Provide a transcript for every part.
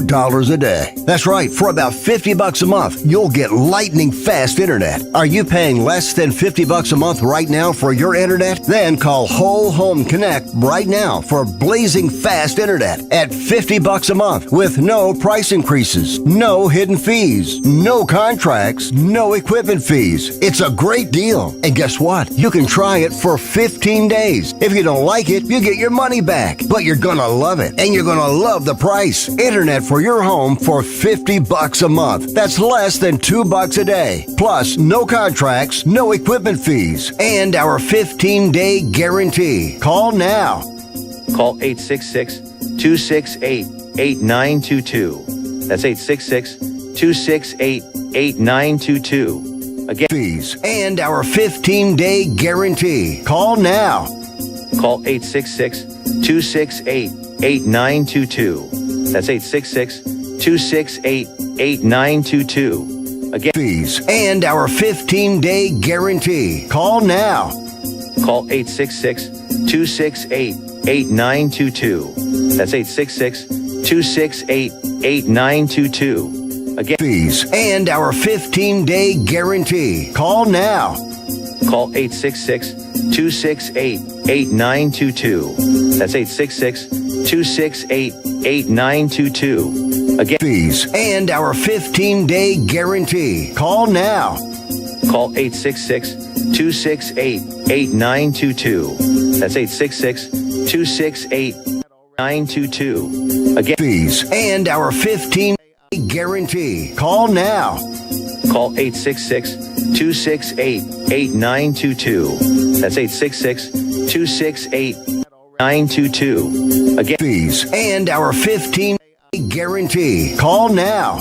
$2 a day. That's right, for about $50 a month, you'll get lightning fast internet. Are you paying less than $50 a month right now for your internet? Then call Whole Home Connect right now for blazing fast internet at $50 a month with no price increases, no hidden fees, no contracts, no equipment fees. It's a great deal. And guess what? You can try it for 15 days. If you don't like it, you get your money back. But you're gonna love it, and you're gonna love the price. Internet for your home for $50 a month. That's less than $2 a day. Plus, no contracts, no equipment fees, and our 15-day guarantee. Call now. Call 866-268-8922. That's 866-268-8922. Again, fees and our 15-day guarantee. Call now. Call 866-268-8922. That's 866-268-8922. Again, fees and our 15-day guarantee. Call now. Call 866-268-8922. That's 866-268-8922. Again, fees and our 15-day guarantee. Call now. Call 866-268-8922. That's 866-268-8922. Again, fees and our 15-day guarantee. Call now. Call 866-268-8922. That's 866-268-8922. Again, fees and our 15-day guarantee. Call now. Call 866-268-8922. That's 866-268-8922. Again, fees and our 15-day guarantee. Call now.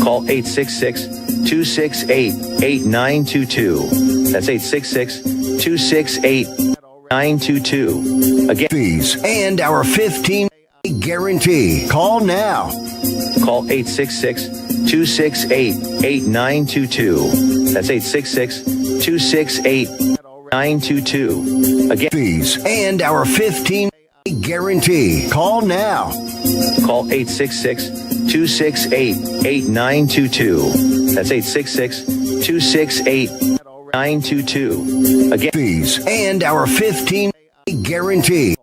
Call 866-268-8922. That's 866-268-8922. Again, fees and our 15-day guarantee. Call now. Call 866-268-8922. That's 866-268-8922. Again, fees and our 15-day guarantee. Call now. Call 866-268-8922. That's 866-268-8922. Again, fees and our 15-day guarantee.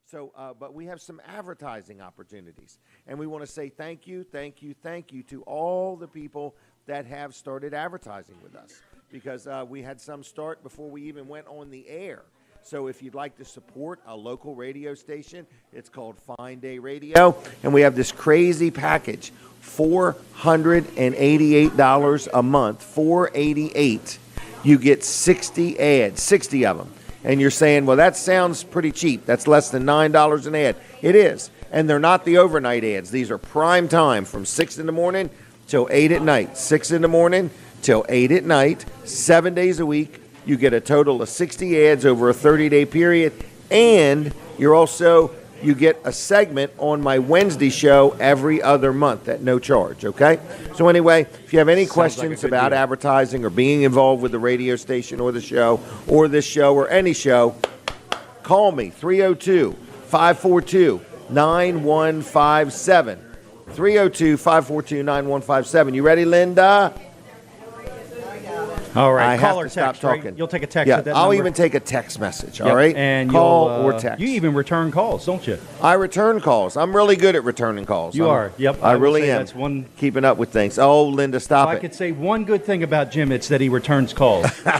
So, but we have some advertising opportunities, and we want to say thank you to all the people that have started advertising with us, because we had some start before we even went on the air. So if you'd like to support a local radio station, it's called Fine Day Radio, and we have this crazy package, $488 a month, $488. You get 60 ads, 60 of them. And you're saying, well, that sounds pretty cheap. That's less than $9 an ad. It is. And they're not the overnight ads. These are prime time from 6 in the morning till 8 at night. 6 in the morning till 8 at night, 7 days a week. You get a total of 60 ads over a 30-day period. And you get a segment on my Wednesday show every other month at no charge, okay? So anyway, if you have any questions about advertising or being involved with the radio station or this show or any show, call me, 302-542-9157. 302-542-9157. You ready, Linda? All right, I call have or to stop text, right? talking. You'll take a text Yeah, at that I'll number? even take a text message, all Yep, right? and call you'll, or text. You even return calls, don't you? I return calls. I'm really good at returning calls. You are. Yep. I would really say am. That's one. Keeping up with things. Oh, Linda, stop If I it. could say one good thing about Jim, it's that he returns calls. I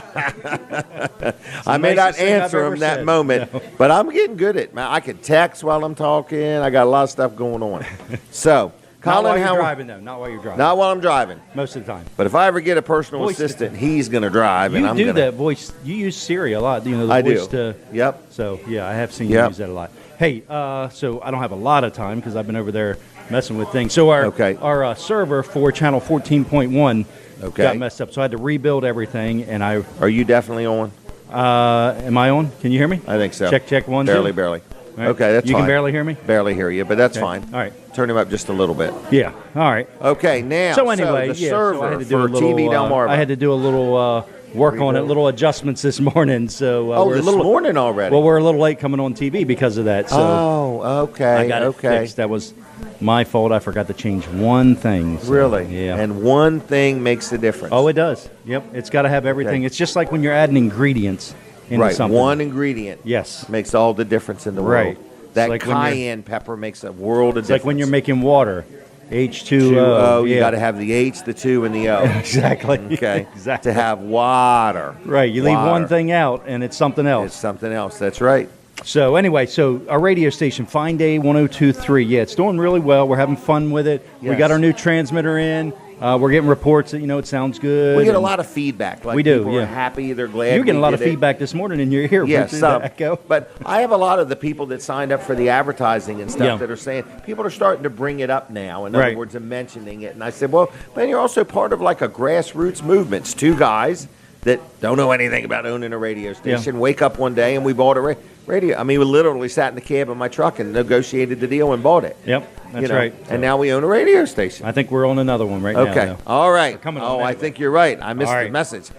may not nicest thing I've answer ever him that said. moment, No. but I'm getting good at it. Man, I can text while I'm talking. I got a lot of stuff going on. So, Not Colin, while you're how? driving, though. Not while you're driving. Not while I'm driving. Most of the time. But if I ever get a personal Voice to assistant, he's going to drive, and You I'm do going to. that voice. You use Siri a lot. You know, the I voice do. to. Yep. So, yeah, I have seen you Yep. use that a lot. Hey, so I don't have a lot of time because I've been over there messing with things. So our server for channel 14.1 got messed up. So I had to rebuild everything, and I. Are you definitely on? Am I on? Can you hear me? I think so. Check one. Barely. Right. Okay, that's You fine. can barely hear me? Barely hear you, but that's Okay. fine. All right. Turn him up just a little bit. Yeah. All right. Okay, now, So anyway, the so server I had to do for a little, TV Delmarva. I had to do a little work on it, little adjustments this morning. So this morning already. Well, we're a little late coming on TV because of that. So okay. I got it fixed. That was my fault. I forgot to change one thing. So, really? Yeah. And one thing makes the difference. Oh, it does. Yep. It's got to have everything. Okay. It's just like when you're adding ingredients into something. One ingredient. Yes. Makes all the difference in the world. Right. That like cayenne pepper makes a world of difference. It's like when you're making water. H2O. You got to have the H, the 2, and the O. Exactly. Okay. Exactly. To have water. Right. You leave one thing out, and it's something else. It's something else. That's right. So anyway, our radio station, Fine Day 102.3. Yeah, it's doing really well. We're having fun with it. Yes. We got our new transmitter in. We're getting reports that, it sounds good. We get a lot of feedback. Like we do, people are happy, they're glad. You're getting a lot of feedback this morning in your ear. Yes, but I have a lot of the people that signed up for the advertising and stuff that are saying, people are starting to bring it up now. In other words, and mentioning it. And I said, well, man, you're also part of like a grassroots movement. It's two guys that don't know anything about owning a radio station, wake up one day and we bought a radio. I mean, we literally sat in the cab of my truck and negotiated the deal and bought it. Yep, that's right. And now we own a radio station. I think we're on another one right now. Okay, all right. Anyway. I think you're right. I missed the message.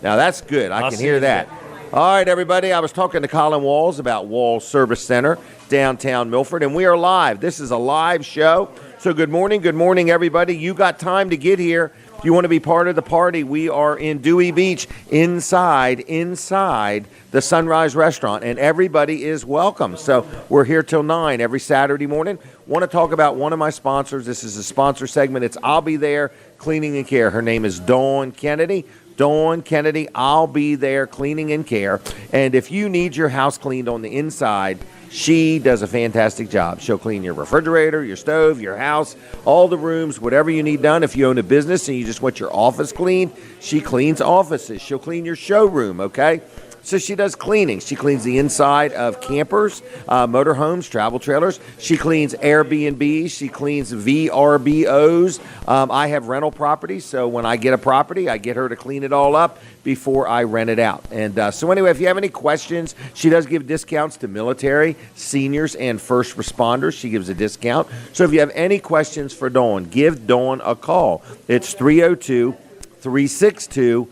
Now, that's good. I can hear that. All right, everybody. I was talking to Colin Walls about Walls Service Center, downtown Milford, and we are live. This is a live show. So good morning, everybody. You got time to get here. If you want to be part of the party, we are in Dewey Beach, inside the Sunrise Restaurant, and everybody is welcome. So we're here till 9 every Saturday morning. Want to talk about one of my sponsors. This is a sponsor segment. It's I'll Be There Cleaning and Care. Her name is Dawn Kennedy. Dawn Kennedy, I'll Be There Cleaning and Care. And if you need your house cleaned on the inside, she does a fantastic job. She'll clean your refrigerator, your stove, your house, all the rooms, whatever you need done. If you own a business and you just want your office cleaned, she cleans offices. She'll clean your showroom, okay? So she does cleaning. She cleans the inside of campers, motorhomes, travel trailers. She cleans Airbnbs. She cleans VRBOs. I have rental properties, so when I get a property, I get her to clean it all up before I rent it out. And so anyway, if you have any questions, she does give discounts to military, seniors, and first responders. She gives a discount. So if you have any questions for Dawn, give Dawn a call. It's 302-362-7064.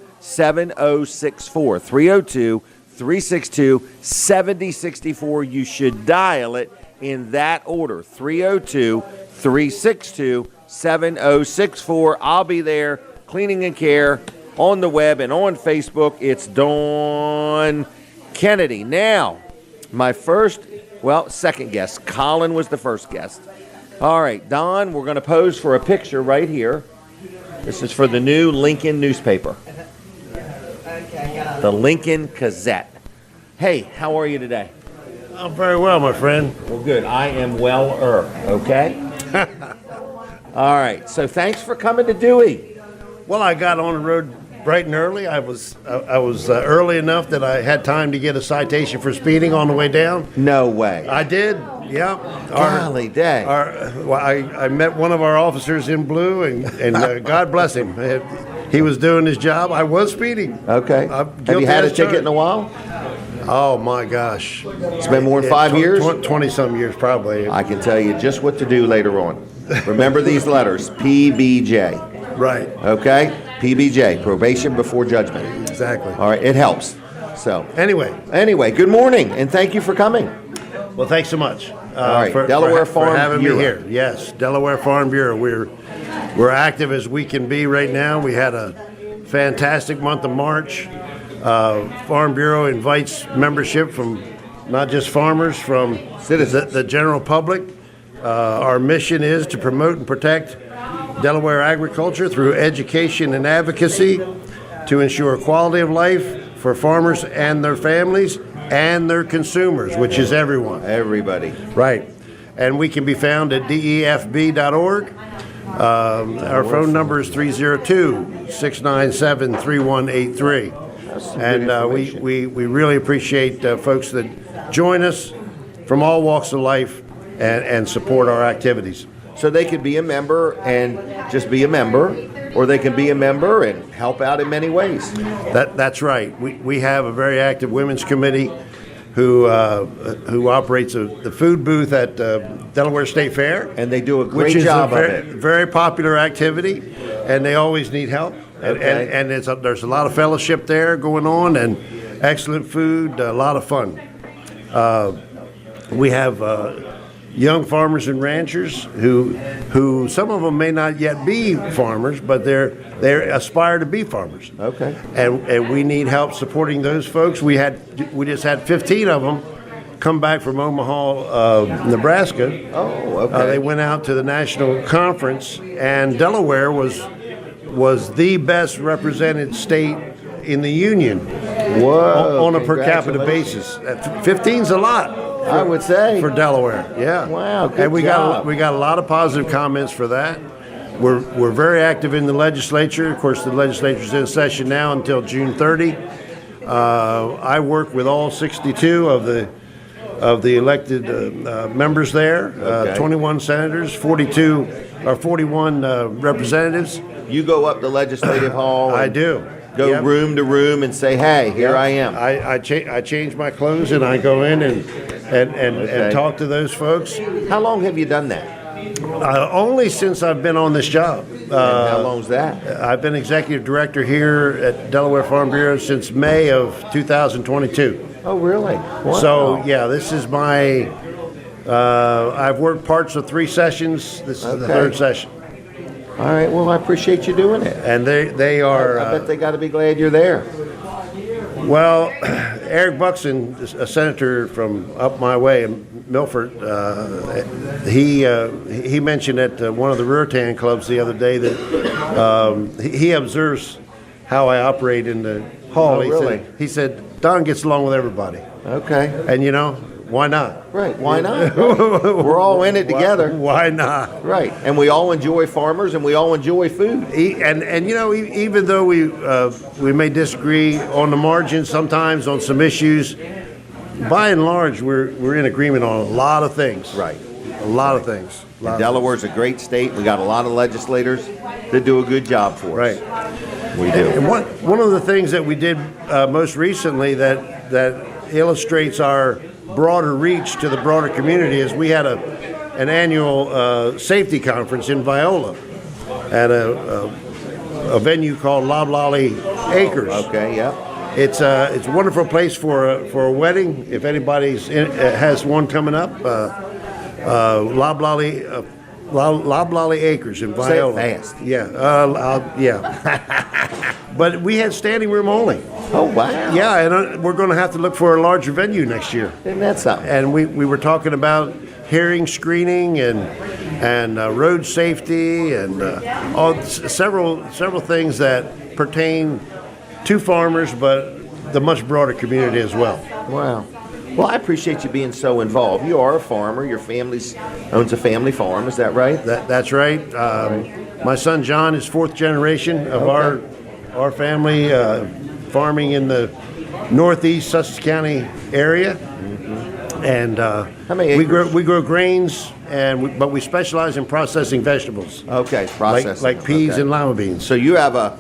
302-362-7064. You should dial it in that order. 302-362-7064. I'll be there. Cleaning and Care on the web and on Facebook. It's Dawn Kennedy. Now, my second guest. Colin was the first guest. All right, Don, we're going to pose for a picture right here. This is for the new Lincoln newspaper. The Lincoln Gazette. Hey, how are you today? I'm very well, my friend. Well, good. I am well-er, okay? All right. So thanks for coming to Dewey. Well, I got on the road bright and early. I was early enough that I had time to get a citation for speeding on the way down. No way. I did, yeah. Golly day. I met one of our officers in blue, and God bless him. He was doing his job. I was speeding. Okay. Have you had a ticket in a while? Oh, my gosh. It's been more than 5 years? 20-some years, probably. I can tell you just what to do later on. Remember these letters, PBJ. Right. Okay? PBJ, probation before judgment. Exactly. All right, it helps. So Anyway, good morning, and thank you for coming. Well, thanks so much. All right, Delaware Farm for having Bureau. me here. Yes, Delaware Farm Bureau. We're active as we can be right now. We had a fantastic month of March. Farm Bureau invites membership from not just farmers, from citizens, the general public. Our mission is to promote and protect Delaware agriculture through education and advocacy to ensure quality of life for farmers and their families and their consumers, which is everyone. Everybody. Right. And we can be found at defb.org. Our phone number is 302-697-3183. And we really appreciate folks that join us from all walks of life and support our activities. So they could be a member and just be a member, or they can be a member and help out in many ways. That's right. We have a very active women's committee who operates the food booth at Delaware State Fair. And they do a great job of it. Very popular activity, and they always need help. Okay. And there's a lot of fellowship there going on, and excellent food, a lot of fun. We have young farmers and ranchers who some of them may not yet be farmers, but they aspire to be farmers. Okay. And we need help supporting those folks. We just had 15 of them come back from Omaha, Nebraska. Oh, okay. They went out to the national conference, and Delaware was the best represented state in the union. Whoa, on a per capita basis. 15's a lot. I would say for Delaware, yeah. Wow, good and we job. got a lot of positive comments for that. We're very active in the legislature. Of course, the legislature's in session now until June 30. I work with all 62 of the elected members there. Okay. 21 senators, 41 representatives. You go up to Legislative Hall. I do. Go Yep. room to room and say, "Hey, here I am." I change my clothes and I go in and talk to those folks. How long have you done that? Only since I've been on this job. And how long's that? I've been executive director here at Delaware Farm Bureau since May of 2022. Oh, really? Wow. So yeah, this is my. I've worked parts of 3 sessions. This is the 3rd session. All right. Well, I appreciate you doing it. And they are. I bet they got to be glad you're there. Well, Eric Buxton, a senator from up my way in Milford, he mentioned at one of the Ruritan clubs the other day that he observes how I operate in the hall. Oh, really? He said, Don gets along with everybody. Okay. And why not? Right. Why not? We're all in it together. Why not? Right. And we all enjoy farmers and we all enjoy food. Even though we may disagree on the margin sometimes on some issues, by and large we're in agreement on a lot of things. Right. A lot of things. And Delaware's a great state. We got a lot of legislators that do a good job for us. Right. We do. And one of the things that we did most recently that illustrates our broader reach to the broader community is we had an annual safety conference in Viola at a venue called Loblolly Acres. Okay, yeah. It's a wonderful place for a wedding. If anybody's has one coming up, Loblolly Acres in Viola. Say it fast. Yeah, yeah. But we had standing room only. Oh, wow. Yeah, and we're going to have to look for a larger venue next year. Isn't that something? And we were talking about hearing screening and road safety and several things that pertain to farmers, but the much broader community as well. Wow. Well, I appreciate you being so involved. You are a farmer. Your family owns a family farm. Is that right? That's right. My son John is 4th generation of our family farming in the northeast Sussex County area. Mm-hmm. And how many acres? we grow grains, but we specialize in processing vegetables. Okay, processing. Like peas and lima beans. So you have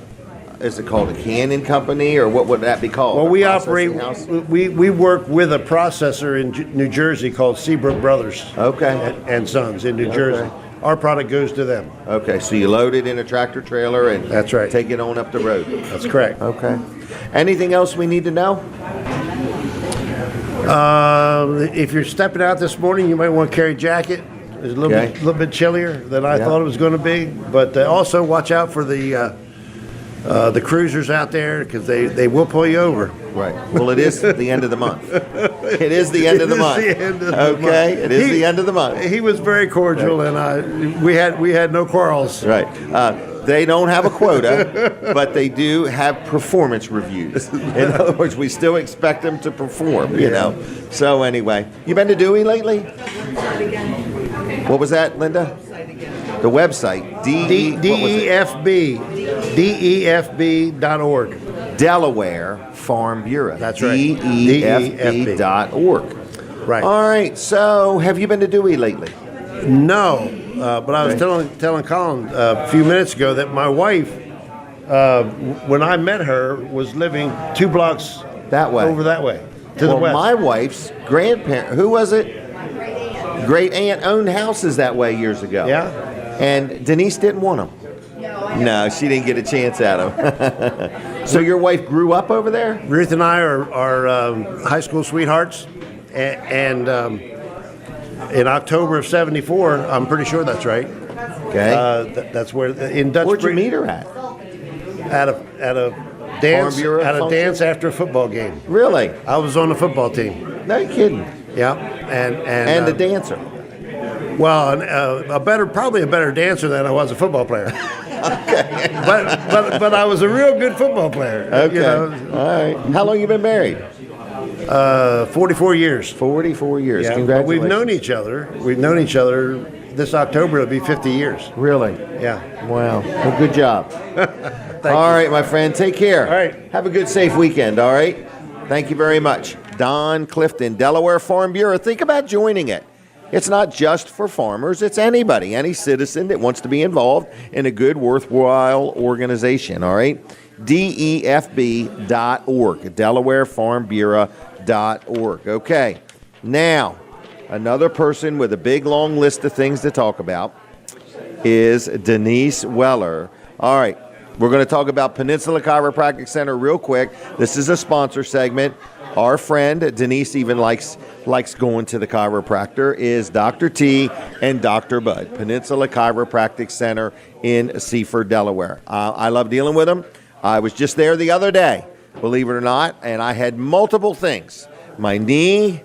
is it called a canning company, or what would that be called? Well, a we processing operate. house? We work with a processor in New Jersey called Seabrook Brothers. Okay. And Sons in New Jersey. Our product goes to them. Okay, so you load it in a tractor trailer and that's right. Take it on up the road. That's correct. Okay. Anything else we need to know? If you're stepping out this morning, you might want to carry a jacket. It's a little bit chillier than I thought it was going to be. But also watch out for the cruisers out there because they will pull you over. Right. Well, it is the end of the month. It is the end of the month. Okay. It is the end of the month. He was very cordial, and we had no quarrels. Right. They don't have a quota, but they do have performance reviews. In other words, we still expect them to perform. You know. So anyway, you been to Dewey lately? What was that, Linda? The website. DEFB.org. Delaware Farm Bureau. That's right. DEFB.org. Right. All right. So, have you been to Dewey lately? No, but I was telling Colin a few minutes ago that my wife, when I met her, was living 2 blocks that way, over that way to the west. My wife's grandparent, who was it? Great aunt owned houses that way years ago. Yeah. And Denise didn't want them. No, she didn't get a chance at them. So your wife grew up over there? Ruth and I are high school sweethearts, and in October of '74. I'm pretty sure that's right. Okay. That's where in Dutch. Where'd you meet her at? At a dance. At a dance after a football game. Really? I was on the football team. No, you're kidding. Yeah, and a dancer. Well, probably a better dancer than I was a football player. Okay. but I was a real good football player. Okay. You know. All right. How long you been married? 44 years. 44 years. Yeah, Congratulations. but we've known each other. We've known each other. This October it'll be 50 years. Really? Yeah. Wow. Well, good job. All right, my friend. Take care. All right. Have a good, safe weekend. All right. Thank you very much. Don Clifton, Delaware Farm Bureau. Think about joining it. It's not just for farmers. It's anybody, any citizen that wants to be involved in a good, worthwhile organization. All right. DEFB.org, DelawareFarmBureau.org. Okay. Now, another person with a big, long list of things to talk about is Denise Weller. All right. We're going to talk about Peninsula Chiropractic Center real quick. This is a sponsor segment. Our friend, Denise even likes going to the chiropractor, is Dr. T and Dr. Bud, Peninsula Chiropractic Center in Seaford, Delaware. I love dealing with them. I was just there the other day, believe it or not, and I had multiple things. My knee,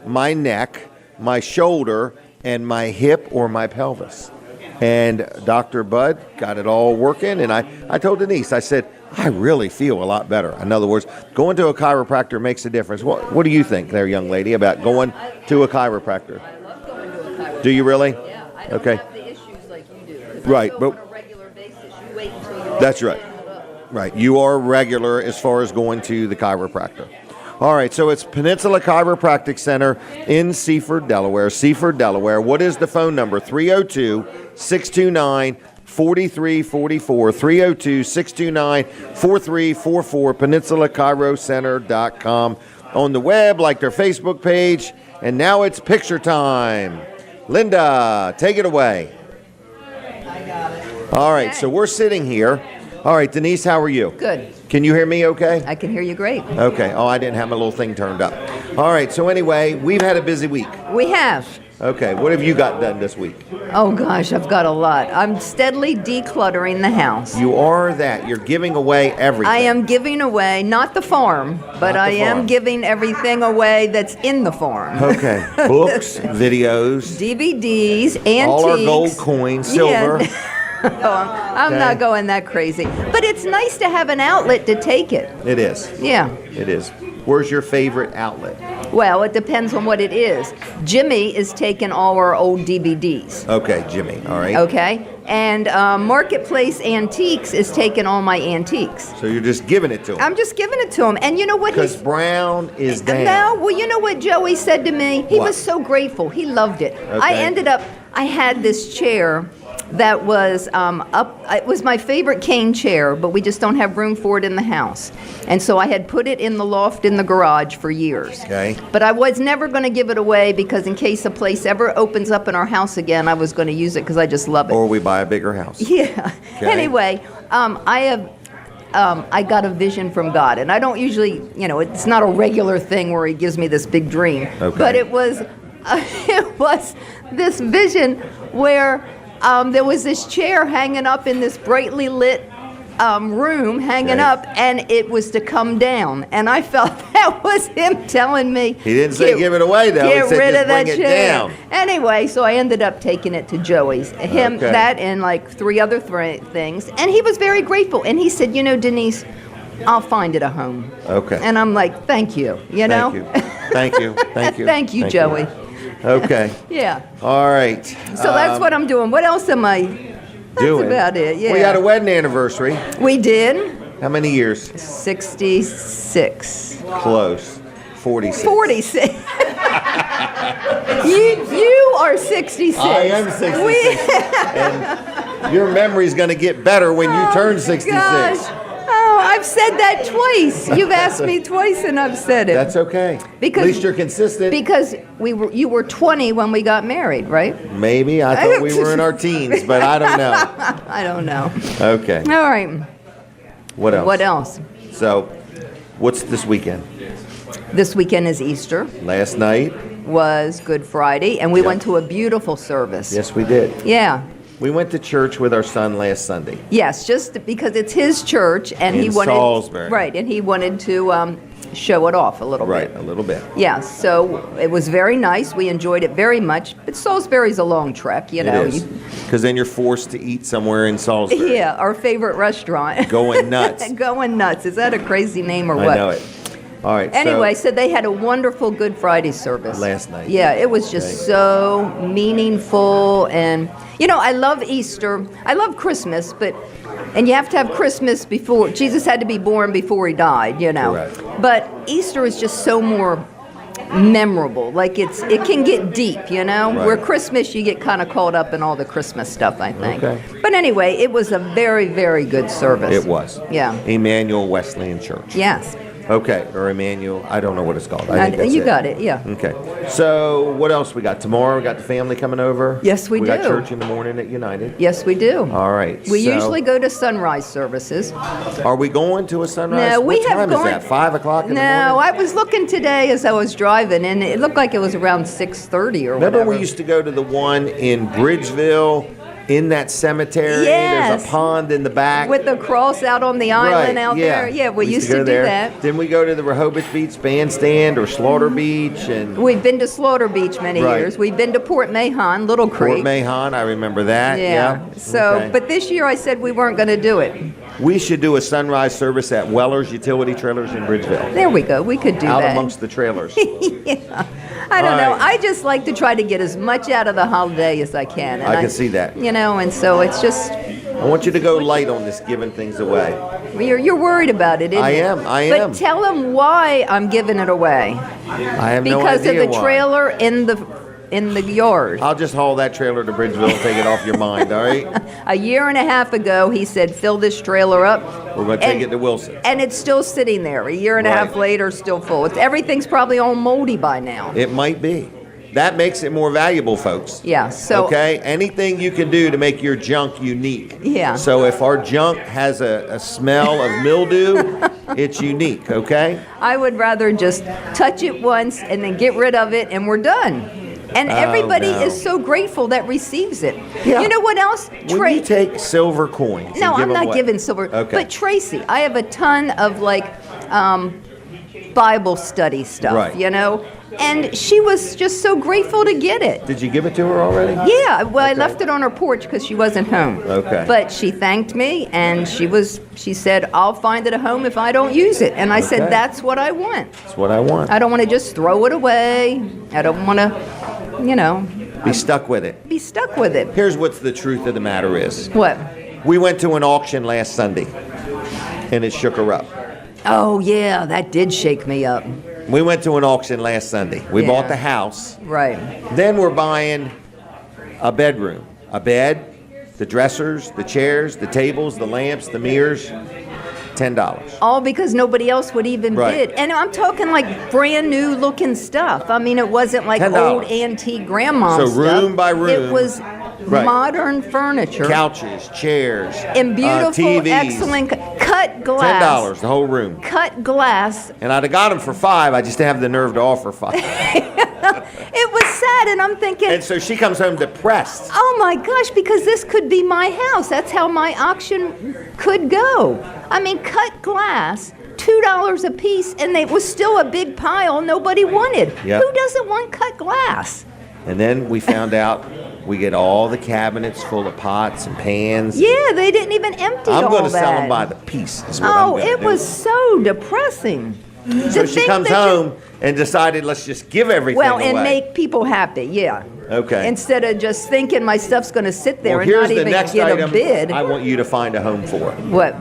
my neck, my shoulder, and my hip or my pelvis. And Dr. Bud got it all working, and I told Denise, I said, I really feel a lot better. In other words, going to a chiropractor makes a difference. What do you think there, young lady, about going to a chiropractor? I love going to a chiropractor. Do you really? Yeah, I don't Okay. have the issues like you do. Right, You but go on a regular basis. You wait until you're that's all right. healed up. Right. You are regular as far as going to the chiropractor. All right, so it's Peninsula Chiropractic Center in Seaford, Delaware. Seaford, Delaware. What is the phone number? 302-629-4344. 302-629-4344. PeninsulaChiroCenter.com. On the web, like their Facebook page. And now it's picture time. Linda, take it away. I got it. All right, Okay. so we're sitting here. All right, Denise, how are you? Good. Can you hear me okay? I can hear you great. Okay. Oh, I didn't have my little thing turned up. All right, so anyway, we've had a busy week. We have. Okay, what have you got done this week? Oh, gosh, I've got a lot. I'm steadily decluttering the house. You are that. You're giving away everything. I am giving away, not the farm, but I am farm. giving everything away that's in the farm. Okay. Books, videos, DVDs, antiques. all our gold coins, silver. Yeah. I'm Okay. not going that crazy. But it's nice to have an outlet to take it. It is. Yeah. It is. Where's your favorite outlet? Well, it depends on what it is. Jimmy is taking all our old DVDs. Okay, Jimmy. All right. Okay? And Marketplace Antiques is taking all my antiques. So you're just giving it to him. I'm just giving it to him. And you know what? Because Brown is down. Now, well, you know what Joey said to me? He What? was so grateful. He loved it. Okay. I had this chair that was up. It was my favorite cane chair, but we just don't have room for it in the house. And so I had put it in the loft in the garage for years. Okay. But I was never going to give it away because in case a place ever opens up in our house again, I was going to use it because I just love it. Or we buy a bigger house. Yeah. Okay. Anyway, I got a vision from God, and I don't usually, it's not a regular thing where He gives me this big dream. Okay. But it was this vision where there was this chair hanging up in this brightly lit room, hanging Okay. up, and it was to come down. And I felt that was Him telling me. He didn't say give it away, though. He Get said rid just of that bring it chair. down. Anyway, so I ended up taking it to Joey's. Him, Okay. that, and like 3 other things. And he was very grateful. And he said, Denise, I'll find it a home. Okay. And I'm like, thank you. Thank you. Thank you. Thank you. Thank you, Joey. Okay. Yeah. All right. So that's what I'm doing. What else am I? That's Doing. about it. Yeah. We had a wedding anniversary. We did. How many years? 66. Close. 46. 46. you are 66. I am 66. And your memory's going to get better when you turn 66. Gosh. Oh, I've said that twice. You've asked me twice and I've said it. That's okay. Because- At least you're consistent. Because you were 20 when we got married, right? Maybe. I thought we were in our teens, but I don't know. I don't know. Okay. All right. What else? What else? So, what's this weekend? This weekend is Easter. Last night, was Good Friday, and we went to a beautiful service. Yes, we did. Yeah. We went to church with our son last Sunday. Yes, just because it's his church, and he wanted Salisbury. right, and he wanted to show it off a little bit. Right, a little bit. Yeah, so it was very nice. We enjoyed it very much. But Salisbury's a long trek, you know. It is. Because then you're forced to eat somewhere in Salisbury. Yeah, our favorite restaurant. Going nuts. Going nuts. Is that a crazy name or what? I know it. All right. Anyway, so they had a wonderful Good Friday service. Last night. Yeah, it was just so meaningful. And, you know, I love Easter. I love Christmas, and you have to have Christmas before. Jesus had to be born before he died, you know. Correct. But Easter is just so more memorable. Like it can get deep, you know. Right. Where Christmas you get kind of caught up in all the Christmas stuff, I think. Okay. But anyway, it was a very, very good service. It was. Yeah. Emmanuel Wesleyan Church. Yes. Okay, or Emmanuel. I don't know what it's called. I think that's you it. got it, yeah. Okay. So what else we got? Tomorrow we got the family coming over. Yes, we We got do. church in the morning at United. Yes, we do. All right. We so usually go to sunrise services. Are we going to a sunrise? No, we what have time gone. is that? 5 o'clock in the No, morning? I was looking today as I was driving, and it looked like it was around 6:30 or Remember whatever. we used to go to the one in Bridgeville, in that cemetery? Yes. There's a pond in the back. With the cross out on the island Right, out there. Yeah, we used to go do there. that. Then we go to the Rehoboth Beach Bandstand or Slaughter Beach and We've been to Slaughter Beach many Right. years. We've been to Port Mahon, Little Creek. Port Mahon. I remember that. Yeah. So, Okay. but this year I said we weren't going to do it. We should do a sunrise service at Weller's Utility Trailers in Bridgeville. There we go. We could do Out that. amongst the trailers. I don't know. All right. I just like to try to get as much out of the holiday as I can. And I can see that. You know, and so it's just, I want you to go light on this giving things away. you're worried about it, isn't I it? am, I But am. tell them why I'm giving it away. I have no Because idea of the why. trailer in the yard. I'll just haul that trailer to Bridgeville and take it off your mind, all right? A year and a half ago, he said, fill this trailer up. We're going to take it to Wilson. And it's still sitting there. A year and a Right. half later, still full. Everything's probably all moldy by now. It might be. That makes it more valuable, folks. Yeah, so. Okay? Anything you can do to make your junk unique. Yeah. So if our junk has a smell of mildew, it's unique, okay? I would rather just touch it once and then get rid of it, and we're done. And everybody no. is so grateful that receives it. Yeah. You know what else? When you take silver coins No, and give I'm not away. giving silver. Okay. But Tracy, I have a ton of Bible study stuff, Right. you know? And she was just so grateful to get it. Did you give it to her already? Yeah, well, I Okay. left it on her porch because she wasn't home. Okay. But she thanked me, and she said, I'll find it a home if I don't use it. And I Okay. said, that's what I want. That's what I want. I don't want to just throw it away. I don't want to, you know, Be stuck with it. be stuck with it. Here's what's the truth of the matter is. What? We went to an auction last Sunday, and it shook her up. Oh, yeah, that did shake me up. We went to an auction last Sunday. We Yeah. bought the house. Right. Then we're buying a bedroom, a bed, the dressers, the chairs, the tables, the lamps, the mirrors, $10. All because nobody else would even Right. bid. And I'm talking like brand new looking stuff. I mean, it wasn't like $10. old antique grandma So stuff. room by room. It was Right. modern furniture. Couches, chairs, in beautiful, TVs. excellent cut glass. $10, the whole room. Cut glass. And I'd have got them for $5. I just didn't have the nerve to offer $5. It was sad, and I'm thinking, And so she comes home depressed. oh my gosh, because this could be my house. That's how my auction could go. I mean, cut glass, $2 a piece, and it was still a big pile nobody wanted. Yep. Who doesn't want cut glass? And then we found out we get all the cabinets full of pots and pans. Yeah, they didn't even empty all I'm that. going to sell them by the piece. Is what I'm Oh, gonna it do. was so depressing. So To she think comes that you- home and decided, let's just give everything Well, away. and make people happy, yeah. Okay. Instead of just thinking my stuff's going to sit there Well, and here's not the even next get item a bid. I want you to find a home for. What?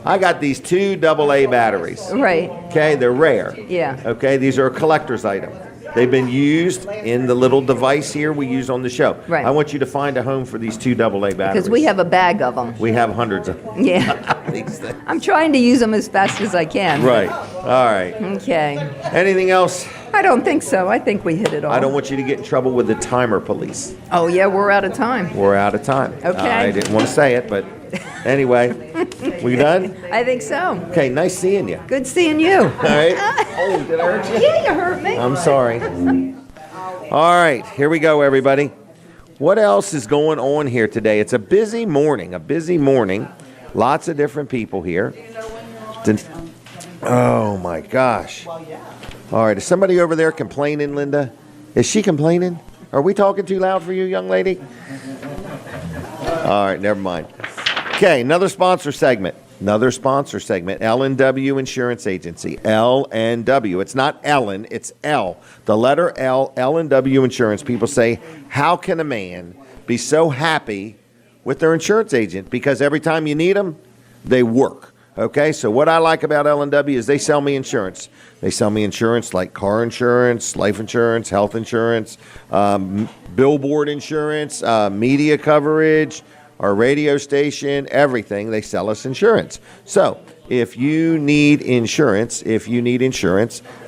I got these 2 AA batteries. Right. Okay, they're rare. Yeah. Okay, these are a collector's item. They've been used in the little device here we use on the show. Right. I want you to find a home for these 2 AA batteries. Because we have a bag of them. We have hundreds of Yeah. these things. I'm trying to use them as fast as I can. Right. All right. Okay. Anything else? I don't think so. I think we hit it all. I don't want you to get in trouble with the timer police. Oh, yeah, we're out of time. We're out of time. Okay. I didn't want to say it, but anyway. We done? I think so. Okay, nice seeing you. Good seeing you. All right. Oh, did I hurt you? Yeah, you hurt me. I'm sorry. All right, here we go, everybody. What else is going on here today? It's a busy morning, Lots of different people here. Oh, my gosh. All right, is somebody over there complaining, Linda? Is she complaining? Are we talking too loud for you, young lady? All right, never mind. Okay, another sponsor segment. L&W Insurance Agency. L&W. It's not Ellen, it's L. The letter L, L&W Insurance. People say, how can a man be so happy with their insurance agent? Because every time you need them, they work. Okay, so what I like about L&W is they sell me insurance. They sell me insurance like car insurance, life insurance, health insurance, billboard insurance, media coverage, our radio station, everything. They sell us insurance. So if you need insurance,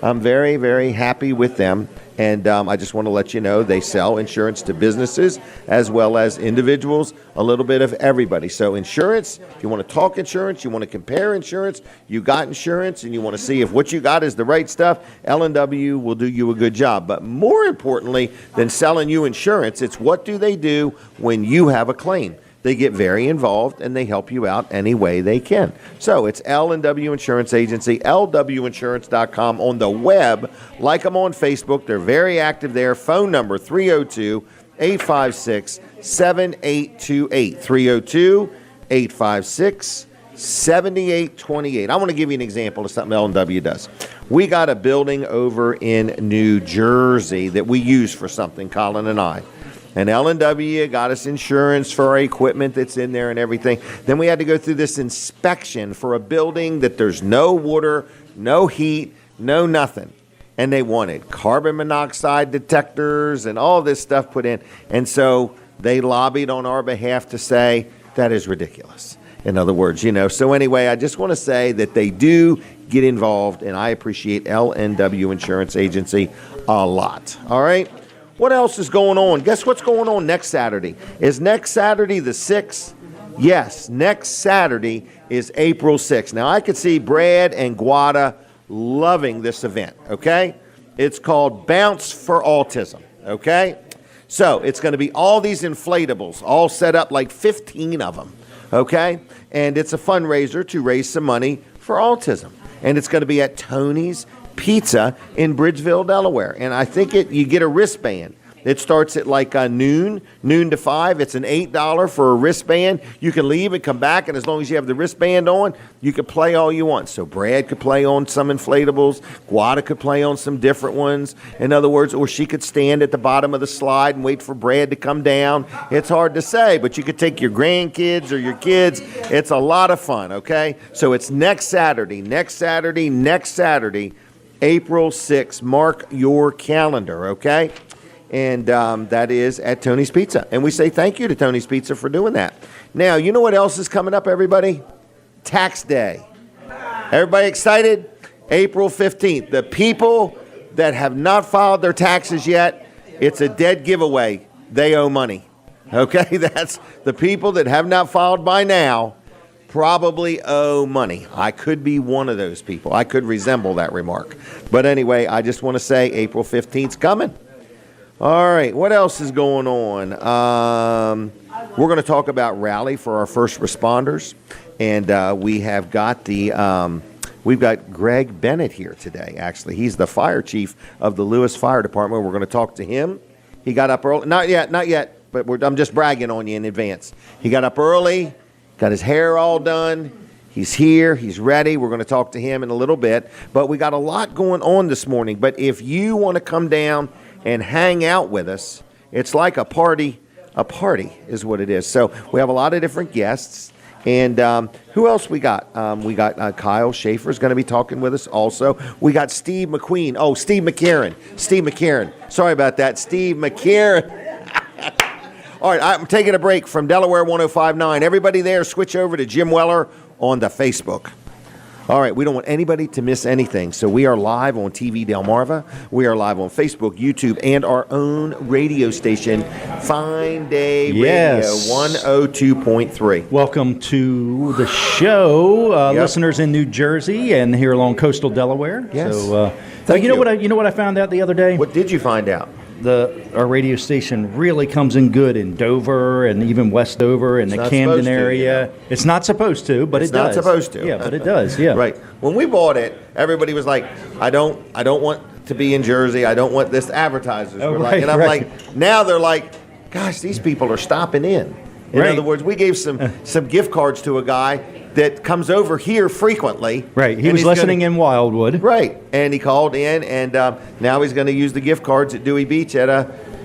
I'm very, very happy with them. And I just want to let you know they sell insurance to businesses as well as individuals, a little bit of everybody. So insurance, if you want to talk insurance, you want to compare insurance, you got insurance, and you want to see if what you got is the right stuff, L&W will do you a good job. But more importantly than selling you insurance, it's what do they do when you have a claim. They get very involved, and they help you out any way they can. So it's L&W Insurance Agency, lwinsurance.com on the web. Like them on Facebook. They're very active there. Phone number 302-856-7828. 302-856-7828. I want to give you an example of something L&W does. We got a building over in New Jersey that we use for something, Colin and I. And L&W got us insurance for our equipment that's in there and everything. Then we had to go through this inspection for a building that there's no water, no heat, no nothing. And they wanted carbon monoxide detectors and all this stuff put in. And so they lobbied on our behalf to say, that is ridiculous. In other words, So anyway, I just want to say that they do get involved, and I appreciate L&W Insurance Agency a lot. All right? What else is going on? Guess what's going on next Saturday? Is next Saturday the 6th? Yes, next Saturday is April 6th. Now, I could see Brad and Guada loving this event, okay? It's called Bounce for Autism, okay? So it's going to be all these inflatables, all set up, like 15 of them, okay? And it's a fundraiser to raise some money for autism. And it's going to be at Tony's Pizza in Bridgeville, Delaware. And I think you get a wristband. It starts at like noon to 5. It's an $8 for a wristband. You can leave and come back, and as long as you have the wristband on, you can play all you want. So Brad could play on some inflatables. Guada could play on some different ones. In other words, or she could stand at the bottom of the slide and wait for Brad to come down. It's hard to say, but you could take your grandkids or your kids. It's a lot of fun, okay? So it's next Saturday, April 6th. Mark your calendar, okay? And that is at Tony's Pizza. And we say thank you to Tony's Pizza for doing that. Now, you know what else is coming up, everybody? Tax Day. Everybody excited? April 15th. The people that have not filed their taxes yet, it's a dead giveaway. They owe money. Okay? That's the people that have not filed by now probably owe money. I could be one of those people. I could resemble that remark. But anyway, I just want to say April 15th's coming. All right, what else is going on? We're going to talk about rally for our first responders, and we've got Gregg Bennett here today. Actually, he's the fire chief of the Lewes Fire Department. We're going to talk to him. He got up early. Not yet. But I'm just bragging on you in advance. He got up early, got his hair all done. He's here. He's ready. We're going to talk to him in a little bit. But we got a lot going on this morning. But if you want to come down and hang out with us, it's like a party. A party is what it is. So we have a lot of different guests. And who else we got? We got Kyle Shaffer is going to be talking with us also. We got Steve McQueen. Oh, Steve McCarron. Sorry about that. Steve McCarron. All right, I'm taking a break from Delaware 105.9. Everybody there, switch over to Jim Weller on the Facebook. All right, we don't want anybody to miss anything. So we are live on TV Delmarva. We are live on Facebook, YouTube, and our own radio station, Fine Day Radio 102.3. Welcome to the show, listeners in New Jersey and here along coastal Delaware. Yes. So, you know what I found out the other day? What did you find out? our radio station really comes in good in Dover and even West Dover and the Camden area. It's not supposed to, but it does. It's not supposed to. Yeah, but it does. Yeah. Right. When we bought it, everybody was like, I don't want to be in Jersey. I don't want this advertisers. Oh, were right, like, and I'm right. like, now they're like, gosh, these people are stopping in. In Right. other words, we gave some gift cards to a guy that comes over here frequently. Right. He was listening in Wildwood. Right. And he called in, and now he's going to use the gift cards at Dewey Beach at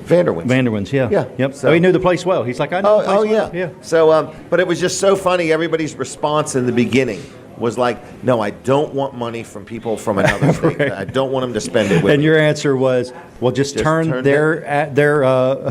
Vanderwin's. Yeah. Yeah. Yep. So he knew the place well. He's like, I know the place well. Yeah. So, but it was just so funny. Everybody's response in the beginning was like, no, I don't want money from people from another state. Right. I don't want them to spend it with And me. your answer was, well, just turn their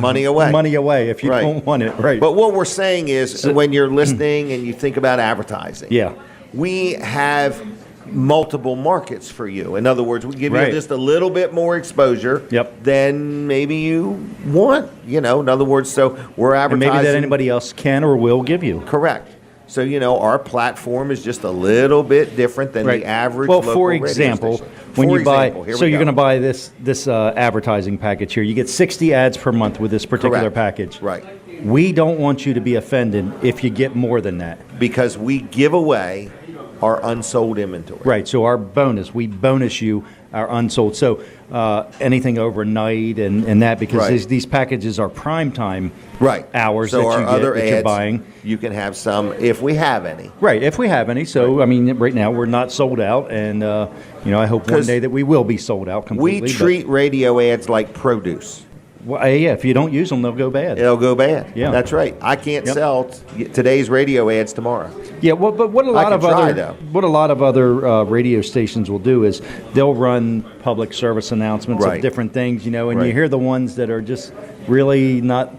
money away. Money away if you Right. don't want it. Right. But what we're saying is, when you're listening and you think about advertising, Yeah. we have multiple markets for you. In other words, we give Right. you just a little bit more exposure Yep. than maybe you want. In other words, so we're And advertising. maybe that anybody else can or will give you. Correct. So, our platform is just a little bit different than Right. the average Well, local for radio example, station. when For you buy, example, here so we you're go. going to buy this advertising package here. You get 60 ads per month with this particular Correct. package. Right. We don't want you to be offended if you get more than that. Because we give away our unsold inventory. Right. So our bonus, we bonus you our unsold. So anything overnight and that, because Right. these packages are prime time Right. hours So that our you get other that you're ads, buying. you can have some if we have any. Right, if we have any. So, I mean, right now we're not sold out, and, I hope one 'Cause day that we will be sold out completely. We treat radio ads like produce. Well, yeah, if you don't use them, they'll go bad. It'll go bad. Yeah. That's right. I can't Yep. sell today's radio ads tomorrow. Yeah, well, but what a lot can of try, other though. what a lot of other radio stations will do is they'll run public service announcements Right. of different things, and Right. you hear the ones that are just really not.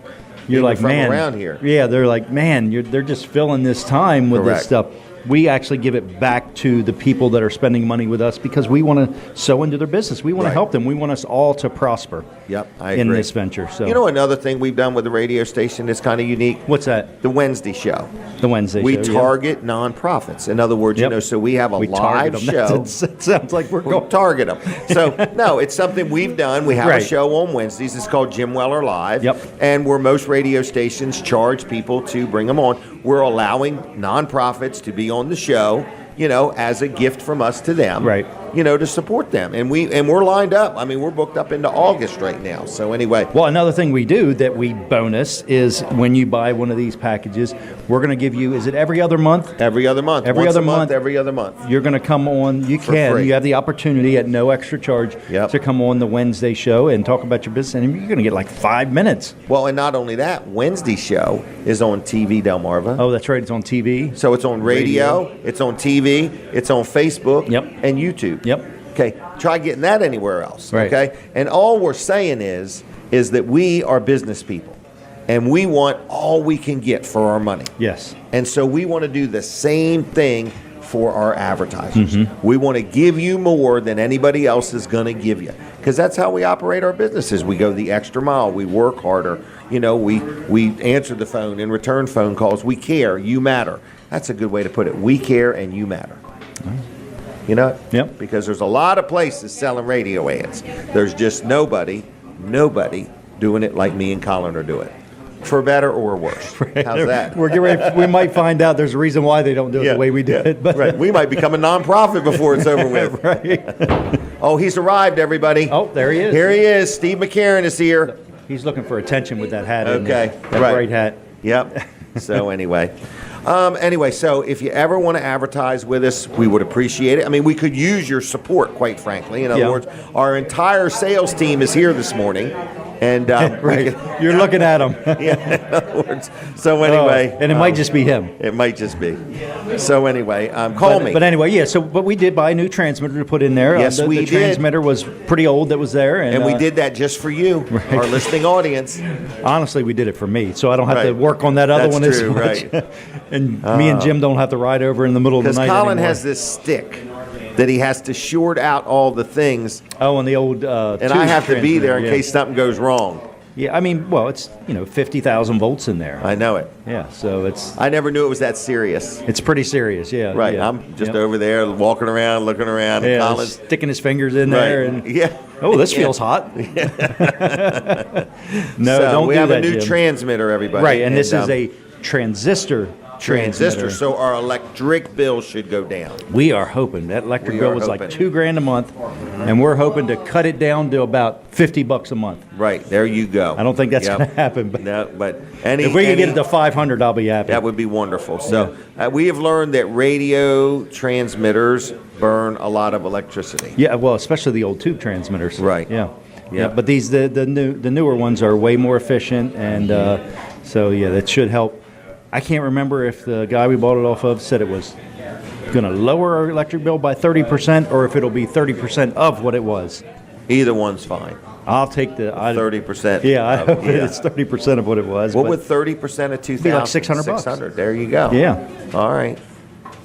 You're Even like, from man, around here. Yeah, they're like, man, they're just filling this time with Correct. this stuff. We actually give it back to the people that are spending money with us because we want to sow into their business. We want to Right. help them. We want us all to prosper. Yep, I in agree. this venture. So, Another thing we've done with the radio station that's kind of unique? what's that? The Wednesday show. The Wednesday We show. yeah. target nonprofits. In other words, Yep. so we have a We target live them. show. It sounds like we're We going. target them. So, no, it's something we've done. We have a Right. show on Wednesdays. It's called Jim Weller Live. Yep. And where most radio stations charge people to bring them on, we're allowing nonprofits to be on the show, as a gift from us to them. Right. To support them. And we're lined up. I mean, we're booked up into August right now. So anyway. Well, another thing we do that we bonus is when you buy one of these packages, we're going to give you, is it every other month? Every other month. Every Once other a month. month. Every other month. You're going to come on, you free. have the opportunity at no extra charge Yep. to come on the Wednesday show and talk about your business. And you're going to get like 5 minutes. Well, and not only that, Wednesday show is on TV Delmarva. Oh, that's right. It's on TV. So it's on radio, it's on TV, it's on Facebook, Yep. and YouTube. Yep. Okay, try getting that anywhere else. Right. Okay, and all we're saying is that we are business people, and we want all we can get for our money. Yes. And so we want to do the same thing for our advertisers. Mm-hmm. We want to give you more than anybody else is going to give you, because that's how we operate our businesses. We go the extra mile. We work harder. We answer the phone and return phone calls. We care. You matter. That's a good way to put it. We care and you matter. Yep. Because there's a lot of places selling radio ads. There's just nobody doing it like me and Colin are doing it. For better or worse. How's that? We're getting ready, we might find out there's a reason why they don't do it the way we do it. But Right. We might become a nonprofit before it's over with. Right. Oh, he's arrived, everybody. Oh, there he is. Here he is. Steve McCarron is here. He's looking for attention with that hat. isn't he? Okay. That Right. bright hat. Yep. So anyway. So if you ever want to advertise with us, we would appreciate it. I mean, we could use your support, quite frankly. In other Yeah. words, our entire sales team is here this morning. And Right. You're looking at him. yeah, in other words. So anyway. And it might just be him. It might just be. So anyway, call me. But anyway, yeah. But we did buy a new transmitter to put in there. Yes, we the did. transmitter was pretty old that was there, And we did that just for you, our listening audience. Honestly, we did it for me, so I don't have to Right. work on that other That's one true, as much. right. And me and Jim don't have to ride over in the middle of the Because night Colin anymore. has this stick that he has to short out all the things, and the old and I have to be there in case something goes wrong. Yeah, I mean, well, it's 50,000 volts in there. I know it. Yeah, so it's. I never knew it was that serious. It's pretty serious, yeah. Right. Yeah. I'm just over there walking around, looking around. Yeah, And Colin's sticking his fingers in there, and oh, this feels hot. No, so don't we do have that, a new Jim. transmitter, everybody. Right, and this is a transistor. Transistor, so our electric bill should go down. We are hoping that electric We bill are was like hoping. $2,000 a month, and we're hoping to cut it down to about $50 a month. Right, there you go. I don't think that's going to happen, but no, but if we can get it to 500, I'll be happy. that would be wonderful. So we have learned that radio transmitters burn a lot of electricity. Yeah, well, especially the old tube transmitters. Right. Yeah. Yeah. But these the newer ones are way more efficient, and so yeah, that should help. I can't remember if the guy we bought it off of said it was going to lower our electric bill by 30%, or if it'll be 30% of what it was. Either one's fine. I'll take the 30%. Yeah, I hope it's 30% of what it was. What but would 30% of 2,000? be like $600. $600. There you go. Yeah. All right.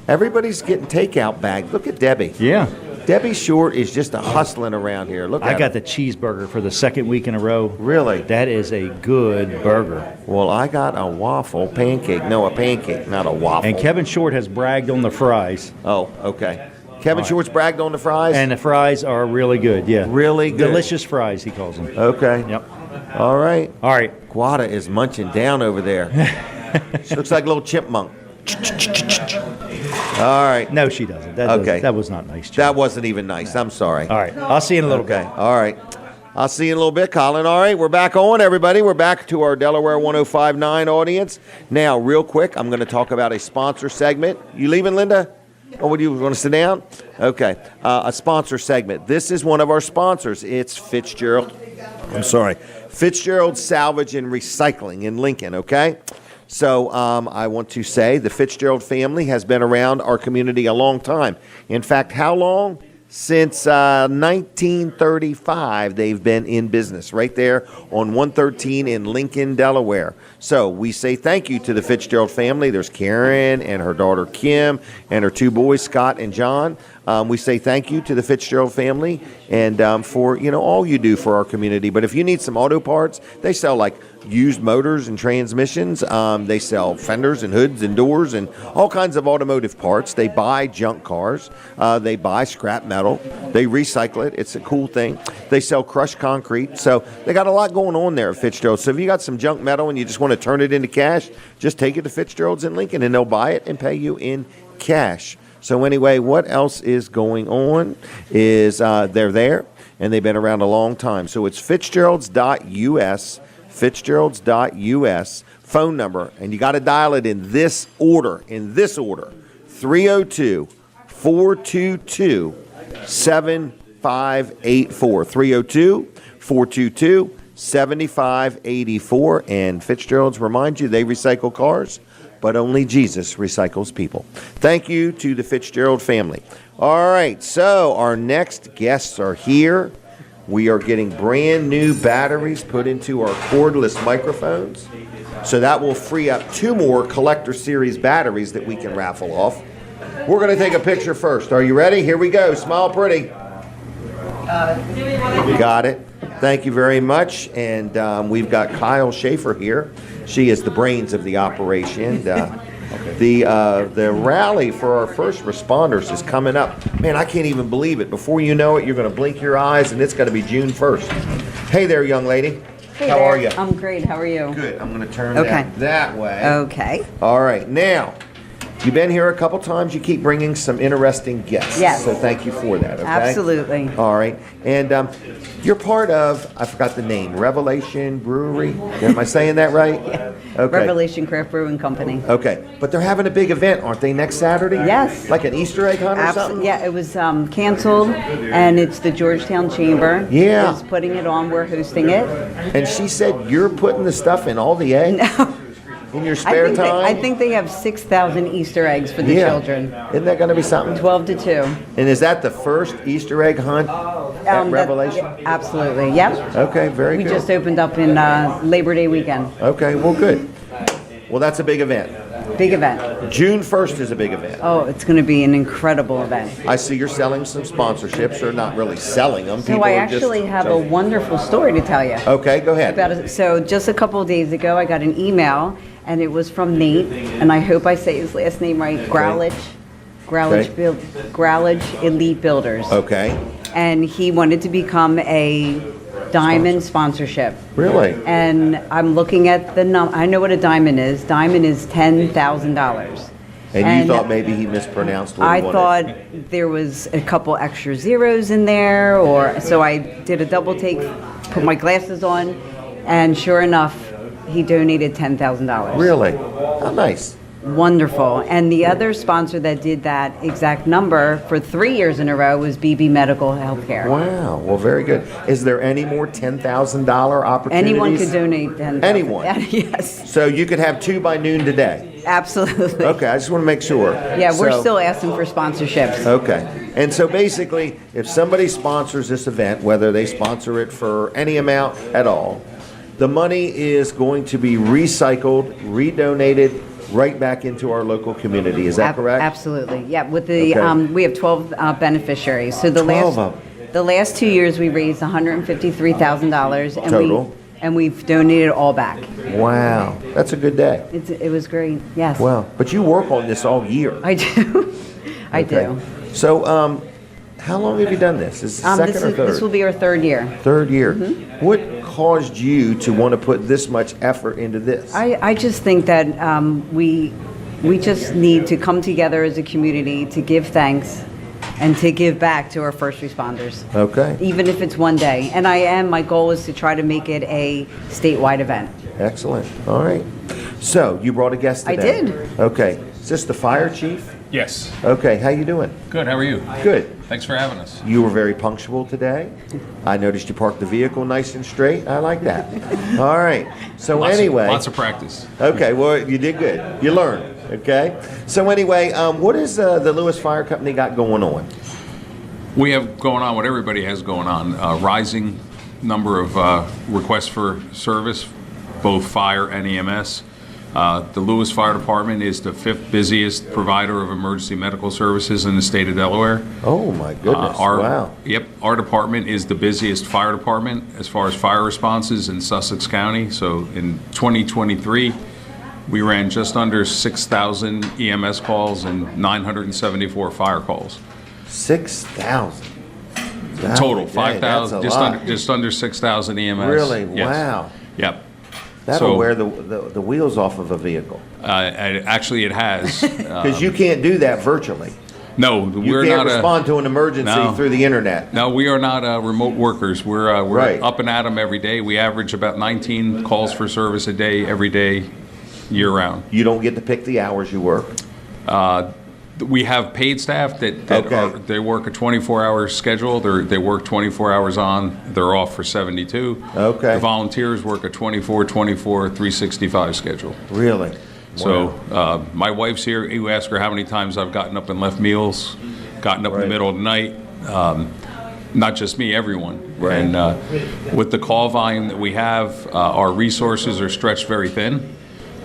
Everybody's getting takeout bags. Look at Debbie. Yeah. Debbie Short is just a hustling around here. Look at I got her. the cheeseburger for the second week in a row. Really? That is a good burger. Well, I got a waffle pancake. No, a pancake, not a waffle. And Kevin Short has bragged on the fries. Oh, okay. Kevin Short's bragged on the fries? And the fries are really good, yeah. Really good. Delicious fries, he calls them. Okay. Yep. All right. All right. Guada is munching down over there. She looks like a little chipmunk. All right. No, she doesn't. That was not nice, Jim. That wasn't even nice. I'm sorry. All right. I'll see you in a little bit. All right. I'll see you in a little bit, Colin. All right, we're back on, everybody. We're back to our Delaware 105.9 audience. Now, real quick, I'm going to talk about a sponsor segment. You leaving, Linda? Or would you want to sit down? Okay. A sponsor segment. This is one of our sponsors. It's Fitzgerald Salvage and Recycling in Lincoln, okay? So I want to say the Fitzgerald family has been around our community a long time. In fact, how long? Since 1935, they've been in business right there on 113 in Lincoln, Delaware. So we say thank you to the Fitzgerald family. There's Karen and her daughter Kim and her two boys, Scott and John. We say thank you to the Fitzgerald family and for all you do for our community. But if you need some auto parts, they sell like used motors and transmissions. They sell fenders and hoods and doors and all kinds of automotive parts. They buy junk cars. They buy scrap metal. They recycle it. It's a cool thing. They sell crushed concrete. So they got a lot going on there at Fitzgerald. So if you got some junk metal and you just want to turn it into cash, just take it to Fitzgerald's in Lincoln and they'll buy it and pay you in cash. So anyway, what else is going on is they're there and they've been around a long time. So it's Fitzgerald's.us. Fitzgerald's.us phone number, and you got to dial it in this order, 302-422-7584, 302-422-7584, and Fitzgerald's remind you they recycle cars, but only Jesus recycles people. Thank you to the Fitzgerald family. All right, so our next guests are here. We are getting brand new batteries put into our cordless microphones. So that will free up 2 more collector series batteries that we can raffle off. We're going to take a picture first. Are you ready? Here we go. Smile pretty. Got it. Thank you very much. And we've got Kyle Shaffer here. She is the brains of the operation. The rally for our first responders is coming up. Man, I can't even believe it. Before you know it, you're going to blink your eyes, and it's going to be June 1st. Hey there, young lady. Hey How there. are you? I'm great. How are you? Good. I'm going to turn Okay. that way. Okay. All right. Now, you've been here a couple times. You keep bringing some interesting guests. Yes. So thank you for that. Okay? Absolutely. All right. And you're part of, I forgot the name, Revelation Brewery. Am I saying that right? Yeah. Okay. Revelation Craft Brewing Company. Okay. But they're having a big event, aren't they, next Saturday? Yes. Like an Easter egg hunt or something? Yeah, it was canceled, and it's the Georgetown Chamber. Yeah. Is putting it on. We're hosting it. And she said you're putting the stuff in all the eggs? No. In your spare time? I think they have 6,000 Easter eggs for the children. Isn't that going to be something? 12 to 2. And is that the first Easter egg hunt at Revelation? Absolutely. Yep. Okay, very We good. just opened up in Labor Day weekend. Okay, well, good. Well, that's a big event. big event. June 1st is a big event. Oh, it's going to be an incredible event. I see you're selling some sponsorships, or not really selling them. So I actually have a wonderful story to tell you. Okay, go ahead. About it. So just a couple of days ago, I got an email, and it was from Nate, and I hope I say his last name right, Growlage Elite Builders. Okay. And he wanted to become a diamond sponsorship. Really? And I'm looking at the I know what a diamond is. Diamond is $10,000. And you thought maybe he mispronounced what he wanted. I thought there was a couple extra zeros in there, or so I did a double take, put my glasses on, and sure enough, he donated $10,000. Really? How nice. Wonderful. And the other sponsor that did that exact number for 3 years in a row was BB Medical Healthcare. Wow. Well, very good. Is there any more $10,000 opportunities? Anyone could donate $10,000. Anyone? Yes. So you could have 2 by noon today? Absolutely. Okay, I just want to make sure. Yeah, we're still asking for sponsorships. Okay. And so basically, if somebody sponsors this event, whether they sponsor it for any amount at all, the money is going to be recycled, redonated, right back into our local community. Is that correct? Absolutely. Yeah. With the Okay. we have 12 beneficiaries. So the 12 last of the last 2 years we raised $153,000 and Total? we've donated it all back. Wow. That's a good day. It was great. Yes. Wow. But you work on this all year. I do. I Okay. do. So, how long have you done this? Is it second or third? This will be our third year. Third year. What caused you to want to put this much effort into this? I just think that we just need to come together as a community to give thanks and to give back to our first responders. Okay. Even if it's one day. And my goal is to try to make it a statewide event. Excellent. All right. So, you brought a guest I today. did. Okay. Is this the fire chief? Yes. Okay. How you doing? Good. How are you? Good. Thanks for having us. You were very punctual today. I noticed you parked the vehicle nice and straight. I like that. All right. So anyway. Lots of practice. Okay, well, you did good. You learned, okay? So anyway, what has the Lewes Fire Company got going on? We have going on what everybody has going on. Rising number of requests for service, both fire and EMS. The Lewes Fire Department is the 5th busiest provider of emergency medical services in the state of Delaware. Oh, my goodness. Wow. Yep. Our department is the busiest fire department as far as fire responses in Sussex County. So in 2023, we ran just under 6,000 EMS calls and 974 fire calls. 6,000? Total, That's 5,000, a just lot. just under 6,000 EMS. Really? Yes. Wow. Yep. That'll So- wear the wheels off of a vehicle. Actually, it has. Because you can't do that virtually. No, You we're can't not respond to an emergency No. through the internet. No, we are not remote workers. We're Right. up and at 'em every day. We average about 19 calls for service a day, every day, year round. You don't get to pick the hours you work. We have paid staff that Okay. they work a 24-hour schedule. They work 24 hours on. They're off for 72. Okay. The volunteers work a 24, 365 schedule. Really? So my wife's here. You ask her how many times I've gotten up and left meals, gotten up in the Right. middle of the night. Not just me, everyone. Right. And with the call volume that we have, our resources are stretched very thin.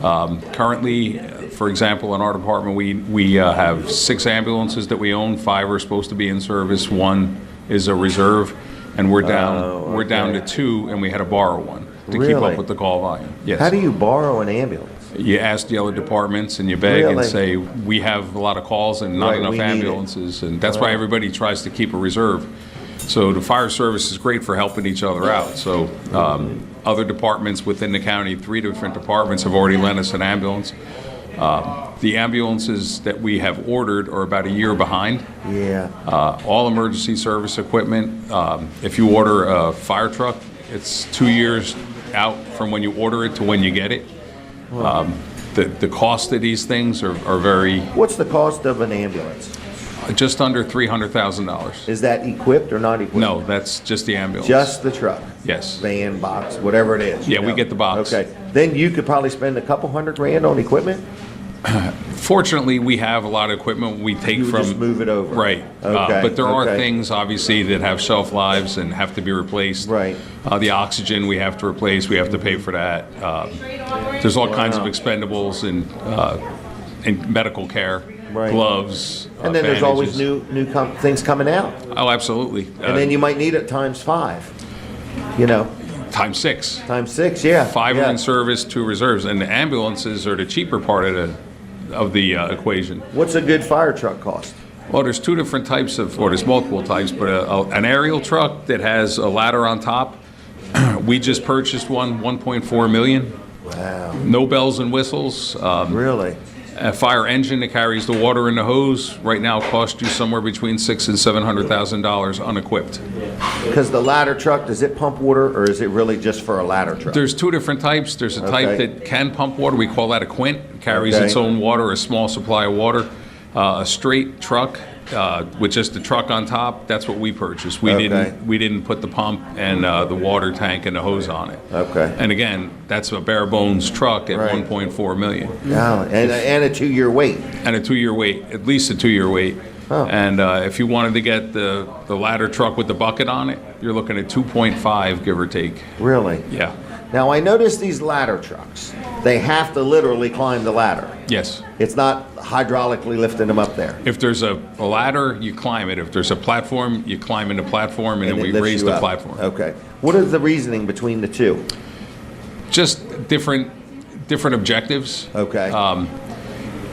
Currently, for example, in our department, we have 6 ambulances that we own. 5 are supposed to be in service. 1 is a reserve, and we're down to 2, and we had to borrow 1 to keep Really? up with the call volume. Yes. How do you borrow an ambulance? You ask the other departments and you beg Really? and say, we have a lot of calls and not Right, enough we need it. ambulances, and that's why everybody tries to keep a reserve. So the fire service is great for helping each other out. So other departments within the county, 3 different departments have already lent us an ambulance. The ambulances that we have ordered are about a year behind. Yeah. All emergency service equipment, if you order a fire truck, it's 2 years out from when you order it to when you get it. The cost of these things are very, What's the cost of an ambulance? just under $300,000. Is that equipped or not equipped? No, that's just the ambulance. Just the truck? Yes. Van, box, whatever it is? you Yeah, we know? get the box. Okay. Then you could probably spend a couple $100,000 on equipment? Fortunately, we have a lot of equipment we take You would from. just move it over. Right. Okay, But there are okay. things, obviously, that have shelf lives and have to be replaced. Right. The oxygen we have to replace, we have to pay for that. There's all kinds of expendables, and in medical care, Right. gloves. And then there's always bandages. new things coming out. Oh, absolutely. And then you might need it times 5. You know, times 6. times 6, yeah. 5 are yeah. in service, 2 reserves, and the ambulances are the cheaper part of the equation. What's a good fire truck cost? Well, there's 2 different types or there's multiple types, but an aerial truck that has a ladder on top, we just purchased one, $1.4 million. Wow. No bells and whistles. Really? A fire engine that carries the water in the hose right now costs you somewhere between $600,000 and $700,000 unequipped. Because the ladder truck, does it pump water, or is it really just for a ladder truck? There's 2 different types. There's a type Okay. that can pump water. We call that a quint. It carries Okay. its own water, a small supply of water. A straight truck with just the truck on top. That's what we purchased. We Okay. didn't put the pump and the water tank and the hose on it. Okay. And again, that's a bare bones truck at Right. $1.4 million. Yeah, and a 2-year wait. And a 2-year wait, at least a 2-year wait. Oh. And if you wanted to get the ladder truck with the bucket on it, you're looking at 2.5, give or take. Really? Yeah. Now, I noticed these ladder trucks, they have to literally climb the ladder. Yes. It's not hydraulically lifting them up there. If there's a ladder, you climb it. If there's a platform, you climb in the platform, and then it we lifts raise you the up. platform. Okay. What is the reasoning between the two? Just different objectives. Okay.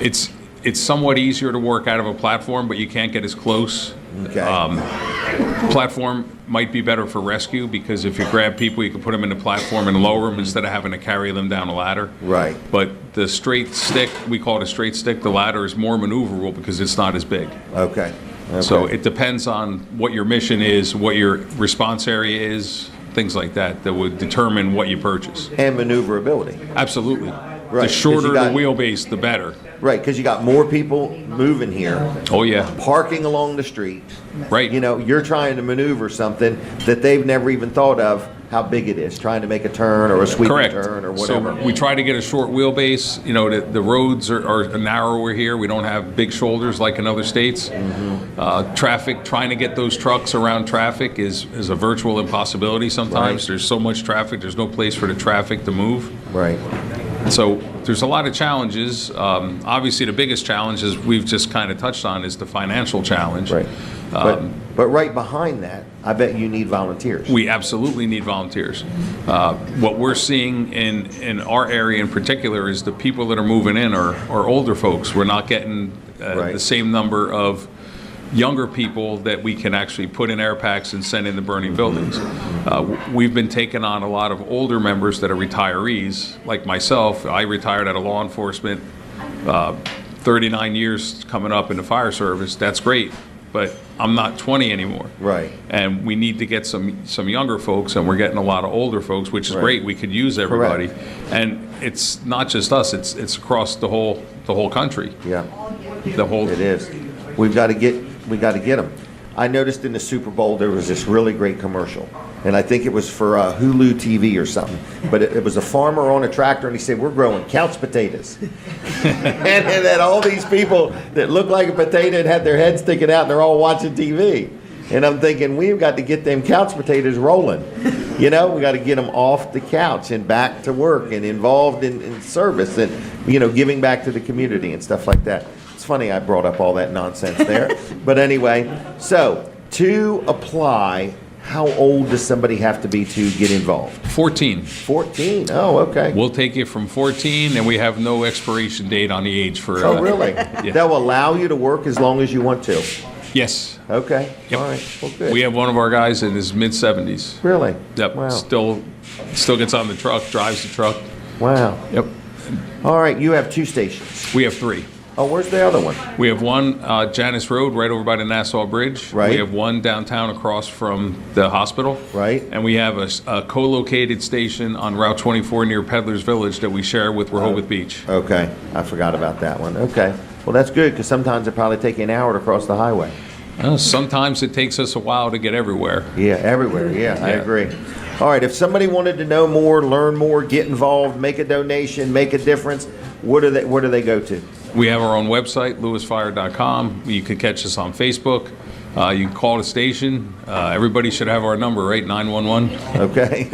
It's somewhat easier to work out of a platform, but you can't get as close. Okay. Platform might be better for rescue because if you grab people, you can put them in the platform and lower them instead of having to carry them down a ladder. Right. But the straight stick, we call it a straight stick, the ladder is more maneuverable because it's not as big. Okay. So it depends on what your mission is, what your response area is, things like that would determine what you purchase. And maneuverability. Absolutely. Right, The 'cause shorter you got- the wheelbase, the better. Right, because you got more people moving here, Oh, yeah. parking along the street. Right. You know, you're trying to maneuver something that they've never even thought of how big it is, trying to make a turn or a sweeping Correct. turn or whatever. So we try to get a short wheelbase. You know, the roads are narrower here. We don't have big shoulders like in other states. Mm-hmm. Traffic, trying to get those trucks around traffic is a virtual impossibility sometimes. Right. There's so much traffic. There's no place for the traffic to move. Right. So there's a lot of challenges. Obviously, the biggest challenge, as we've just kind of touched on, is the financial challenge. Right. But right behind that, I bet you need volunteers. We absolutely need volunteers. What we're seeing in our area in particular is the people that are moving in are older folks. We're not getting Right. the same number of younger people that we can actually put in air packs and send in the burning buildings. We've been taking on a lot of older members that are retirees, like myself. I retired out of law enforcement, 39 years coming up in the fire service. That's great, but I'm not 20 anymore. Right. And we need to get some younger folks, and we're getting a lot of older folks, which is Right. great. We could use everybody. And it's not just us, it's across the whole country. Yeah. The whole It is. We got to get them. I noticed in the Super Bowl there was this really great commercial, and I think it was for Hulu TV or something. But it was a farmer on a tractor, and he said, "We're growing couch potatoes," and then all these people that look like a potato and had their heads sticking out, and they're all watching TV. And I'm thinking, we've got to get them couch potatoes rolling. You know, we got to get them off the couch and back to work and involved in service and, you know, giving back to the community and stuff like that. It's funny I brought up all that nonsense there. But anyway, so to apply, how old does somebody have to be to get involved? 14. 14? Oh, okay. We'll take you from 14, and we have no expiration date on the age for. Oh, really? Yeah. They'll allow you to work as long as you want to? Yes. Okay. Yep. All right. Well, good. We have one of our guys in his mid-70s. Really? Yep. Wow. Still gets on the truck, drives the truck. Wow. Yep. All right. You have 2 stations. We have 3. Oh, where's the other one? We have one Janus Road right over by the Nassau Bridge. Right. We have one downtown across from the hospital. Right. And we have a co-located station on Route 24 near Peddler's Village that we share with Rehoboth Beach. Okay. I forgot about that one. Okay. Well, that's good because sometimes it probably take you an hour to cross the highway. Sometimes it takes us a while to get everywhere. Yeah, everywhere. Yeah, I Yeah. agree. All right. If somebody wanted to know more, learn more, get involved, make a donation, make a difference, where do they go to? We have our own website, lewesfire.com. You can catch us on Facebook. You can call the station. Everybody should have our number, right? 911. Okay.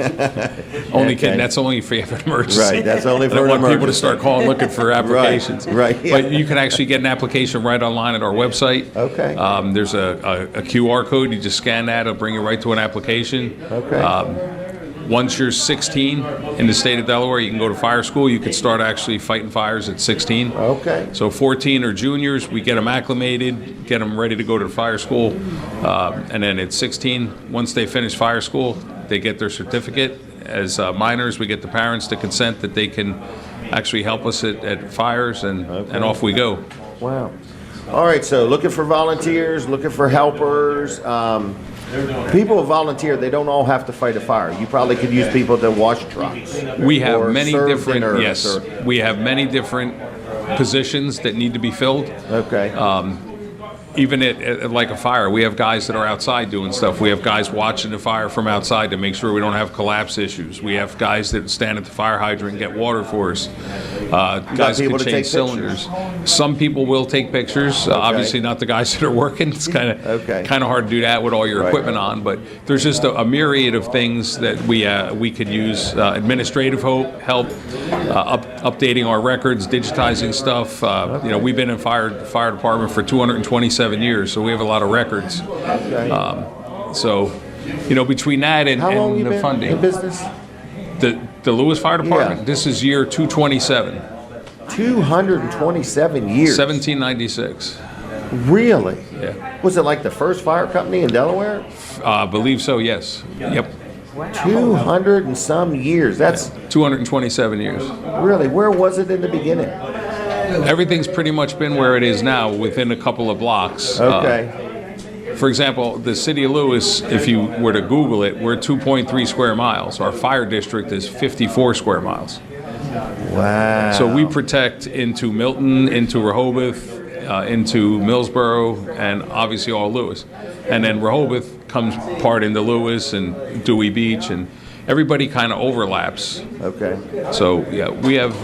Only Okay. kidding. That's only if you have an emergency. Right, that's only for I don't an want people to emergency. start calling looking for applications. right, yeah. But you can actually get an application right online at our website. Okay. There's a QR code. You just scan that. It'll bring you right to an application. Okay. Once you're 16 in the state of Delaware, you can go to fire school. You can start actually fighting fires at 16. Okay. So 14 are juniors. We get them acclimated, get them ready to go to fire school. And then at 16, once they finish fire school, they get their certificate. As minors, we get the parents to consent that they can actually help us at fires, and off we go. Wow. All right, so looking for volunteers, looking for helpers. People who volunteer, they don't all have to fight a fire. You probably could use people to wash trucks. We have or many serve different, dinners yes, or- we have many different positions that need to be filled. Okay. Even at like a fire, we have guys that are outside doing stuff. We have guys watching the fire from outside to make sure we don't have collapse issues. We have guys that stand at the fire hydrant and get water for us. Guys people can to change take cylinders. Some people will take pictures. Obviously, not the guys that are working. It's kind Okay. of hard to do that with all your equipment on. But there's just a myriad of things that we could use. Administrative help, updating our records, digitizing stuff. We've been in fire department for 227 years, so we have a lot of records. So, between that and, How long and you the been funding, in business? the Lewes Fire Department. Yeah. This is year 227, 227 years. 1796. Really? Yeah, Was it like the first fire company in Delaware? believe so. Yes. Yep. 200 and some years. That's 227 years. really, where was it in the beginning? Everything's pretty much been where it is now, within a couple of blocks. Okay. For example, the city of Lewes, if you were to Google it, we're 2.3 square miles. Our fire district is 54 square miles. Wow. So we protect into Milton, into Rehoboth, into Millsboro, and obviously all Lewes. And then Rehoboth comes part into Lewes and Dewey Beach, and everybody kind of overlaps. Okay. So, yeah, we have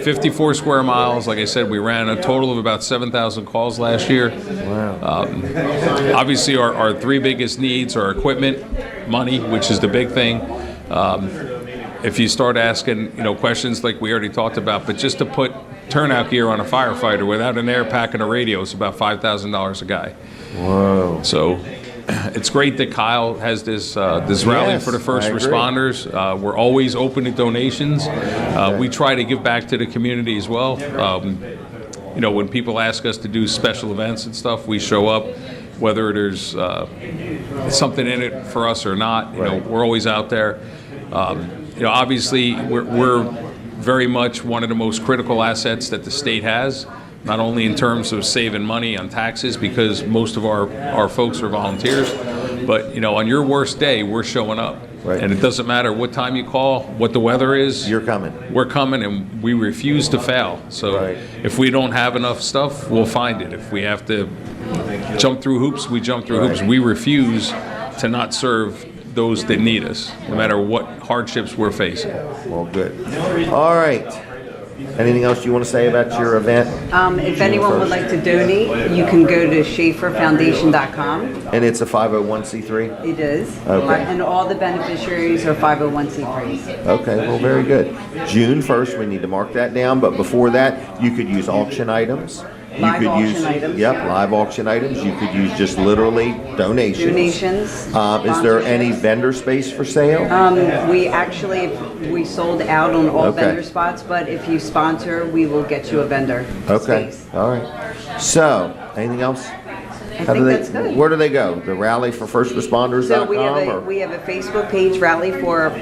54 square miles. Like I said, we ran a total of about 7,000 calls last year. Wow. Obviously, our three biggest needs are equipment, money, which is the big thing. If you start asking, questions like we already talked about, but just to put turnout gear on a firefighter without an air pack and a radio is about $5,000 a guy. Whoa. So it's great that Kyle has this rally Yes, for the first I agree. responders. We're always open to donations. We try to give back to the community as well. When people ask us to do special events and stuff, we show up, whether there's something in it for us or not. We're always out there. Obviously, we're very much one of the most critical assets that the state has, not only in terms of saving money on taxes, because most of our folks are volunteers, but on your worst day, we're showing up. Right. And it doesn't matter what time you call, what the weather is. You're coming. We're coming, and we refuse to fail. So Right. if we don't have enough stuff, we'll find it. If we have to jump through hoops, we jump through hoops. We refuse to not serve those that need us, no matter what hardships we're facing. Well, good. All right. Anything else you want to say about your event? If anyone would like to donate, you can go to ShafferFoundation.com. And it's a 501c3? It is. Okay. And all the beneficiaries are 501c3s. Okay, well, very good. June 1st, we need to mark that down, but before that, you could use auction items. You Live could auction use, items. Yep, live auction items. You could use just literally donations. Donations. Is there any vendor space for sale? We sold out on all Okay. vendor spots, but if you sponsor, we will get you a vendor Okay, space. all right. So, anything else? I think that's good. Where do they go? The rally for first responders.com? So we or? have a Facebook page, Rally for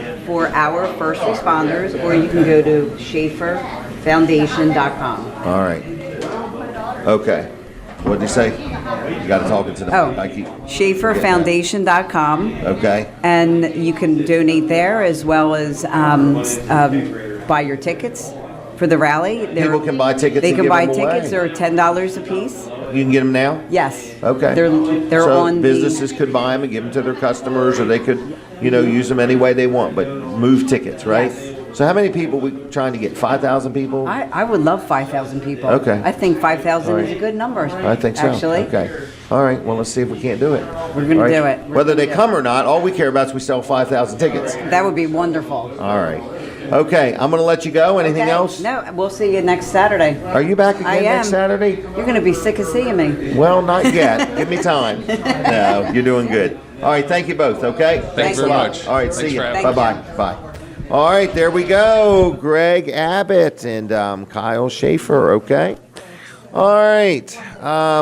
our first responders, or you can go to ShafferFoundation.com. All right. Okay. What did you say? You got to talk into the Oh, I keep. ShafferFoundation.com. Okay. And you can donate there as well as buy your tickets for the rally. People can buy tickets They and can give buy them tickets. away. They're $10 a piece. You can get them now? Yes. Okay. They're so on businesses could buy them and give them to their customers, or they could, use them any way they want, but move tickets, right? Yes. So how many people we trying to get? 5,000 people? I would love 5,000 people. Okay. I think 5,000 All is right. a good number. I think so. Actually. Okay. All right. Well, let's see if we can't do it. We're going All to right? do it. We're Whether gonna they do come or not, all we care about is we sell 5,000 tickets. That would be wonderful. All right. Okay. I'm going to let you go. Anything Okay. else? No, we'll see you next Saturday. Are you back I again am. next Saturday? You're going to be sick of seeing me. Well, not yet. Give me time. No, you're doing good. All right. Thank you both. Okay. Thanks a very lot. much. All right. Thanks See you. for having Bye me. bye. Bye. All right. There we go. Gregg Abbott and Kyle Shaffer. Okay. All right.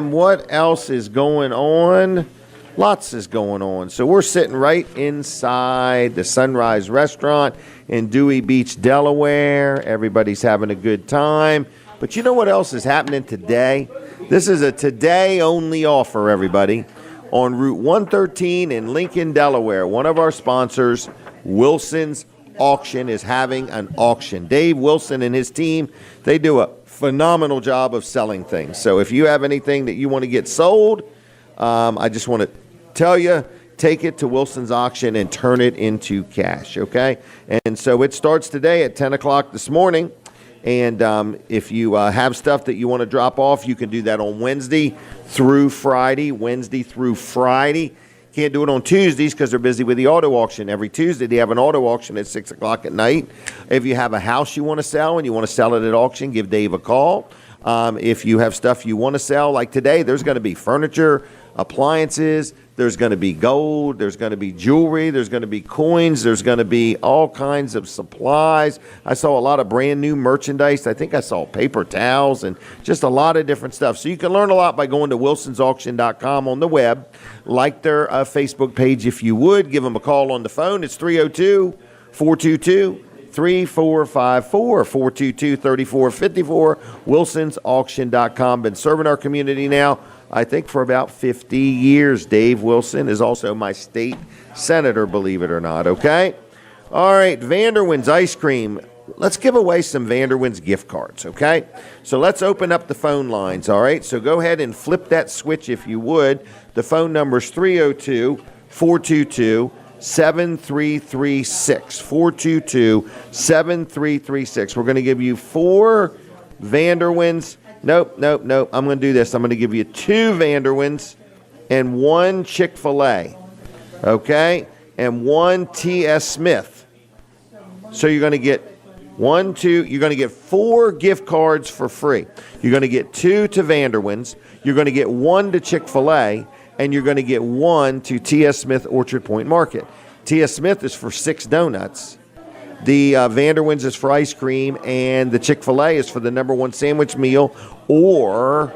What else is going on? Lots is going on. So we're sitting right inside the Sunrise Restaurant in Dewey Beach, Delaware. Everybody's having a good time. But you know what else is happening today? This is a today-only offer, everybody. On Route 113 in Lincoln, Delaware, one of our sponsors, Wilson's Auction, is having an auction. Dave Wilson and his team, they do a phenomenal job of selling things. So if you have anything that you want to get sold, I just want to tell you, take it to Wilson's Auction and turn it into cash, okay? And so it starts today at 10 o'clock this morning. And if you have stuff that you want to drop off, you can do that on Wednesday through Friday. Can't do it on Tuesdays because they're busy with the auto auction. Every Tuesday they have an auto auction at 6 o'clock at night. If you have a house you want to sell and you want to sell it at auction, give Dave a call. If you have stuff you want to sell, like today, there's going to be furniture, appliances, there's going to be gold, there's going to be jewelry, there's going to be coins, there's going to be all kinds of supplies. I saw a lot of brand new merchandise. I think I saw paper towels and just a lot of different stuff. So you can learn a lot by going to wilsonsauction.com on the web. Like their Facebook page if you would. Give them a call on the phone. It's 302-422-3454, 422-3454, wilsonsauction.com. Been serving our community now, I think, for about 50 years. Dave Wilson is also my state senator, believe it or not, okay? All right, Vanderwin's Ice Cream. Let's give away some Vanderwin's gift cards, okay? So let's open up the phone lines, all right? So go ahead and flip that switch if you would. The phone number is 302-422-7336, 422-7336. We're going to give you 4 Vanderwin's. Nope. I'm going to do this. I'm going to give you 2 Vanderwin's and 1 Chick-fil-A, okay? And 1 T.S. Smith. So you're going to get you're going to get 4 gift cards for free. You're going to get 2 to Vanderwin's. You're going to get 1 to Chick-fil-A, and you're going to get 1 to T.S. Smith Orchard Point Market. T.S. Smith is for 6 donuts. The Vanderwin's is for ice cream, and the Chick-fil-A is for the #1 sandwich meal or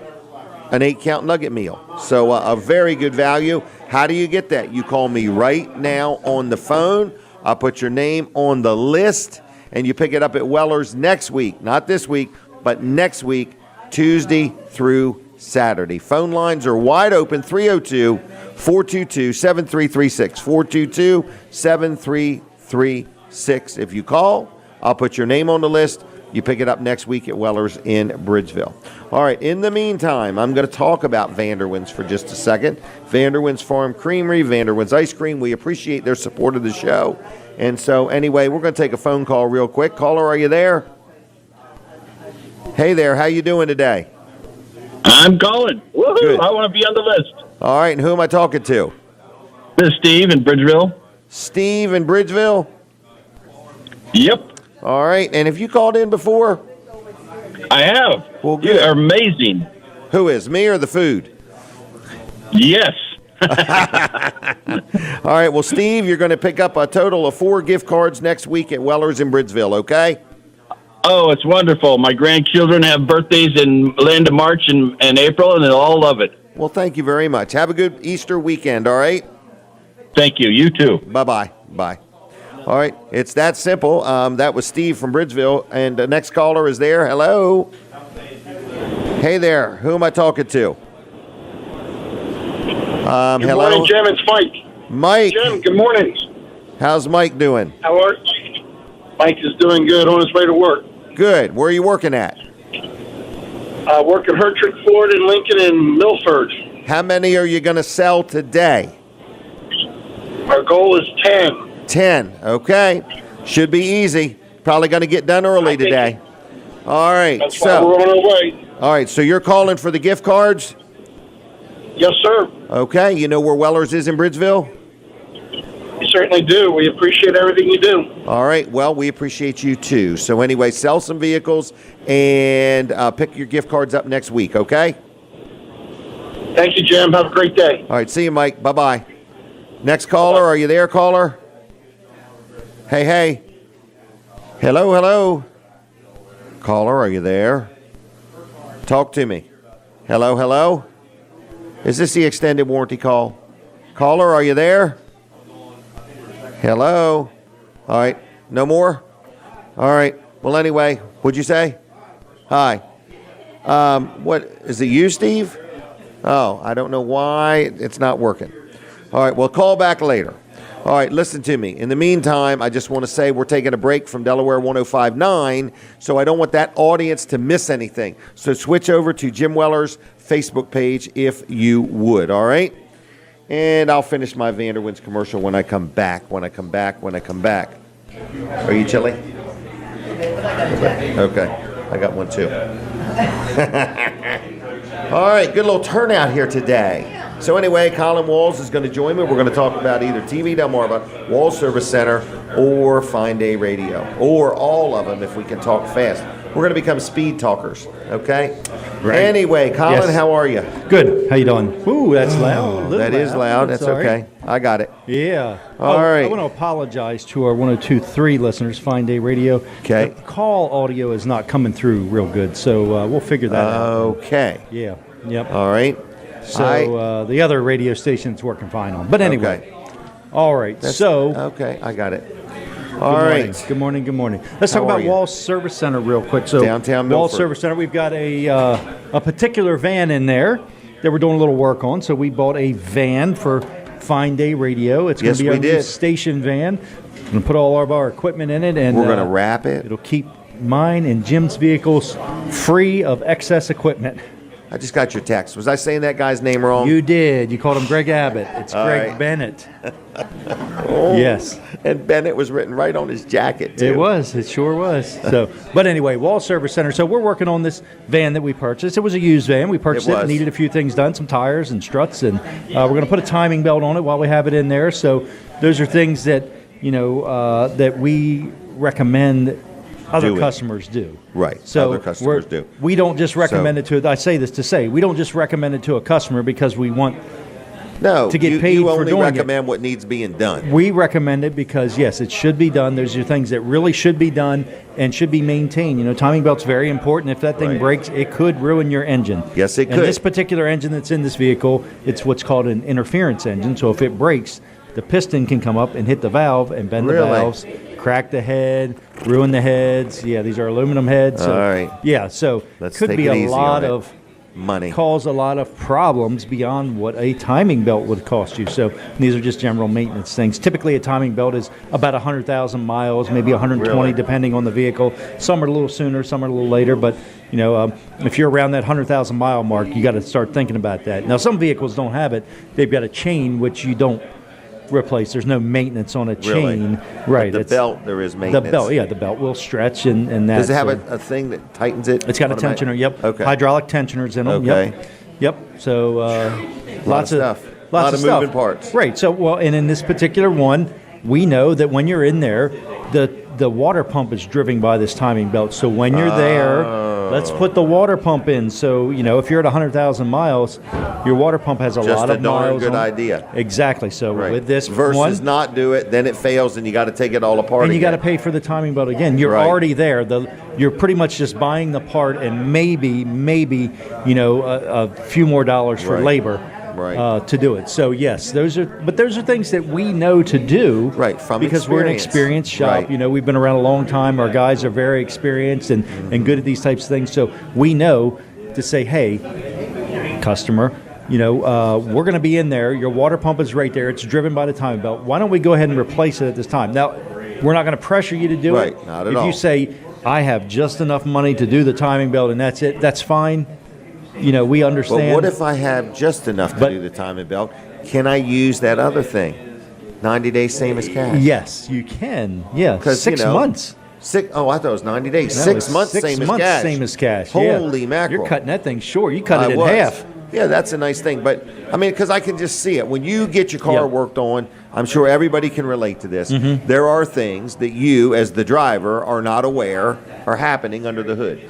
an 8-count nugget meal. So a very good value. How do you get that? You call me right now on the phone. I'll put your name on the list, and you pick it up at Weller's next week. Not this week, but next week, Tuesday through Saturday. Phone lines are wide open, 302-422-7336, 422-7336. If you call, I'll put your name on the list. You pick it up next week at Weller's in Bridgeville. All right, in the meantime, I'm going to talk about Vanderwin's for just a second. Vanderwin's Farm Creamery, Vanderwin's Ice Cream. We appreciate their support of the show. And so, anyway, we're going to take a phone call real quick. Caller, are you there? Hey there, how you doing today? I'm Colin. Woohoo! Good. I want to be on the list. All right, and who am I talking to? This is Steve in Bridgeville. Steve in Bridgeville? Yep, All right, and have you called in before? I have. Well, You good. are amazing. Who is, me or the food? Yes. All right, well, Steve, you're going to pick up a total of 4 gift cards next week at Weller's in Bridgeville, okay? Oh, it's wonderful. My grandchildren have birthdays in the end of March and April, and they'll all love it. Well, thank you very much. Have a good Easter weekend, all right? Thank you. You too. Bye-bye. Bye. All right, it's that simple. That was Steve from Bridgeville, and the next caller is there. Hello. Hey there. Who am I talking to? Good hello. morning, Jim. It's Mike. Mike. Jim, good morning. How's Mike doing? How are you? Mike is doing good, on his way to work. Good. Where are you working at? I work at Hertrick Ford in Lincoln and Milford. How many are you going to sell today? Our goal is 10. 10. Okay. Should be easy. Probably going to get done early today. All right. That's why we're on our way. All right. So you're calling for the gift cards? Yes, sir. Okay. You know where Weller's is in Bridgeville? We certainly do. We appreciate everything you do. All right. Well, we appreciate you too. So anyway, sell some vehicles and pick your gift cards up next week, okay? Thank you, Jim. Have a great day. All right. See you, Mike. Bye-bye. Next caller. Are you there, caller? Hey, hey. Hello, hello. Caller, are you there? Talk to me. Hello, hello. Is this the extended warranty call? Caller, are you there? Hello? All right. No more? All right. Well, anyway, what'd you say? Hi. What, is it you, Steve? Oh, I don't know why it's not working. All right. Well, call back later. All right. Listen to me. In the meantime, I just want to say we're taking a break from Delaware 105.9, so I don't want that audience to miss anything. So switch over to Jim Weller's Facebook page if you would. All right? And I'll finish my Vanderwinds commercial when I come back. Are you chilly? Okay. I got one too. All right. Good little turnout here today. So anyway, Colin Walls is going to join me. We're going to talk about either TV Delmarva, Walls Service Center, or Fine Day Radio, or all of them if we can talk fast. We're going to become speed talkers, okay? Right. Anyway, Colin, Yes. How are you? Good. How you doing? Ooh, that's loud. That is loud. That's Sorry. okay. I got it. Yeah. All right. I want to apologize to our 102.3 listeners, Fine Day Radio. Okay. The call audio is not coming through real good, so we'll figure that out. Okay. Yeah. Yep. All right. So the other radio station's working fine on. But anyway. Okay. All right. Okay, I got it. All right. Good morning. Let's How talk are about you? Wall Service Center real quick. So Downtown Wall Milford. Service Center, we've got a particular van in there that we're doing a little work on. So we bought a van for Fine Day Radio. It's going Yes, to be we our new did. station van. We're going to put all of our equipment in it, and We're going to wrap it. It'll keep mine and Jim's vehicles free of excess equipment. I just got your text. Was I saying that guy's name wrong? You did. You called him Greg Abbott. It's All Greg right. Bennett. Oh, Yes. And Bennett was written right on his jacket, too. It was. It sure was. So, but anyway, Wall Service Center. So we're working on this van that we purchased. It was a used van. We purchased It it. was. Needed a few things done, some tires and struts, and we're going to put a timing belt on it while we have it in there. So those are things that that we recommend other Do it. customers do. Right. So Other customers do. We don't just recommend So- it to. I say this to say we don't just recommend it to a customer because we want. No, To get you, paid you for only doing it. recommend what needs being done. We recommend it because, yes, it should be done. Those are things that really should be done and should be maintained. Timing belt's very important. If that thing Right. breaks, it could ruin your engine. Yes, it And could. this particular engine that's in this vehicle, it's what's called an interference engine. So if it breaks, the piston can come up and hit the valve and bend Really? the valves, crack the head, ruin the heads. Yeah, these are aluminum heads. So, All right. Yeah, so Let's could take be it a easy lot on it. of Money. cause a lot of problems beyond what a timing belt would cost you. So these are just general maintenance things. Typically, a timing belt is about 100,000 miles, maybe 120, Really? depending on the vehicle. Some are a little sooner, some are a little later. But if you're around that 100,000 mile mark, you got to start thinking about that. Now, some vehicles don't have it. They've got a chain which you don't replace. There's no maintenance on a Really? chain. Right. The it's- belt, there is maintenance. The belt, yeah, the belt will stretch and that. Does it have so- a thing that tightens it? It's got a automatic? tensioner, yep. Okay. Hydraulic tensioners in them, Okay. Yep. So lots of stuff. Lots Lot of of moving stuff. parts. Right. So and in this particular one, we know that when you're in there, the water pump is driven by this timing belt. So when you're there, let's put the water pump in. So if you're at 100,000 miles, your water pump has a Just lot a of darn miles. good on- idea. Exactly. So Right. with this versus one, not do it, then it fails, and you got to take it all apart. and you got to again. pay for the timing belt again. You're Right. already there. You're pretty much just buying the part and maybe a few more dollars for Right. labor Right. to do it. So yes, those are things that we know to do. Right, from because we're an experience. experienced shop. Right. We've been around a long time. Our guys are very experienced and good at these types of things. So we know to say, hey, customer. We're going to be in there. Your water pump is right there. It's driven by the timing belt. Why don't we go ahead and replace it at this time? Now, we're not going to pressure you to do Right, it. not at if all. you say, I have just enough money to do the timing belt and that's it, that's fine. We understand. But what if I have just enough to But- do the timing belt? Can I use that other thing? 90 days, same as cash. Yes, you can. Yeah, 'Cause, 6 months. I thought it was 90 days. No, 6 it's months, 6 same months, as cash. same as cash. Holy yeah. mackerel. You're cutting that thing short. You cut I it in was. half. Yeah, that's a nice thing. But, I mean, because I can just see it. When you get your car Yep. worked on, I'm sure everybody can relate to this. Mm-hmm. There are things that you, as the driver, are not aware are happening under the hood.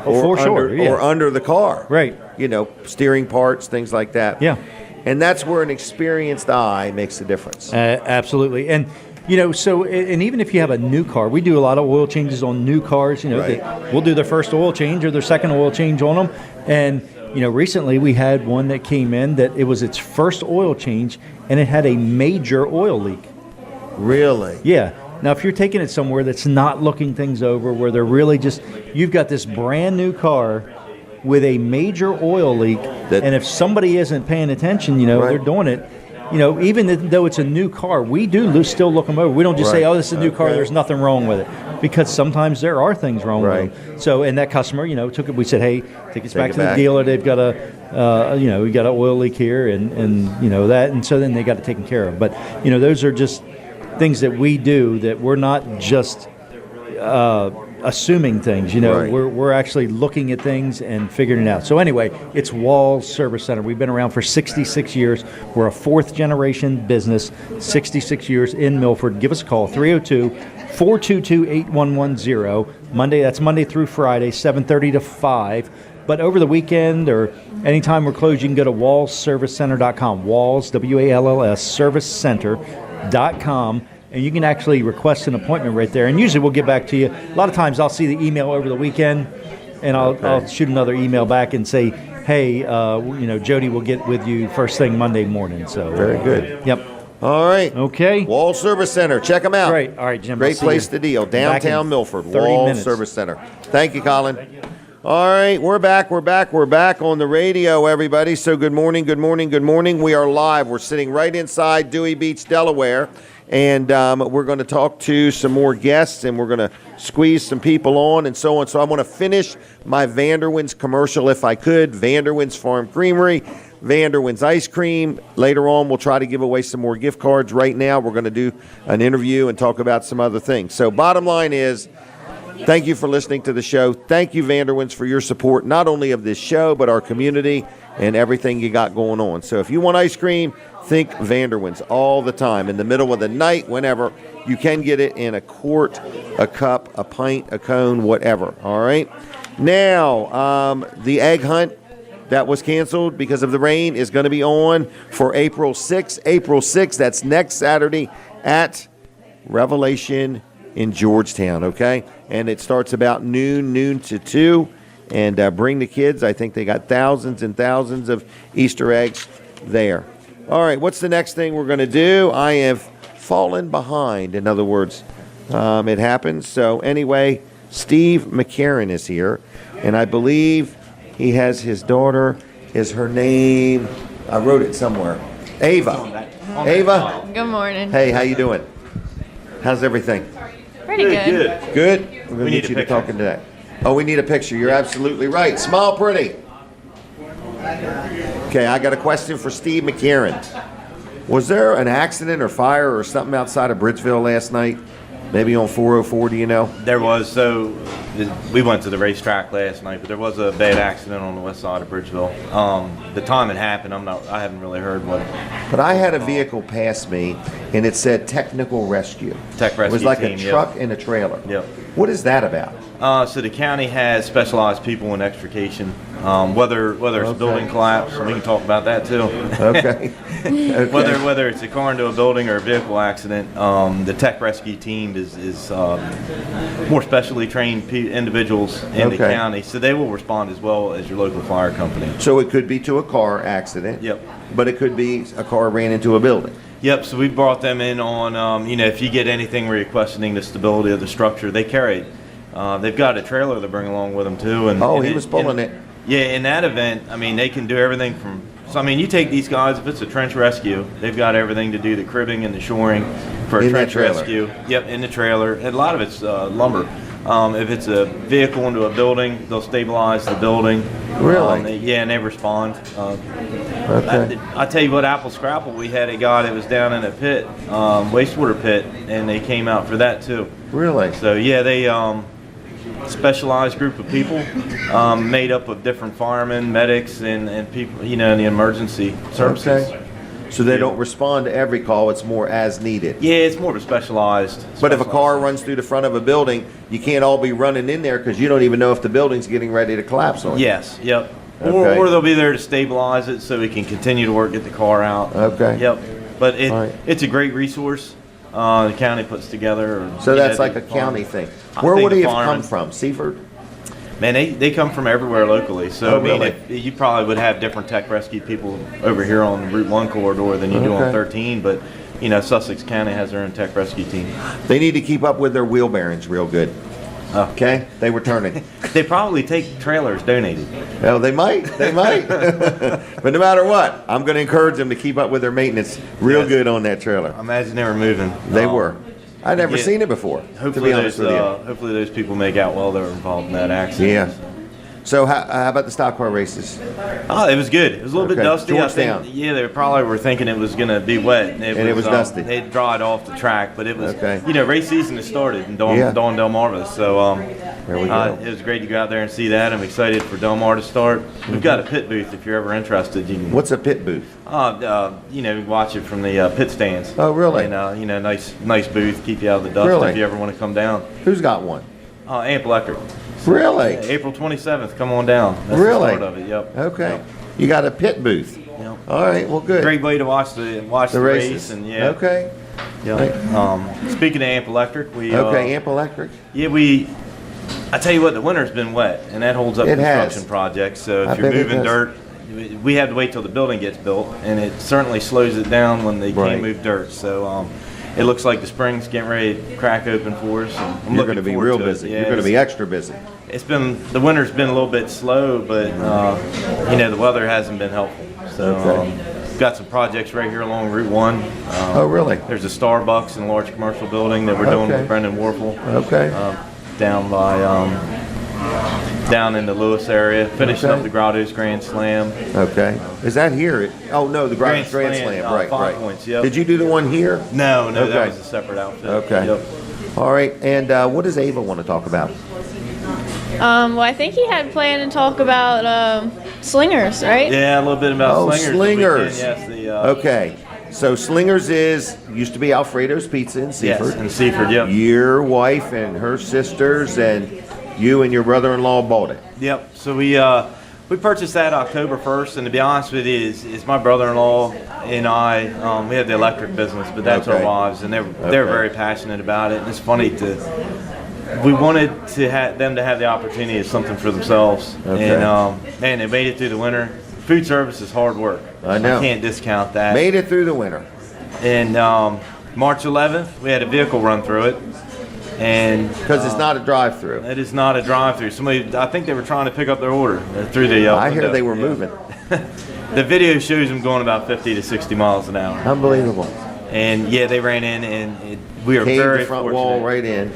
Oh, for sure, yeah. Or under the car. Right. You know, steering parts, things like that. Yeah. And that's where an experienced eye makes a difference. Absolutely. And, you know, so, and even if you have a new car, we do a lot of oil changes on new cars. You know, Right. we'll do their first oil change or their second oil change on them. And, you know, recently we had one that came in that it was its first oil change and it had a major oil leak. Really? Yeah. Now, if you're taking it somewhere that's not looking things over, where they're really just, you've got this brand new car with a major oil leak, and if somebody isn't paying attention, you know, Right. they're doing it. You know, even though it's a new car, we do still look them over. We don't just say, Right. "Oh, this is a new car. Okay. There's nothing wrong with it," because sometimes there are things wrong Right. with them. So, and that customer, you know, took it. We said, "Hey, take it back it to the back. dealer. They've got you know, we got an oil leak here, and you know that." And so then they got it taken care of. But you know, those are just things that we do that we're not just assuming things. You know, Right. we're actually looking at things and figuring it out. So anyway, it's Walls Service Center. We've been around for 66 years. We're a fourth generation business, 66 years in Milford. Give us a call, 302-422-8110. That's Monday through Friday, 7:30 to 5. But over the weekend or anytime we're closed, you can go to wallsservicecenter.com. Walls, W-A-L-L-S, servicecenter.com. And you can actually request an appointment right there. And usually we'll get back to you. A lot of times I'll see the email over the weekend, and I'll shoot another email back and say, hey, you know, Jody will get with you first thing Monday morning. So Very good. Yep. All right. Okay. Wall Service Center. Check them out. Great. All right, Jim. I'll Great see place you to deal. back in Downtown Milford. 30 Wall minutes. Service Center. Thank you, Colin. All right, we're back on the radio, everybody. So good morning. We are live. We're sitting right inside Dewey Beach, Delaware, and we're going to talk to some more guests, and we're going to squeeze some people on and so on. So I want to finish my Vanderwins commercial if I could. Vanderwins Farm Creamery, Vanderwins Ice Cream. Later on, we'll try to give away some more gift cards. Right now, we're going to do an interview and talk about some other things. So bottom line is, thank you for listening to the show. Thank you, Vanderwins, for your support, not only of this show, but our community and everything you got going on. So if you want ice cream, think Vanderwins all the time. In the middle of the night, whenever. You can get it in a quart, a cup, a pint, a cone, whatever. All right? Now, the egg hunt that was canceled because of the rain is going to be on for April 6th. April 6th, that's next Saturday at Revelation in Georgetown, okay? And it starts about noon to 2. And bring the kids. I think they got thousands and thousands of Easter eggs there. All right, what's the next thing we're going to do? I have fallen behind. In other words, it happens. So anyway, Steve McCarron is here. And I believe he has his daughter. Is her name? I wrote it somewhere. Ava. Ava? Good morning. Hey, how you doing? How's everything? Pretty good. Good? We're going to get you to talking to that. Oh, we need a picture. You're absolutely right. Smile pretty. Okay, I got a question for Steve McCarron. Was there an accident or fire or something outside of Bridgeville last night? Maybe on 404, do you know? There was. So we went to the racetrack last night, but there was a bad accident on the west side of Bridgeville. The time it happened, I haven't really heard what. But I had a vehicle pass me, and it said technical rescue. Tech rescue It was like team, a truck yep. and a trailer. Yep. What is that about? So the county has specialized people in extrication, whether it's a building collapse, and we can talk about that too. Okay. Okay. Whether it's a car into a building or a vehicle accident, the tech rescue team is more specially trained individuals in the county, so they will respond as well as your local fire company. So it could be to a car accident. Yep. But it could be a car ran into a building. Yep, so we brought them in on, if you get anything where you're questioning the stability of the structure, they carry it. They've got a trailer they bring along with them too. He was pulling it. Yeah, in that event, they can do everything from, you take these guys, if it's a trench rescue, they've got everything to do the cribbing and the shoring for a trench rescue. Yep, in the trailer. And a lot of it's lumber. If it's a vehicle into a building, they'll stabilize the building. Really? Yeah, and they respond. Okay. I tell you what, Apple Scrapple, we had a guy that was down in a pit, wastewater pit, and they came out for that too. Really? So yeah, they specialized group of people made up of different firemen, medics, and people, in the emergency services. Okay. So they don't respond to every call, it's more as needed. Yeah, it's more of a specialized. But if a car runs through the front of a building, you can't all be running in there because you don't even know if the building's getting ready to collapse on you. Yes, yep. Okay. Or they'll be there to stabilize it so we can continue to work, get the car out. Okay. Yep. But Right. it's a great resource the county puts together. So that's like a county thing. Where would he have come from? Seaford? Man, they come from everywhere locally. So, Oh, really? you probably would have different tech rescue people over here on the Route 1 corridor than you do on Okay. 13, but, Sussex County has their own tech rescue team. They need to keep up with their wheel bearings real good. Okay? They were turning. They probably take trailers donated. Well, they might. They might. But no matter what, I'm going to encourage them to keep up with their maintenance real good on that trailer. I imagine they were moving. They were. I'd never Yeah. seen it before, to be honest with you. Hopefully those people make out well they were involved in that accident. Yeah. So how about the stock car races? Oh, it was good. It was a little bit Okay. dusty. I think, Georgetown. yeah, they probably were thinking it was going to be wet. And it was dusty. They dried off the track, but it was, Okay. race season has started in Yeah. Delmarva. So There we go. it was great to go out there and see that. I'm excited for Delmar to start. We've got a pit booth if you're ever interested. You can, What's a pit booth? watch it from the pit stands. Oh, really? And, nice booth, keep you out of the dust Really? if you ever want to come down. Who's got one? Amp Electric. Really? April 27th, come on down. That's Really? the start of it, yep. Okay. You got a pit booth. Yep. All right. Well, good. Great way to watch the The race races. and yeah. Okay. Yeah. Speaking of Amp Electric, we Okay. Amp Electric. yeah I tell you what, the winter's been wet and that holds up It construction has. projects. So I if you're bet it moving does. dirt, we have to wait till the building gets built, and it certainly slows it down when they Right. can't move dirt. So it looks like the spring's getting ready to crack open for us. And I'm You're looking going to be forward real to it. busy. Yeah, You're going to be extra busy. the winter's been a little bit slow, but the weather hasn't been helpful. So Okay. got some projects right here along Route 1. Oh, really? There's a Starbucks and a large commercial building that we're doing Okay. with Brendan Warfel. Okay. Down by down in the Lewes area, finishing Okay. up the Grotto's Grand Slam. Okay. Is that here? Oh, no, the Grand Slam. Right, 5 right. points, yep. Did you do the one here? No, Okay. that was a separate outfit. Okay. Yep. All right. And what does Ava want to talk about? Well, I think he had planned to talk about slingers, right? Yeah, a little bit about Oh, slingers. slingers. Yes, Okay. So Slingers used to be Alfredo's Pizza in Seaford. Yes, in Seaford, yep. Your wife and her sisters and you and your brother-in-law bought it. Yep. So we purchased that October 1st, and to be honest with you, is my brother-in-law and I. We have the electric business, but that's Okay. our wives, and they're Okay. very passionate about it. And it's funny we wanted to have them to have the opportunity of something for themselves. Okay. And man, they made it through the winter. Food service is hard work. I know. I can't discount that. Made it through the winter. And March 11th, we had a vehicle run through it. And Because it's not a drive-through. it is not a drive-through. I think they were trying to pick up their order through the. I hear window. they were Yeah. moving. The video shows them going about 50 to 60 miles an hour. Unbelievable. And yeah, they ran in, and we were Caved very the front fortunate. wall right in.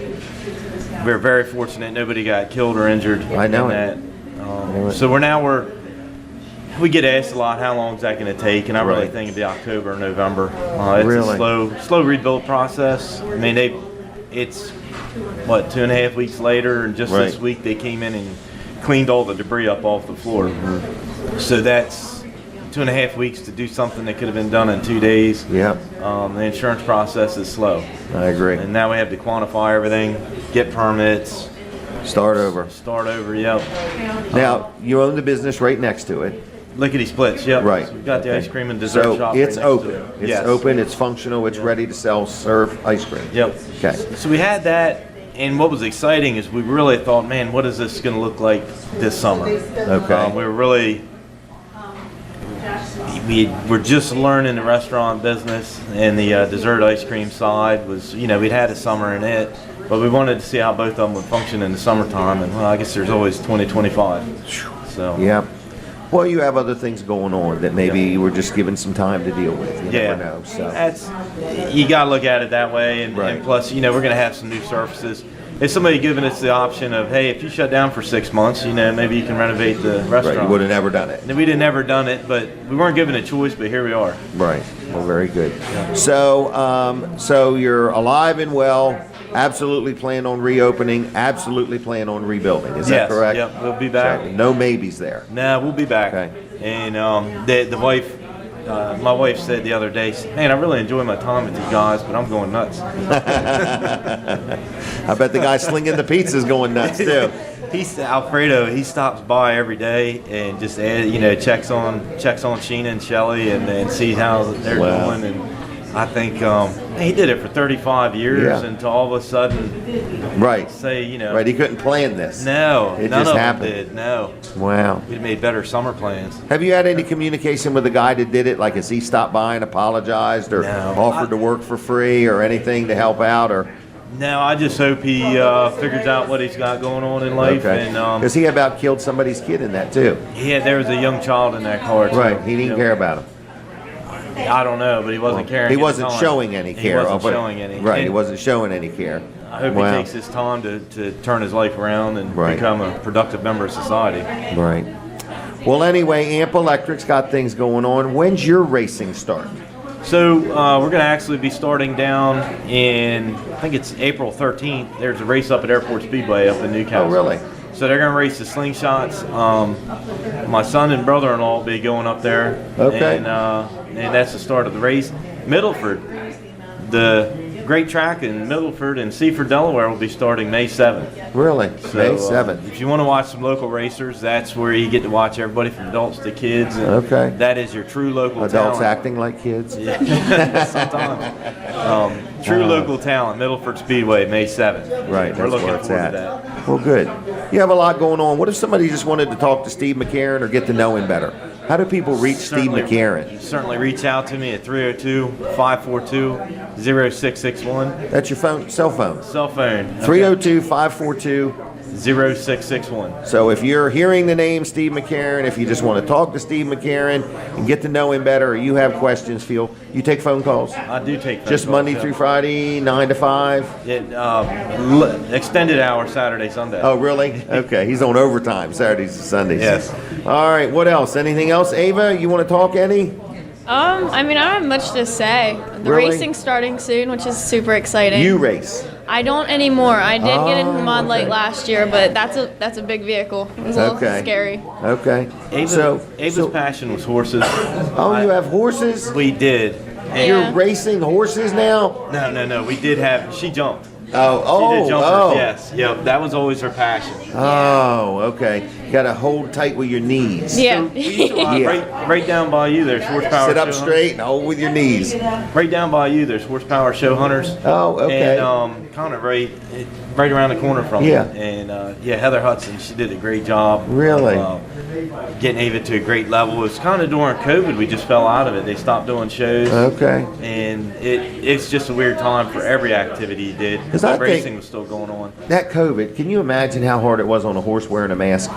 We were very fortunate. Nobody got killed or injured. I know in it. that. So we get asked a lot, how long is that going to take? And I really Right. think it'd be October or November. It's Really? a slow rebuild process. I mean, it's 2.5 weeks later, and just this Right. week they came in and cleaned all the debris up off the floor. So that's 2.5 weeks to do something that could have been done in 2 days. Yeah, The insurance process is slow. I agree. And now we have to quantify everything, get permits, Start over. yep. Now, you own the business right next to it. Lickety splits, yep. Right. So we've got the Okay. ice cream and dessert So shop. it's right next open. to it. It's Yes. open, it's functional, it's ready to serve ice cream. Yep. Okay. So we had that, and what was exciting is we really thought, man, what is this going to look like this summer? Okay. We were really, we're just learning the restaurant business, and the dessert ice cream side was, we'd had a summer in it, but we wanted to see how both of them would function in the summertime, and well, I guess there's always 2025. So Yeah. Well, you have other things going on that maybe you were just given some time to deal with. You yeah, never know. So. you got to look at it that way, and Right. plus, we're going to have some new surfaces. if somebody giving us the option of, hey, if you shut down for 6 months, maybe you can renovate the restaurant. Right, you would have never done it. And we'd have never done it, but we weren't given a choice, but here we are. Right. Well, very good. So you're alive and well. Absolutely plan on reopening. Absolutely plan on rebuilding. Is that correct? Yep, we'll be back. So no maybes there. No, we'll be back. Okay. And the wife, my wife said the other day, man, I really enjoy my time with you guys, but I'm going nuts. I bet the guy slinging the pizza's going nuts too. Alfredo. He stops by every day and just checks on Sheena and Shelly and sees how they're doing. And I think he did it for 35 years until all of a sudden, say right, he couldn't plan this. No, it none just of happened. them did. No. Wow. We'd made better summer plans. Have you had any communication with the guy that did it? Like, has he stopped by and apologized or offered to work for free or anything to help out? Or no, I just hope he figures out what he's got going on in life. Okay. Because he about killed somebody's kid in that too. Yeah, there was a young child in that car too. Right. He didn't care about him. I don't know, but he wasn't caring. He wasn't showing any care. He wasn't showing any. Right. He wasn't showing any care. I hope he takes his time to turn his life around and become a productive member of society. Right. Well, anyway, Amp Electric's got things going on. When's your racing start? So we're going to actually be starting down in, I think it's April 13th. There's a race up at Airport Speedway up in Newcastle. Oh, really? So they're going to race the slingshots. My son and brother-in-law will be going up there. Okay. And that's the start of the race. Middleford, the great track in Middleford and Seaford, Delaware will be starting May 7th. Really? So, May 7th. If you want to watch some local racers, that's where you get to watch everybody from adults to kids. And okay. That is your true local adults talent. acting like kids? Yeah. Sometimes. True local talent, Middleford Speedway, May 7th. Right. We're looking where it's forward at. to that. Well, good. You have a lot going on. What if somebody just wanted to talk to Steve McCarron or get to know him better? How do people reach Steve McCarron? Certainly reach out to me at 302-542-0661. That's your cell phone? Cell phone. 302-542-0661. So if you're hearing the name Steve McCarron, if you just want to talk to Steve McCarron and get to know him better, or you have questions, you take phone calls? I do take phone calls. Just Monday through Friday, 9 to 5? Extended hour Saturday, Sunday. Oh, really? Okay. He's on overtime Saturdays and Sundays. Yes. All right. What else? Anything else? Ava, you want to talk any? I don't have much to say. The Really? racing's starting soon, which is super exciting. You race? I don't anymore. I did get into the Mod Light okay. last year, but that's a big vehicle. It was a little scary. Okay. Ava's passion was horses. Oh, you have horses? We did. You're racing horses now? No. We did have. She jumped. She did jumpers, oh. yes. Yep, that was always her passion. Oh, okay. You got to hold tight with your knees. Yeah. We used to, right down by you, there's horsepower. Sit up show straight and hold with your knees. Right down by you, there's horsepower show hunters. Oh, okay. And kind of right around the corner from Yeah. me. And Heather Hudson, she did a great job. Really? Getting Ava to a great level. It was kind of during COVID, we just fell out of it. They stopped doing shows. Okay. And it's just a weird time for every activity you did. Because racing was still going on. That COVID, can you imagine how hard it was on a horse wearing a mask?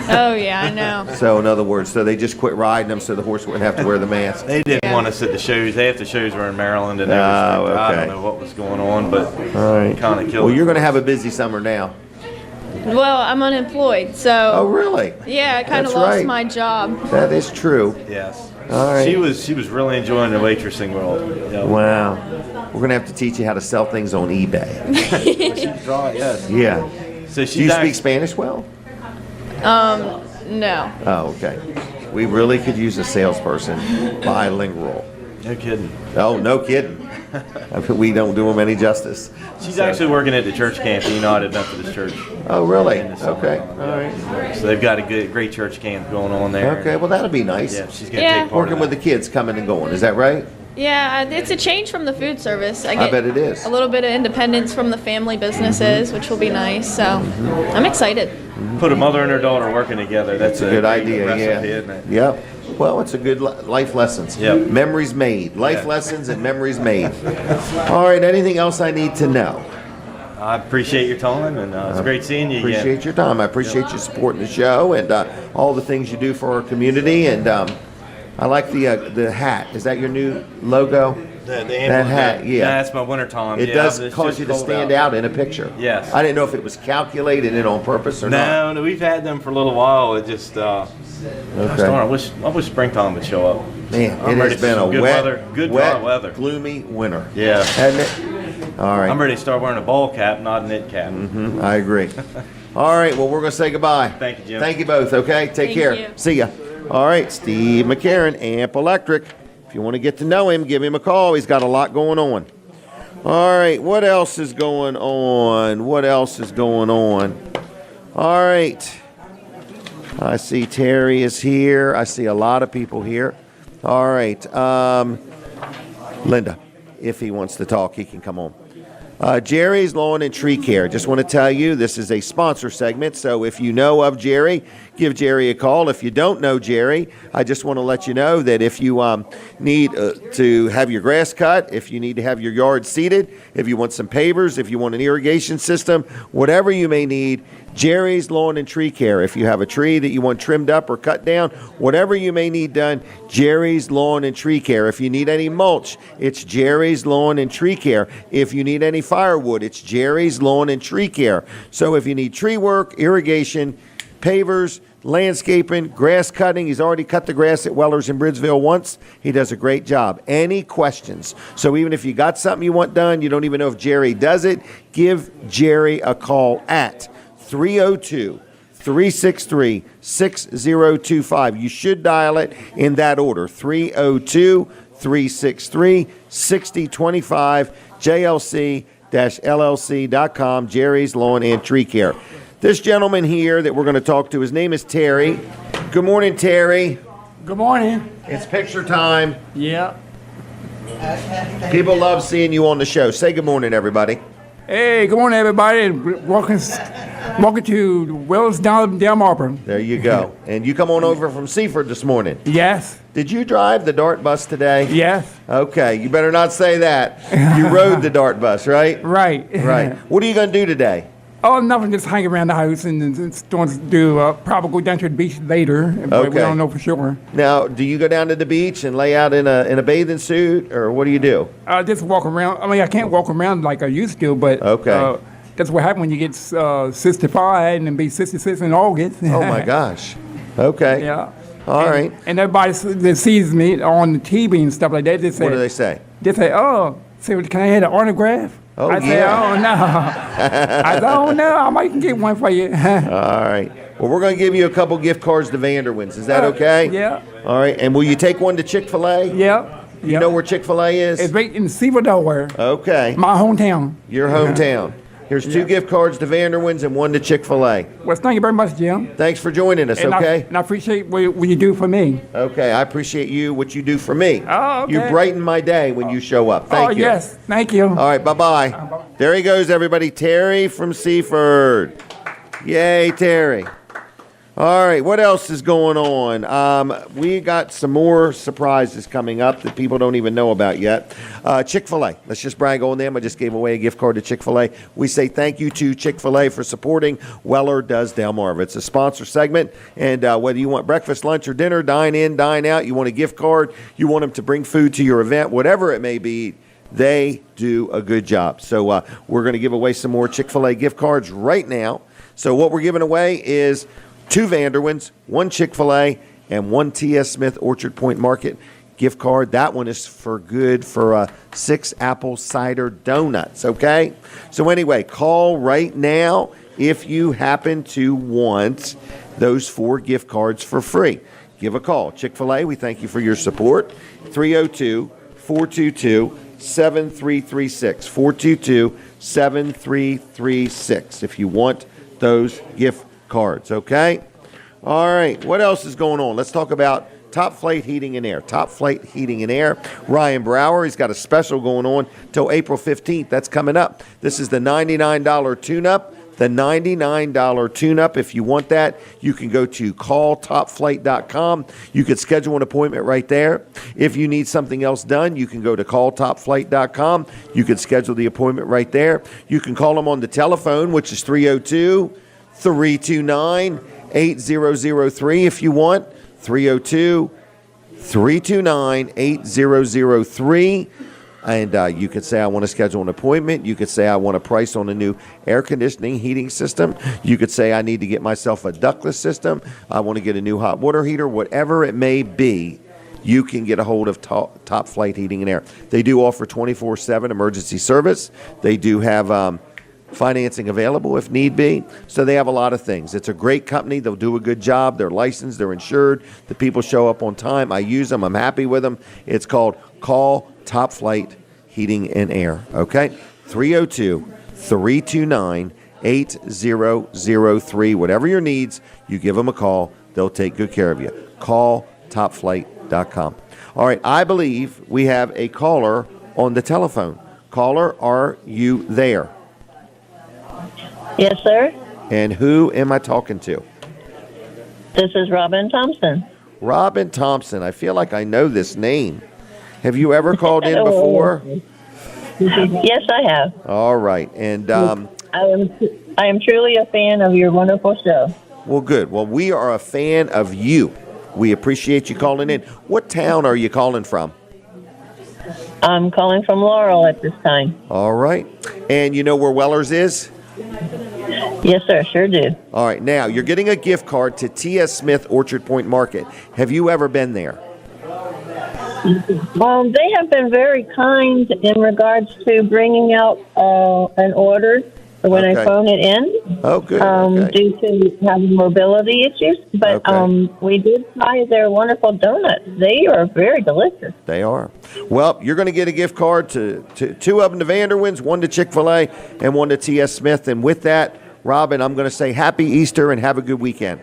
Oh, yeah, I know. So, in other words, they just quit riding them so the horse wouldn't have to wear the mask. They didn't want us at the shows. Half the shows were in Maryland and everything. Okay. I don't know what was going on, but all right. Kind of killed Well, it. you're going to have a busy summer now. Well, I'm unemployed, so. Oh, really? Yeah, I kind of That's lost right. my job. That is true. Yes. All right. She was really enjoying the waitressing world. Yep. Wow. We're going to have to teach you how to sell things on eBay. Yes. Yeah. So Do you speak Spanish well? No. Oh, okay. We really could use a salesperson bilingual. No kidding. Oh, no kidding. We don't do them any justice. She's actually working at the church camp, the United Methodist Church. Oh, really? In the summer. Okay. All right. So they've got a great church camp going on there. Okay, well, that'll be nice. Yeah, she's going to take part Working of with the kids coming and going. Is that right? Yeah, it's a change from the food service. I get bet it is. a little bit of independence from the family businesses, which will be nice. So I'm excited. Put a mother and her daughter working together. That's a good great idea, recipe, yeah. isn't it? Yep. Well, it's a good life lessons. Yep. Memories made. Life lessons and memories made. All right, anything else I need to know? I appreciate your time, and it's great seeing you again. Appreciate your time. I appreciate you supporting the show and all the things you do for our community. And I like the hat. Is that your new logo? The That hat, yeah. That's my winter time. It yeah, does it's cause just you to cold stand out in a picture. Yes. I didn't know if it was calculated in on purpose or not. No, we've had them for a little while. It just, gosh darn, I wish springtime would show up. Man, I'm it ready has for been some a good wet, weather, good wet, dry weather. gloomy winter. Yeah. Hasn't it? All right. I'm ready to start wearing a ball cap, not a knit cap. I agree. All right, well, we're going to say goodbye. Thank you, Jim. Thank you both, okay? Take Thank care. you. See ya. All right, Steve McCarron, Amp Electric. If you want to get to know him, give him a call. He's got a lot going on. All right, what else is going on? What else is going on? All right. I see Terry is here. I see a lot of people here. All right. Linda, if he wants to talk, he can come on. Jerry's Lawn and Tree Care. Just want to tell you, this is a sponsor segment, so if you know of Jerry, give Jerry a call. If you don't know Jerry, I just want to let you know that if you need to have your grass cut, if you need to have your yard seeded, if you want some pavers, if you want an irrigation system, whatever you may need, Jerry's Lawn and Tree Care. If you have a tree that you want trimmed up or cut down, whatever you may need done, Jerry's Lawn and Tree Care. If you need any mulch, it's Jerry's Lawn and Tree Care. If you need any firewood, it's Jerry's Lawn and Tree Care. So if you need tree work, irrigation, pavers, landscaping, grass cutting. He's already cut the grass at Weller's in Bridgeville once. He does a great job. Any questions? So even if you got something you want done, you don't even know if Jerry does it, give Jerry a call at 302-363-6025. You should dial it in that order. 302-363-6025, JLC-LLC.com, Jerry's Lawn and Tree Care. This gentleman here that we're going to talk to, his name is Terry. Good morning, Terry. Good morning. It's picture time. Yeah. People love seeing you on the show. Say good morning, everybody. Hey, good morning, everybody. Welcome to Weller Does Delmarva. There you go. And you come on over from Seaford this morning. Yes. Did you drive the DART bus today? Yes. Okay, you better not say that. You rode the DART bus, right? Right. Right. What are you going to do today? Oh, nothing. Just hang around the house and going to do probably go down to the beach later. But we don't know for sure. Now, do you go down to the beach and lay out in a bathing suit, or what do you do? Just walk around. I mean, I can't walk around like I used to, but okay. That's what happens when you get 65 and be 66 in August. Oh my gosh. Okay. Yeah. All right. And everybody that sees me on the TV and stuff like that, they say. What do they say? They say, "Oh, can I have an autograph?" Oh, I say, "Oh no." I said, "Oh no, I might get one for you." All right. Well, we're going to give you a couple gift cards to Vanderwin's. Is that okay? Yeah. All right. And will you take one to Chick-fil-A? Yeah. You know where Chick-fil-A is? It's right in Seaford, Delaware. Okay. My hometown. Your hometown. Here's two gift cards to Vanderwin's and one to Chick-fil-A. Well, thank you very much, Jim. Thanks for joining us, and okay? I appreciate what you do for me. Okay, I appreciate what you do for me. Oh, okay. You brighten my day when you show up. Thank you. Oh, yes. Thank you. All right, bye-bye. There he goes, everybody. Terry from Seaford. Yay, Terry. All right, what else is going on? We got some more surprises coming up that people don't even know about yet. Chick-fil-A. Let's just brag on them. I just gave away a gift card to Chick-fil-A. We say thank you to Chick-fil-A for supporting Weller Does Delmarva. It's a sponsor segment, and whether you want breakfast, lunch, or dinner, dine in, dine out, you want a gift card, you want them to bring food to your event, whatever it may be, they do a good job. So we're going to give away some more Chick-fil-A gift cards right now. So what we're giving away is 2 Vanderwin's, 1 Chick-fil-A, and 1 T.S. Smith Orchard Point Market gift card. That one is for 6 apple cider donuts, okay? So anyway, call right now if you happen to want those 4 gift cards for free. Give a call. Chick-fil-A, we thank you for your support. 302-422-7336. 422-7336 if you want those gift cards, okay? All right, what else is going on? Let's talk about Top Flight Heating and Air. Top Flight Heating and Air. Ryan Brower, he's got a special going on till April 15th. That's coming up. This is the $99 tune-up. The $99 tune-up. If you want that, you can go to calltopflight.com. You could schedule an appointment right there. If you need something else done, you can go to calltopflight.com. You can schedule the appointment right there. You can call them on the telephone, which is 302-329-8003 if you want. 302-329-8003. And you could say, I want to schedule an appointment. You could say, I want a price on a new air conditioning heating system. You could say, I need to get myself a ductless system. I want to get a new hot water heater. Whatever it may be, you can get a hold of Top Flight Heating and Air. They do offer 24/7 emergency service. They do have financing available if need be. So they have a lot of things. It's a great company. They'll do a good job. They're licensed. They're insured. The people show up on time. I use them. I'm happy with them. It's called Call Top Flight Heating and Air. Okay? 302-329-8003. Whatever your needs, you give them a call. They'll take good care of you. Call topflight.com. All right. I believe we have a caller on the telephone. Caller, are you there? Yes, sir. And who am I talking to? This is Robin Thompson. Robin Thompson. I feel like I know this name. Have you ever called in before? Yes, I have. All right. And I am truly a fan of your wonderful show. Well, good. Well, we are a fan of you. We appreciate you calling in. What town are you calling from? I'm calling from Laurel at this time. All right. And you know where Weller's is? Yes, sir. Sure do. All right. Now, you're getting a gift card to T.S. Smith Orchard Point Market. Have you ever been there? They have been very kind in regards to bringing out an order when I phone it in. Oh, good. Due to having mobility issues. But we did try their wonderful donuts. They are very delicious. They are. Well, you're going to get a gift card to two of them to Vanderwins, one to Chick-fil-A, and one to T.S. Smith. And with that, Robin, I'm going to say Happy Easter and have a good weekend.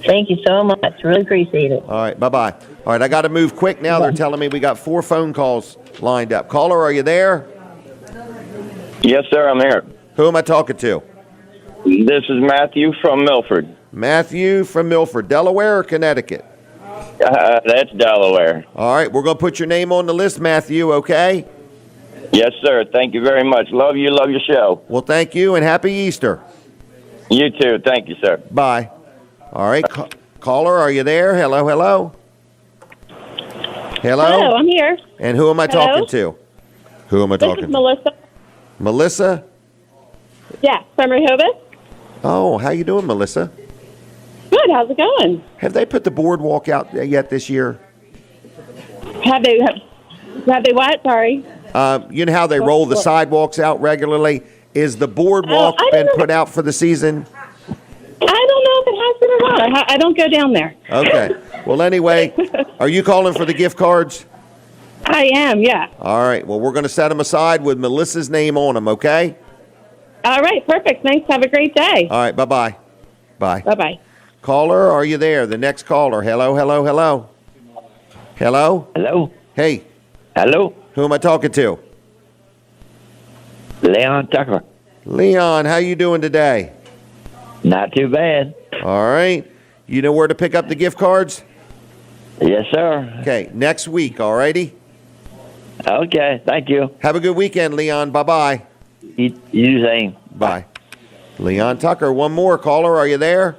Thank you so much. Really appreciate it. All right. Bye-bye. All right. I got to move quick now. They're telling me we got 4 phone calls lined up. Caller, are you there? Yes, sir. I'm here. Who am I talking to? This is Matthew from Milford. Matthew from Milford. Delaware or Connecticut? That's Delaware. All right. We're going to put your name on the list, Matthew, okay? Yes, sir. Thank you very much. Love you. Love your show. Well, thank you, and Happy Easter. You too. Thank you, sir. Bye. All right. Caller, are you there? Hello, hello. Hello? Hello, I'm here. And who am I talking to? Who am I talking This is to? Melissa. Melissa? Yeah, from Rehoboth. Oh, how you doing, Melissa? Good, how's it going? Have they put the boardwalk out yet this year? Have they what? Sorry. You know how they roll the sidewalks out regularly? Is the boardwalk been put out for the season? I don't know if it has been or not. I don't go down there. Okay. Well, anyway, are you calling for the gift cards? I am, yeah. All right. Well, we're going to set them aside with Melissa's name on them, okay? All right, perfect. Thanks. Have a great day. All right. Bye-bye. Bye. Bye-bye. Caller, are you there? The next caller. Hello, hello, hello. Hello? Hello. Hey. Hello. Who am I talking to? Leon Tucker. Leon, how you doing today? Not too bad. All right. You know where to pick up the gift cards? Yes, sir. Okay, next week, all righty? Okay, thank you. Have a good weekend, Leon. Bye-bye. You the same. Bye. Leon Tucker, one more. Caller, are you there?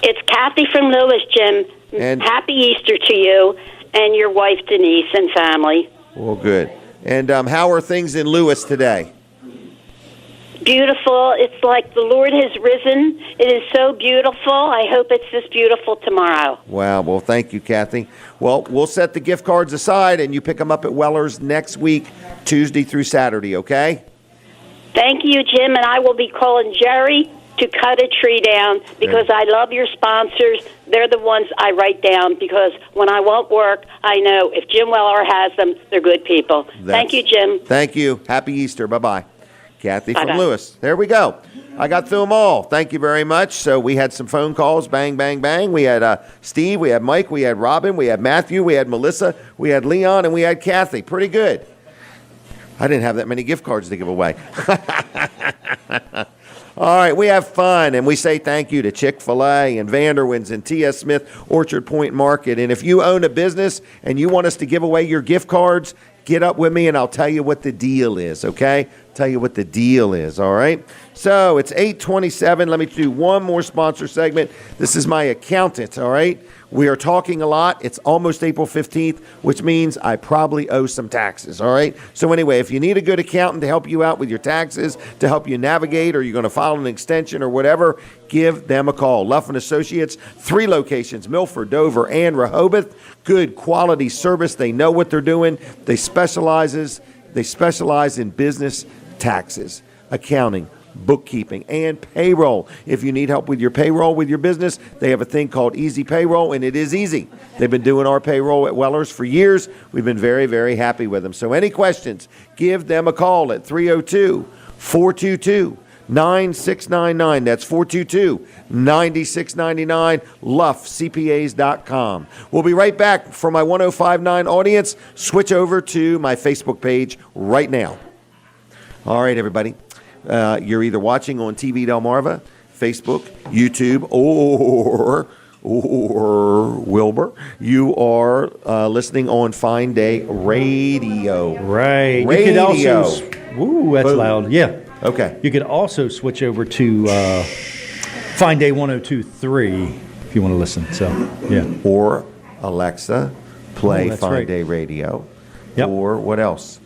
It's Kathy from Lewes, Jim. And Happy Easter to you and your wife, Denise, and family. well, good. And how are things in Lewes today? Beautiful. It's like the Lord has risen. It is so beautiful. I hope it's this beautiful tomorrow. Wow. Well, thank you, Kathy. Well, we'll set the gift cards aside, and you pick them up at Weller's next week, Tuesday through Saturday, okay? Thank you, Jim, and I will be calling Jerry to cut a tree down because I love your sponsors. They're the ones I write down because when I won't work, I know if Jim Weller has them, they're good people. Thank you, Jim. Thank you. Happy Easter. Bye-bye. Kathy from Bye-bye. Lewes. There we go. I got through them all. Thank you very much. So we had some phone calls. Bang, bang, bang. We had Steve. We had Mike. We had Robin. We had Matthew. We had Melissa. We had Leon. And we had Kathy. Pretty good. I didn't have that many gift cards to give away. All right, we have fun, and we say thank you to Chick-fil-A and Vanderwins and T.S. Smith Orchard Point Market. And if you own a business and you want us to give away your gift cards, get up with me and I'll tell you what the deal is, okay? Tell you what the deal is, all right? So it's 8:27. Let me do one more sponsor segment. This is my accountant, all right? We are talking a lot. It's almost April 15th, which means I probably owe some taxes, all right? So anyway, if you need a good accountant to help you out with your taxes, to help you navigate, or you're going to file an extension or whatever, give them a call. Luff & Associates, 3 locations, Milford, Dover, and Rehoboth. Good quality service. They know what they're doing. They specialize in business taxes, accounting, bookkeeping, and payroll. If you need help with your payroll with your business, they have a thing called Easy Payroll, and it is easy. They've been doing our payroll at Weller's for years. We've been very, very happy with them. So any questions, give them a call at 302-422-9699. That's 422-9699, luffcpas.com. We'll be right back. For my 105.9 audience, switch over to my Facebook page right now. All right, everybody. You're either watching on TV Delmarva, Facebook, YouTube, or Wilbur, you are listening on Fine Day Radio. Right. Radio. You could also, that's Boom. loud. Yeah. Okay. You could also switch over to Fine Day 102.3 if you want to listen. So, yeah. Or Alexa, play that's Fine right. Day Radio. Yep. Or what else?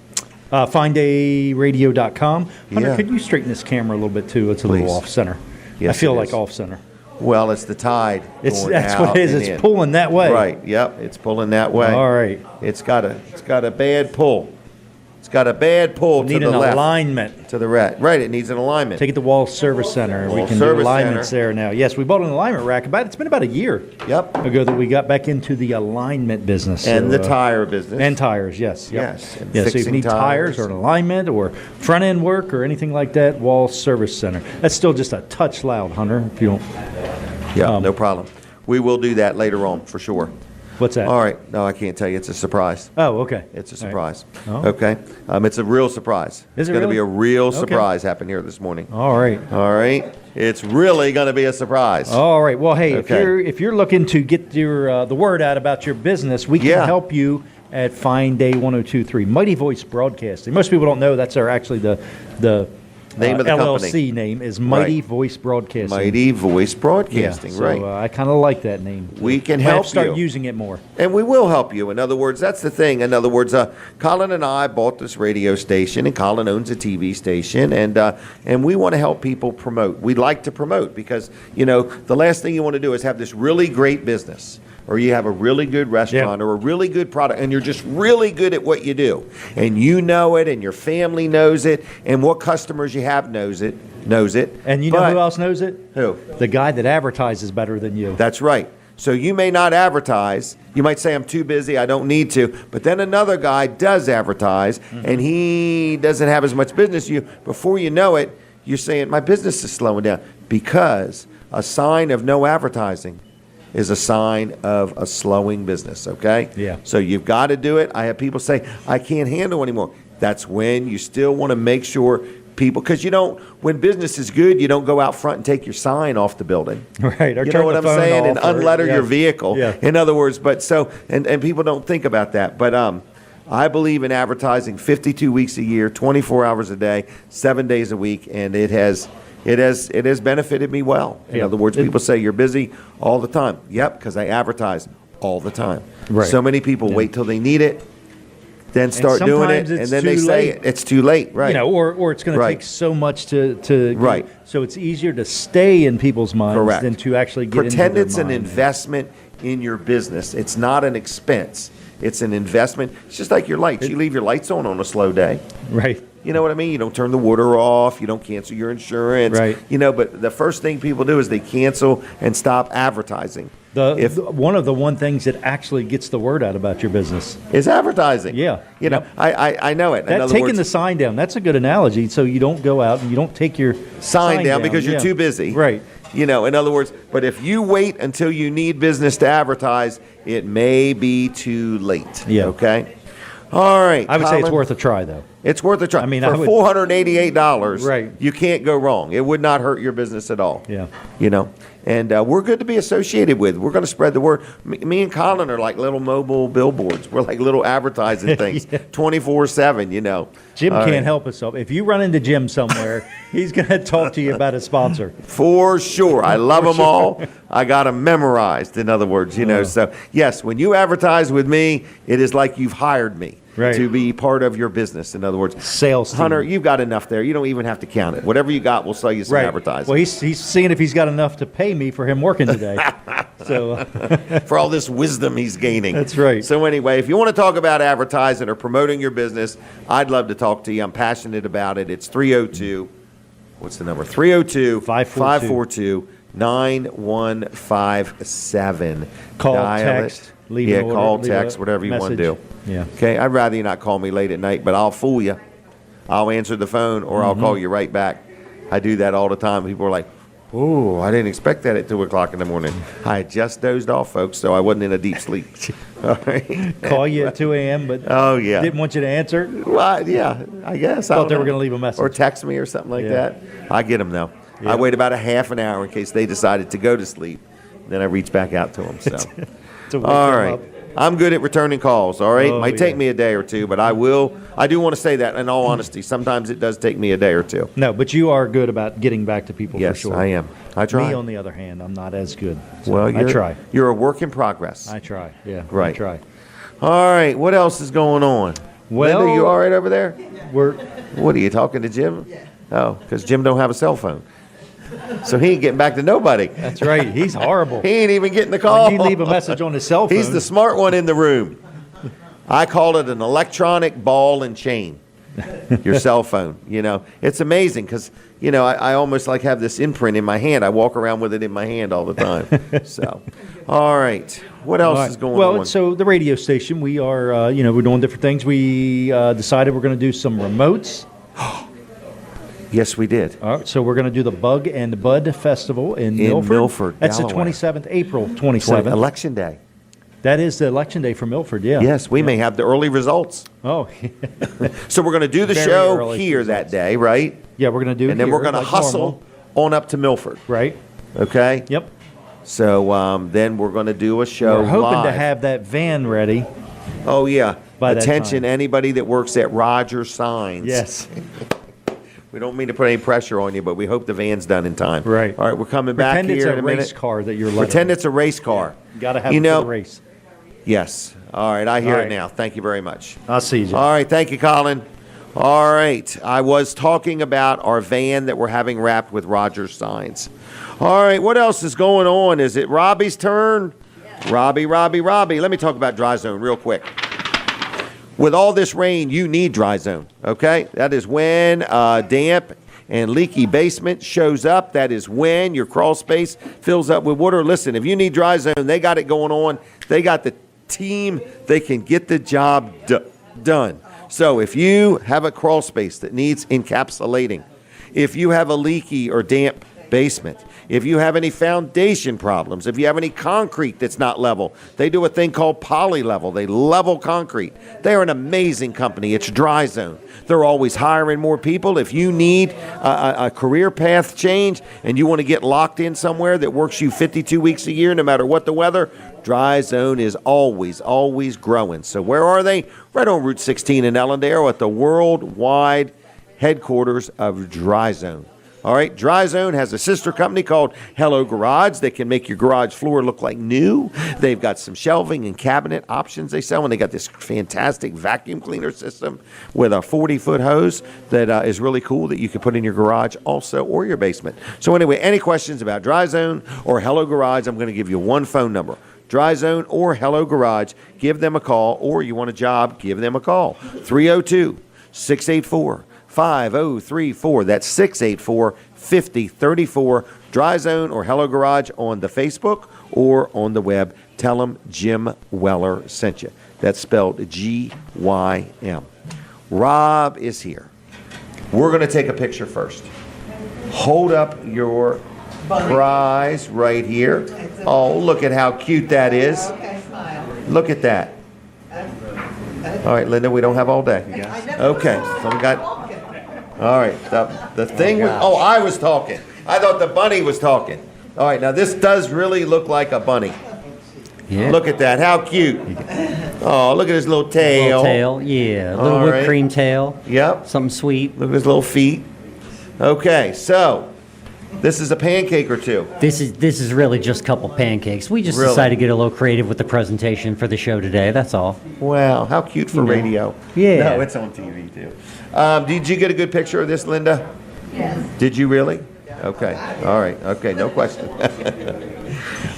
FineDayRadio.com. Hunter, Yeah. could you straighten this camera a little bit too? It's a little Please. off center. Yes, I feel it like is. off center. Well, it's the tide. That's going what out it is. and It's in. pulling that way. Right. Yep. It's pulling that way. All right. It's got a bad pull. It's got a bad pull to Need the an left. alignment. To the right. Right. It needs an alignment. Take it to Wall Service Center. We Wall can do Service alignments Center. there now. Yes, we bought an alignment rack. It's been about a year ago that we got back into the alignment business. And So, the tire business. And tires, yes. Yep. Yes, and Yeah, so if you fixing need tires tires or an alignment or front end work or anything like that, Wall Service Center. That's still just a touch loud, Hunter, if you don't. Yeah, no problem. We will do that later on for sure. What's that? All right. No, I can't tell you. It's a surprise. Oh, okay. It's a All right. surprise. Oh. Okay. It's a real surprise. Is it It's going to really? be a real Okay. surprise happen here this morning. All right. All right. It's really going to be a surprise. All right. Well, hey, Okay. if you're looking to get your the word out about your business, we can Yeah. help you at Fine Day 102.3 Mighty Voice Broadcasting. Most people don't know that's actually the Name of the LLC company. name is Mighty Right. Voice Broadcasting. Mighty Voice Broadcasting, Yeah, so, right. I kind of like that name. We can Might have help to start you. using it more. And we will help you. In other words, that's the thing. In other words, Colin and I bought this radio station, and Colin owns a TV station, and we want to help people promote. We like to promote because, the last thing you want to do is have this really great business, or you have a really good restaurant or a really good product, and you're just really good at what you do. And you know it, and your family knows it, and what customers you have knows it. And you know who else knows it? Who? The guy that advertises better than you. That's right. So you may not advertise. You might say, I'm too busy, I don't need to. But then another guy does advertise, and he doesn't have as much business as you. Before you know it, you're saying, my business is slowing down. Because a sign of no advertising is a sign of a slowing business, okay? Yeah. So you've got to do it. I have people say, I can't handle anymore. That's when you still want to make sure people, because when business is good, you don't go out front and take your sign off the building. Right. Or You turn know what the I'm phone saying? off And or- unletter yeah. your vehicle. Yeah. In other words, and people don't think about that. But I believe in advertising 52 weeks a year, 24 hours a day, 7 days a week, and it has benefited me well. In Yeah. other words, people say you're busy all the time. Yep, because I advertise all the time. Right. So many people wait till they need it, then start doing it, sometimes and it's then they too say late. it's too late. Right. Or it's going to Right. take so much to Right. So it's easier to stay in people's minds Correct. than to actually get Pretend into it's their an mind. investment in your business. It's not an expense. It's an investment. It's just like your lights. You leave your lights on a slow day. Right. You know what I mean? You don't turn the water off. You don't cancel your insurance. Right. But the first thing people do is they cancel and stop advertising. One things that actually gets the word out about your business is advertising. Yeah. I know it. In That other taking words, the sign down, that's a good analogy. So you don't go out and you don't take your sign down because you're yeah. too busy. Right. In other words, but if you wait until you need business to advertise, it may be too late. Yeah. Okay? All right. I would say it's Colin. worth a try, though. It's worth a try. I mean, for $488, Right. you can't go wrong. It would not hurt your business at all. Yeah. You know, and we're good to be associated with. We're going to spread the word. Me and Colin are like little mobile billboards. We're like little advertising things, 24/7. You know, Jim All can't right. help himself. If you run into Jim somewhere, he's going to talk to you about a sponsor. For sure. I love For them sure. all. I got them memorized, in other words, you know. So, yes, when you advertise with me, it is like you've hired me to be part of your business, in other words. Sales team. Hunter, you've got enough there. You don't even have to count it. Whatever you got, we'll sell you some advertising. Well, he's seeing if he's got enough to pay me for him working today. So for all this wisdom he's gaining. That's right. So anyway, if you want to talk about advertising or promoting your business, I'd love to talk to you. I'm passionate about it. It's 302, what's the number? 302-542-9157. Call, Dial text, it. leave an order, call, leave text, a whatever you want to do. message. Yeah. Okay, I'd rather you not call me late at night, but I'll fool you. I'll answer the phone or I'll call you right back. I do that all the time. People are like, oh, I didn't expect that at 2 o'clock in the morning. I had just dozed off, folks, so I wasn't in a deep sleep. All right. Call you at 2 a.m., but didn't want you to answer? Well, yeah, I guess. I Thought don't they were know. going to leave a message. Or text me or something like Yeah. that. I get them, though. Yeah. I wait about a half an hour in case they decided to go to sleep. Then I reach back out to them. So. To wake All them right. up. I'm good at returning calls, all right? Oh, Might take yeah. me a day or two, but I will. I do want to say that in all honesty. Sometimes it does take me a day or two. No, but you are good about getting back to people Yes, for sure. I am. I try. Me, on the other hand, I'm not as good. So Well, I try. You're a work in progress. I try. Yeah. Right. I try. All right. What else is going on? Well, Linda, you all right over there? We're. What are you talking to Jim? Yeah. Oh, because Jim don't have a cell phone, so he ain't getting back to nobody. That's right. He's horrible. He ain't even getting the call. When you leave a message on his cell phone. He's the smart one in the room. I call it an electronic ball and chain. Your cell phone, you know. It's amazing because, you know, I almost like have this imprint in my hand. I walk around with it in my hand all the time. So, all right. What else All right. is going well, on? so the radio station, we are, we're doing different things. We decided we're going to do some remotes. Yes, we did. All right, so we're going to do the Bug and Bud Festival in Milford. That's Delaware. the 27th, April 27th. Election Day. That is the election day for Milford, yeah. Yes, we may have the early results. Oh. So we're going to do the Very show early here that day, right? Yeah, we're going to do it And then here, we're going to like hustle normal. on up to Milford. Right. Okay? Yep. So then we're going to do a show We're hoping to live. have that van ready. Oh, yeah. By that Attention, time. anybody that works at Rogers Signs. Yes. We don't mean to put any pressure on you, but we hope the van's done in time. Right. All right, we're coming back Pretend it's here a in a minute. race car that you're letting. Pretend it's a race car. Got to have You it know- for the race. Yes. All right, I hear All it right. now. Thank you very much. I'll see you. All right, thank you, Colin. All right, I was talking about our van that we're having wrapped with Rogers Signs. All right, what else is going on? Is it Robbie's turn? Yes. Robbie. Let me talk about Dry Zone real quick. With all this rain, you need Dry Zone, okay? That is when damp and leaky basement shows up. That is when your crawl space fills up with water. Listen, if you need Dry Zone, they got it going on. They got the team. They can get the job done. So if you have a crawl space that needs encapsulating, if you have a leaky or damp basement, if you have any foundation problems, if you have any concrete that's not level, they do a thing called poly level. They level concrete. They're an amazing company. It's Dry Zone. They're always hiring more people. If you need a career path change and you want to get locked in somewhere that works you 52 weeks a year, no matter what the weather, Dry Zone is always growing. So where are they? Right on Route 16 in Ellendale at the worldwide headquarters of Dry Zone. All right, Dry Zone has a sister company called Hello Garage that can make your garage floor look like new. They've got some shelving and cabinet options they sell, and they got this fantastic vacuum cleaner system with a 40-foot hose that is really cool that you can put in your garage also or your basement. So anyway, any questions about Dry Zone or Hello Garage, I'm going to give you one phone number. Dry Zone or Hello Garage, give them a call, or you want a job, give them a call. 302-684-5034. That's 684-5034. Dry Zone or Hello Garage on the Facebook or on the web. Tell them Jim Weller sent you. That's spelled G-Y-M. Rob is here. We're going to take a picture first. Hold up your prize right here. Oh, look at how cute that is. Okay, smile. Look at that. All right, Linda, we don't have all day. Okay, so we got. All right, the thing. I was talking. I thought the bunny was talking. All right, now this does really look like a bunny. Yeah. Look at that. How cute. Oh, look at his little tail. Little tail, yeah. A little whipped cream tail. Yep. Something sweet. Look at his little feet. Okay, so this is a pancake or two. This is really just a couple pancakes. We just decided to get a little creative with the presentation for the show today. That's all. Wow, how cute for radio. Yeah. No, it's on TV too. Did you get a good picture of this, Linda? Yes. Did you really? Okay. All right. Okay. No question.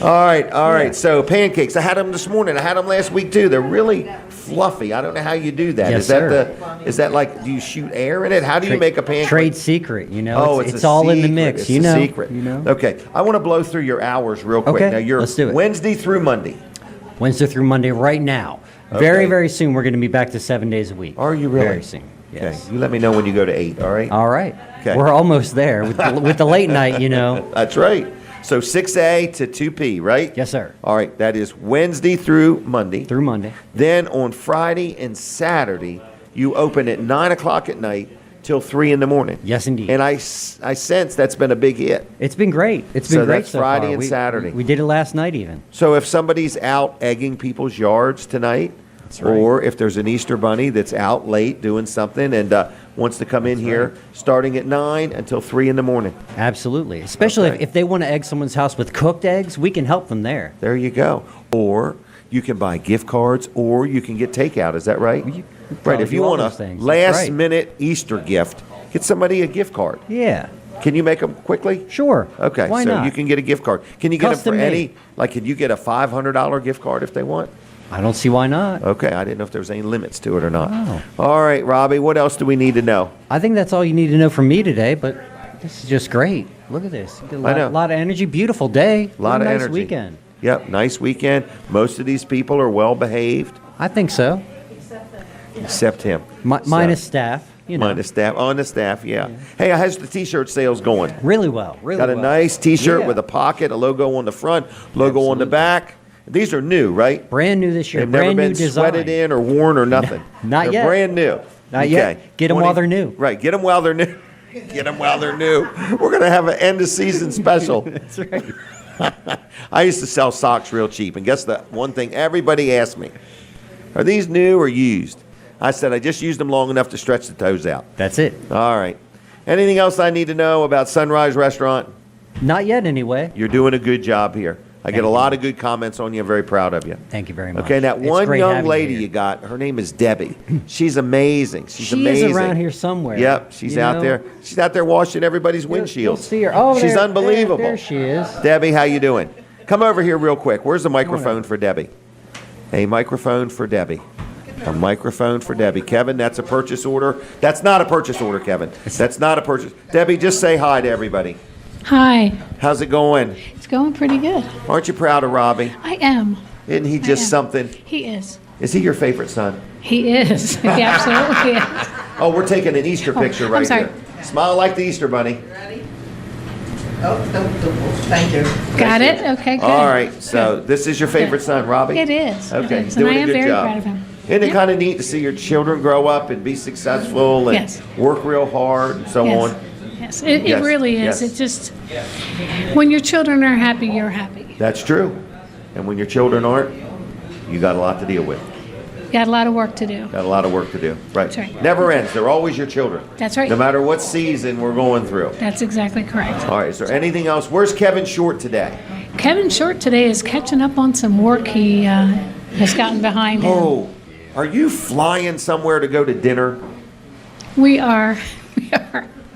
All right. So pancakes. I had them this morning. I had them last week too. They're really fluffy. I don't know how you do that. Yes, is that sir. Is that like? Do you shoot air in it? How do you make a pancake? Trade secret, you know. Oh, it's all in the mix, It's you a know. secret. You know. Okay. I want to blow through your hours real quick. Okay, Now you're let's do it. Wednesday through Monday. Wednesday through Monday right now. Very, very soon we're going to be back to 7 days a week. Are you really? Very soon. Yes. Okay. You let me know when you go to 8. All right. All right. Okay. We're almost there with the late night, you know. That's right. So 6A to 2P, right? Yes, sir. All right. That is Wednesday through Monday. Through Monday. Then on Friday and Saturday, you open at 9 o'clock at night till 3 in the morning. Yes, indeed. And I sense that's been a big hit. It's been great. It's been So great that's so Friday far. and Saturday. We did it last night even. So if somebody's out egging people's yards tonight, right. or if there's an Easter bunny that's out late doing something and wants to come in here starting at 9 until 3 in the morning. Absolutely. Especially if they want to egg someone's house with cooked eggs, we can help them there. There you go. Or you can buy gift cards or you can get takeout. Is that right? Right. If you want a last minute Easter gift, get somebody a gift card. Yeah. Can you make them quickly? Sure. Okay. Why so not? you can get a gift card. Can you get them Custom for made. any? Like, can you get a $500 gift card if they want? I don't see why not. Okay, I didn't know if there was any limits to it or not. Oh. All right, Robbie, what else do we need to know? I think that's all you need to know from me today, but this is just great. Look at this. You get I know. a lot of energy. Beautiful day. A lot of nice energy. weekend. Yep, nice weekend. Most of these people are well behaved. I think so. Except him. Minus staff. You know. Minus staff. On the staff, yeah. Hey, how's the T-shirt sales going? Really well. Really Got a well. nice T-shirt Yeah. with a pocket, a logo on the front, logo on the back. These are new, right? Brand new this year. They've never Brand been new design. sweated in or worn or nothing. Not They're yet. brand new. Not yet. Get them while they're new. Right, get them while they're new. Get them while they're new. We're going to have an end of season special. That's right. I used to sell socks real cheap, and guess the one thing everybody asked me, are these new or used? I said I just used them long enough to stretch the toes out. That's it. All right. Anything else I need to know about Sunrise Restaurant? Not yet, anyway. You're doing a good job here. I get a lot of good comments on you. I'm very proud of you. Thank you very much. Okay, that It's one great young having lady you you got, her name is Debbie. She's amazing. She's She amazing. is around here somewhere. Yep, she's You out know? there. She's out there washing everybody's windshields. You'll see her. Oh, she's there- unbelievable. There she is. Debbie, how you doing? Come over here real quick. Where's the microphone for Debbie? A microphone for Debbie. A microphone for Debbie. Kevin, that's a purchase order. That's not a purchase order, Kevin. That's not a purchase. Debbie, just say hi to everybody. Hi. How's it going? It's going pretty good. Aren't you proud of Robbie? I am. Isn't he just am. something? He is. Is he your favorite son? He is. He absolutely is. Oh, we're taking an Easter picture I'm right sorry. here. Smile like the Easter bunny. Thank you. Got it? Okay, good. All right, so this is your favorite son, Robbie? It is. Okay, It is. And I doing a am good very job. proud of him. Isn't it kind of neat to see your children grow up and be successful and Yes. work real hard and so Yes. on? Yes, it Yes, really is. yes. It just, when your children are happy, you're happy. That's true. And when your children aren't, you got a lot to deal with. Got a lot of work to do. Got a lot of work to do. Right. That's right. Never ends. They're always your children. That's right. No matter what season we're going through. That's exactly correct. All right. Is there anything else? Where's Kevin Short today? Kevin Short today is catching up on some work he has gotten behind him. Oh, are you flying somewhere to go to dinner? We are.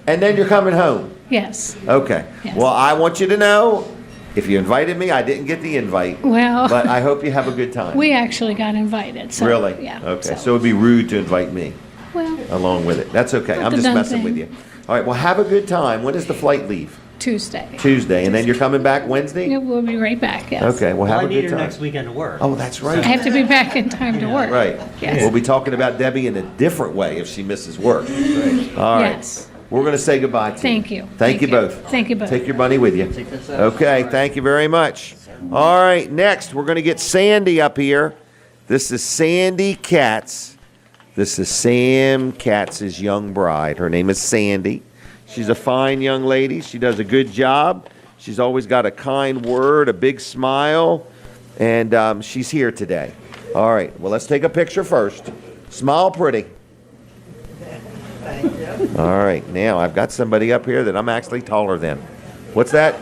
And then you're coming home? Yes. Okay. Yes. Well, I want you to know, if you invited me, I didn't get the invite. Well. But I hope you have a good time. We actually got invited. So, Really? Yeah. Okay. So it'd be rude to invite me Well, along with it. That's okay. I'm the just done messing thing. with you. All right. Well, have a good time. When does the flight leave? Tuesday. Tuesday. And then you're coming back Wednesday? Yeah, we'll be right back, yes. Okay. Well, have I a need good her time. next weekend to work. Oh, that's right. I have to be back in time to work. Right. Yes. We'll be talking about Debbie in a different way if she misses work. All right. Yes. We're going to say goodbye to you. Thank you. Thank you both. Thank you both. Take your bunny with you. Okay, thank you very much. All right, next we're going to get Sandy up here. This is Sandy Katz. This is Sam Katz's young bride. Her name is Sandy. She's a fine young lady. She does a good job. She's always got a kind word, a big smile, and she's here today. All right, well, let's take a picture first. Smile pretty. All right, now I've got somebody up here that I'm actually taller than. What's that?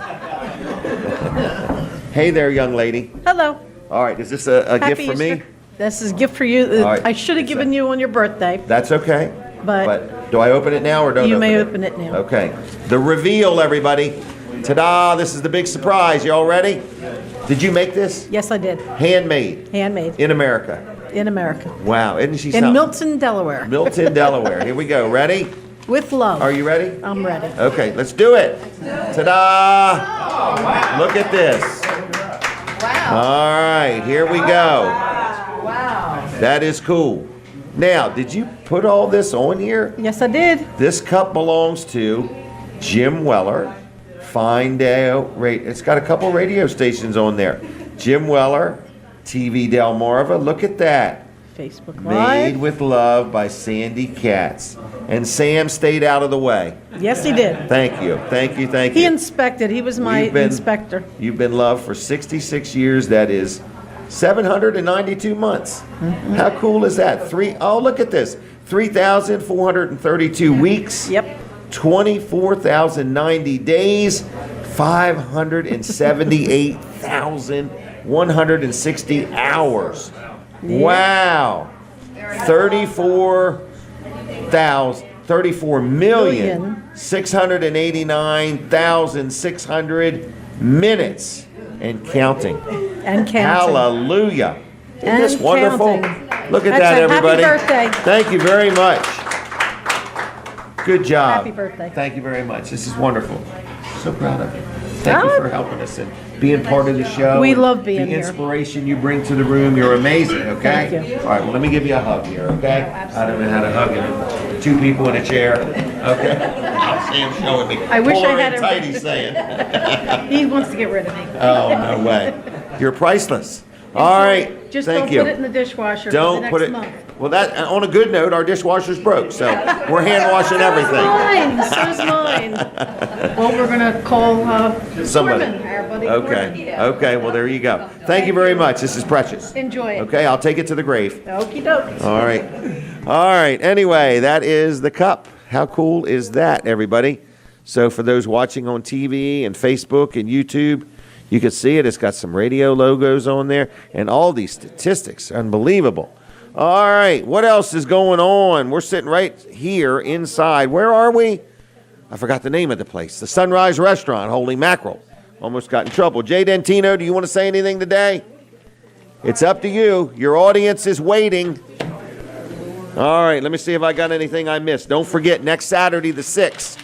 Hey there, young lady. Hello. All right, is this a gift for Easter. me? This is a gift for you. All right. I should have given you on your birthday. That's okay. But do I open it now or don't you may open open it now. Okay. The reveal, everybody. Ta-da, this is the big surprise. You all ready? Did you make this? Yes, I did. Handmade. Handmade. In America. In America. Wow, isn't she In something? Milton, Delaware. Milton, Delaware. Here we go. Ready? With love. Are you ready? I'm ready. Okay, let's do it. Ta-da! Look at this. Wow. All right, here we go. Wow. That is cool. Now, did you put all this on here? Yes, I did. This cup belongs to Jim Weller. Fine Day. It's got a couple radio stations on there. Jim Weller, TV Delmarva. Look at that. Facebook Made Live. with Love by Sandy Katz. And Sam stayed out of the way. Yes, he did. Thank you. Thank you. Thank He you. inspected. He was my inspector. You've been loved for 66 years. That is 792 months. How cool is that? Look at this. 3,432 weeks. Yep. 24,090 days. 578,160 hours. Yeah. Wow. 34,689,600 minutes and counting. And counting. Hallelujah. Isn't And this wonderful? counting. Look at That's that, a happy everybody. birthday. Thank you very much. Good job. Happy birthday. Thank you very much. This is wonderful. So proud of you. Thank you for helping us and being part of the show. We and love being the here. inspiration you bring to the room. You're amazing, okay? Thank you. All right, well, let me give you a hug here, okay? I don't know how to hug it. Two people in a chair, okay? Sam's showing me. I wish Pull I her had in a- tight, he's saying. He wants to get rid of me. Oh, no way. You're priceless. All right, Just thank don't you. put it in the dishwasher Don't for put the next it. month. Well, that on a good note, our dishwasher's broke, so we're hand washing everything. Mine. So's mine. Well, we're gonna call Somebody. Foreman, our buddy Okay. Foreman. Okay. Well, there you go. Thank you very much. This is precious. Enjoy it. Okay. I'll take it to the grave. Okie doke. All right. All right. Anyway, that is the cup. How cool is that, everybody? So for those watching on TV and Facebook and YouTube, you can see it. It's got some radio logos on there and all these statistics. Unbelievable. All right. What else is going on? We're sitting right here inside. Where are we? I forgot the name of the place. The Sunrise Restaurant. Holy mackerel. Almost got in trouble. Jay Dentino, do you want to say anything today? It's up to you. Your audience is waiting. All right. Let me see if I got anything I missed. Don't forget, next Saturday, the 6th,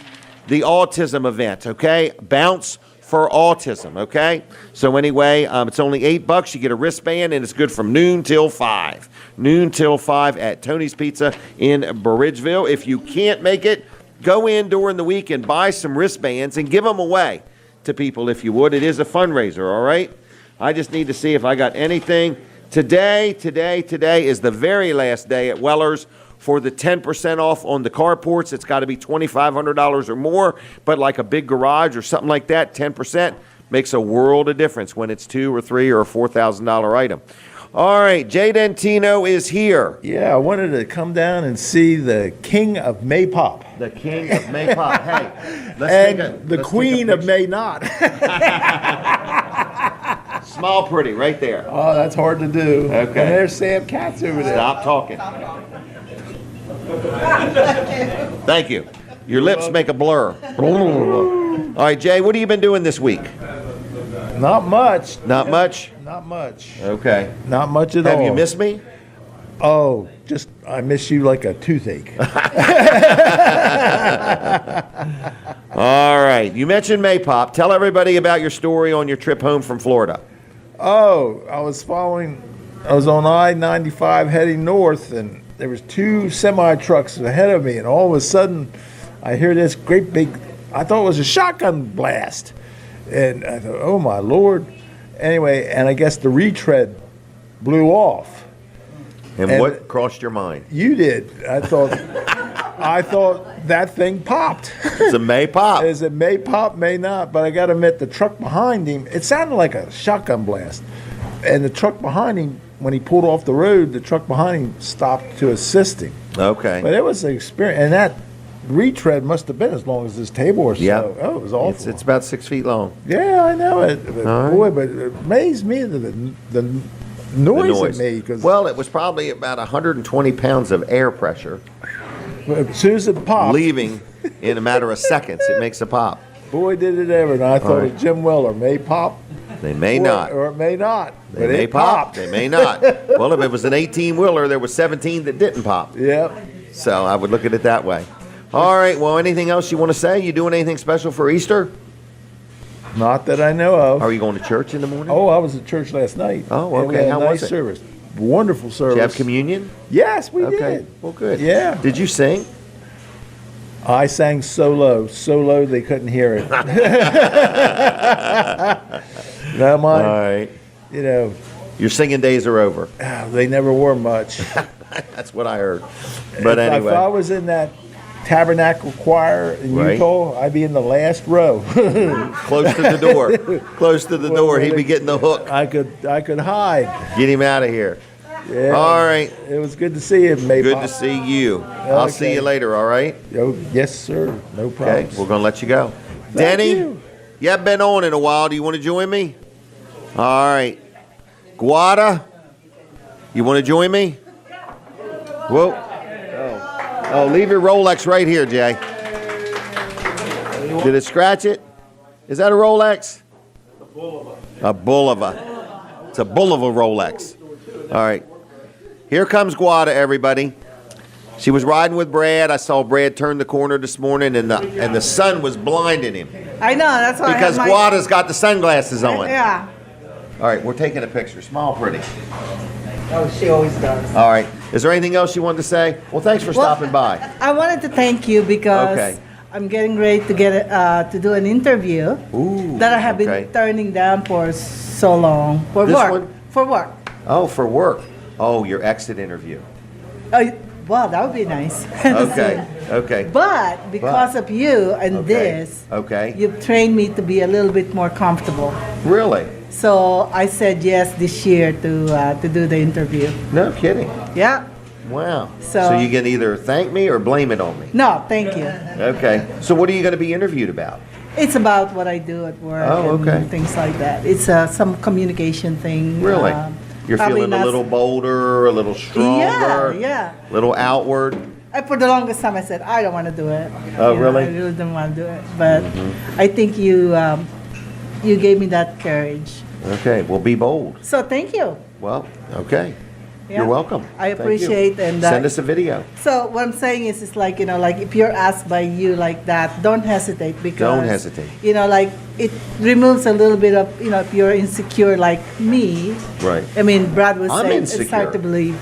the autism event, okay? Bounce for autism, okay? So anyway, it's only $8. You get a wristband, and it's good from noon till 5. Noon till 5 at Tony's Pizza in Bridgeville. If you can't make it, go in during the week and buy some wristbands and give them away to people if you would. It is a fundraiser, all right? I just need to see if I got anything. Today is the very last day at Weller's for the 10% off on the carports. It's got to be $2,500 or more, but like a big garage or something like that, 10% makes a world of difference when it's $2,000 or $3,000 or $4,000 item. All right, Jay Dentino is here. Yeah, I wanted to come down and see the King of May Pop. The King of May Pop. Hey, and the Queen of May Not. Smile pretty right there. Oh, that's hard to do. Okay. And there's Sam Katz over there. Stop talking. Thank you. Your lips make a blur. All right, Jay, what have you been doing this week? Not much. Not much? Not much. Okay. Not much at all. Have you missed me? Oh, just I miss you like a toothache. All right. You mentioned Maypop. Tell everybody about your story on your trip home from Florida. Oh, I was on I-95 heading north, and there was two semi-trucks ahead of me, and all of a sudden I hear this great big, I thought it was a shotgun blast. And I thought, oh my Lord. Anyway, and I guess the retread blew off. And what crossed your mind? You did. I thought that thing popped. It's a may pop. It may pop, may not. But I got to admit, the truck behind him, it sounded like a shotgun blast. And the truck behind him, when he pulled off the road, the truck behind him stopped to assist him. Okay. But it was an experience. And that retread must have been as long as this table or so. Yeah. Oh, it was awful. It's about 6 feet long. Yeah, I know it. But All boy, but it amazed me the noise it made. Cause Well, it was probably about 120 pounds of air pressure as soon as it popped, leaving in a matter of seconds. It makes a pop. boy, did it ever. And I thought right. of Jim Weller. May pop. They may not. Or it may not. They but may it pop. popped. They may not. Well, if it was an 18-wheeler, there was 17 that didn't pop. Yep. So I would look at it that way. All right. Well, anything else you want to say? You doing anything special for Easter? Not that I know of. Are you going to church in the morning? Oh, I was at church last night. Oh, And we okay. had a How nice was it? service. Wonderful service. Did you have communion? Yes, we Okay. did. Well, good. Yeah. Did you sing? I sang so low they couldn't hear it. No, mine. All right. You know, Your singing days are over. they never were much. That's what I heard. But If I anyway, was in that tabernacle choir in Right. Utah, I'd be in the last row. close to the door. Close to the door. He'd be getting the hook. I could hide. Get him out of here. Yeah. All right. It was good to see you, Maypop. Good to see you. I'll see you later, all right? Oh, yes, sir. No problem. Okay, we're going to let you go. Denny, you haven't been on in a while. Do you want to join me? All right. Guada, you want to join me? Whoa. Oh, leave your Rolex right here, Jay. Did it scratch it? Is that a Rolex? A Bulova. It's a Bulova Rolex. All right. Here comes Guada, everybody. She was riding with Brad. I saw Brad turn the corner this morning, and the sun was blinding him. I know, that's why Because I have Guada's got the sunglasses on. Yeah. All right, we're taking a picture. Smile pretty. Oh, she always does. All right. Is there anything else you wanted to say? Well, thanks for stopping by. I wanted to thank you because Okay. I'm getting ready to get to do an interview that I have been turning down for so long for This work. one? For work. Oh, for work. Oh, your exit interview. Well, that would be nice. Okay. Okay. But because of you and this, Okay. you've trained me to be a little bit more comfortable. Really? So I said yes this year to do the interview. No kidding. Yeah. Wow. So- you can either thank me or blame it on me. No, thank you. Okay. So what are you going to be interviewed about? It's about what I do at work Oh, and okay. things like that. It's some communication thing. Really? You're probably feeling a not- little bolder, a little stronger, Yeah. a little outward. For the longest time, I said I don't want to do it. Oh, You know, really? I really don't want to do it. But I think you gave me that courage. Okay. Well, be bold. So thank you. Well, okay. Yeah. You're welcome. I Thank you. appreciate and Send us a video. So what I'm saying is, it's like, like if you're asked by you like that, don't hesitate because Don't hesitate. Like it removes a little bit of if you're insecure like me. Right. I mean, Brad was I'm saying insecure. it's hard to believe.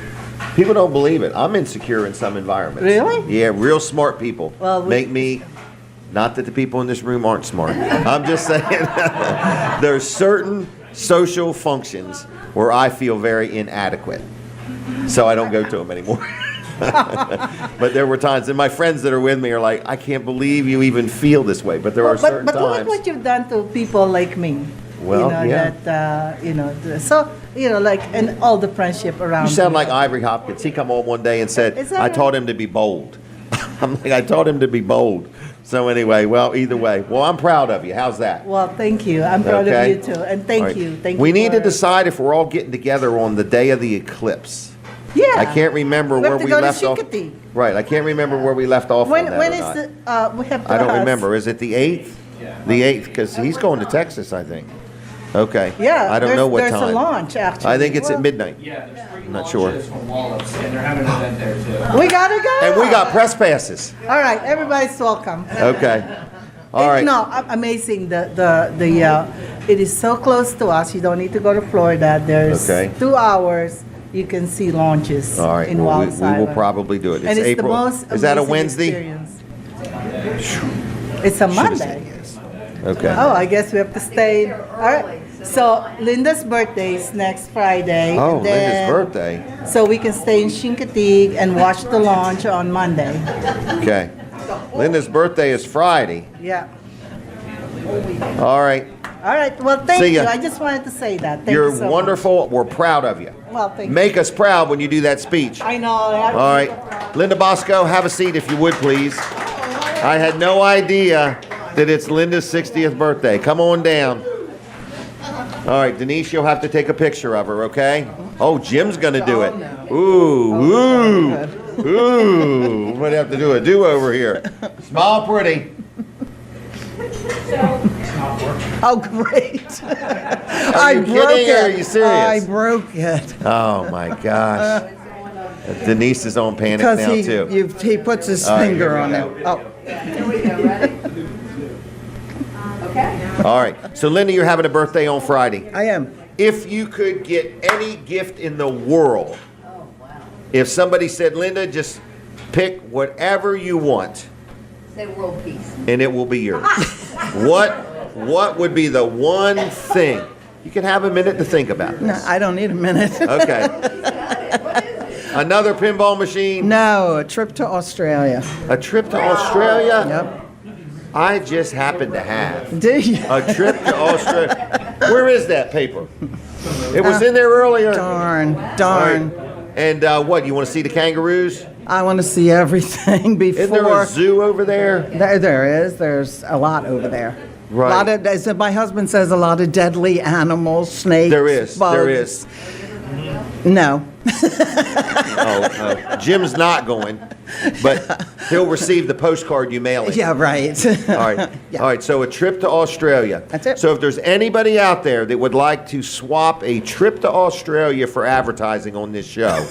People don't believe it. I'm insecure in some environments. Really? Yeah, real smart people Well, make me. Not that the people in this room aren't smart. I'm just saying there's certain social functions where I feel very inadequate, so I don't go to them anymore. But there were times, and my friends that are with me are like, "I can't believe you even feel this way." But there are certain But look at times. what you've done to people like me. Well, yeah. And all the friendship around. You sound me. like Ivory Hopkins. He come on one day and said, Is that "I right? taught him to be bold." I'm like, I taught him to be bold. So anyway, well, either way, well, I'm proud of you. How's that? Well, thank you. I'm proud Okay. of you too, and thank All right. you. Thank We you. need to for- decide if we're all getting together on the day of the eclipse. Yeah. I can't remember We where have to we go to left off. Shikati. Right, I can't remember where we left off When on that when or is not. the we have to I don't ask. remember. Is it the 8th? The 8th, because he's going to Texas, I think. Okay. Yeah. I don't know what there's time. a launch actually. I think it's at Well, midnight. Yeah, there's 3 I'm not sure. launches from Wallace, and they're having an event there too. We gotta go. And we got press passes. All right, everybody's welcome. Okay. All right. No, amazing. It is so close to us. You don't need to go to Florida. There's Okay. 2 hours. You can see launches All right. in Well, Wallace we will Island. probably do it. And it's April. the most Is that a amazing Wednesday? experience. It's a Monday. Okay. Oh, I guess we have to stay. All right. So Linda's birthday is next Friday. Oh, and then- Linda's birthday. So we can stay in Chincoteague and watch the launch on Monday. Okay. Linda's birthday is Friday. Yeah. All right. All right. Well, thank See ya. you. I just wanted to say that. Thank You're you so wonderful. We're proud of you. much. Well, thank Make us proud when you do that speech. you. I know. All right. Linda Bosco, have a seat if you would, please. I had no idea that it's Linda's 60th birthday. Come on down. All right, Denise, you'll have to take a picture of her, okay? Oh, Jim's going to do it. Ooh. We might have to do a do-over here. Smile pretty. Oh, great. Are you kidding or are you serious? I broke it. Oh, my gosh. Denise is on panic Because now, too. he puts his All right, finger here on we it. go. Oh. All right. So, Linda, you're having a birthday on Friday. I am. If you could get any gift in the world, if somebody said, Linda, just pick whatever you want, Say world peace. and it will be yours. What would be the one thing? You can have a minute to think about No, this. I don't need a minute. Okay. Another pinball machine? No, a trip to Australia. A trip to Australia? Yep. I just happen to have Do you? a trip to Australia. Where is that paper? It was in there earlier. Darn. And what, you want to see the kangaroos? I want to see everything before. Isn't there a zoo over there? There is. There's a lot over there. Right. A lot of, as my husband says, a lot of deadly animals, snakes. There is. Bugs. There is. No. Oh, Jim's not going, but he'll receive the postcard you mail him. Yeah, right. All right. Yeah. All right. So a trip to Australia. That's it. So if there's anybody out there that would like to swap a trip to Australia for advertising on this show,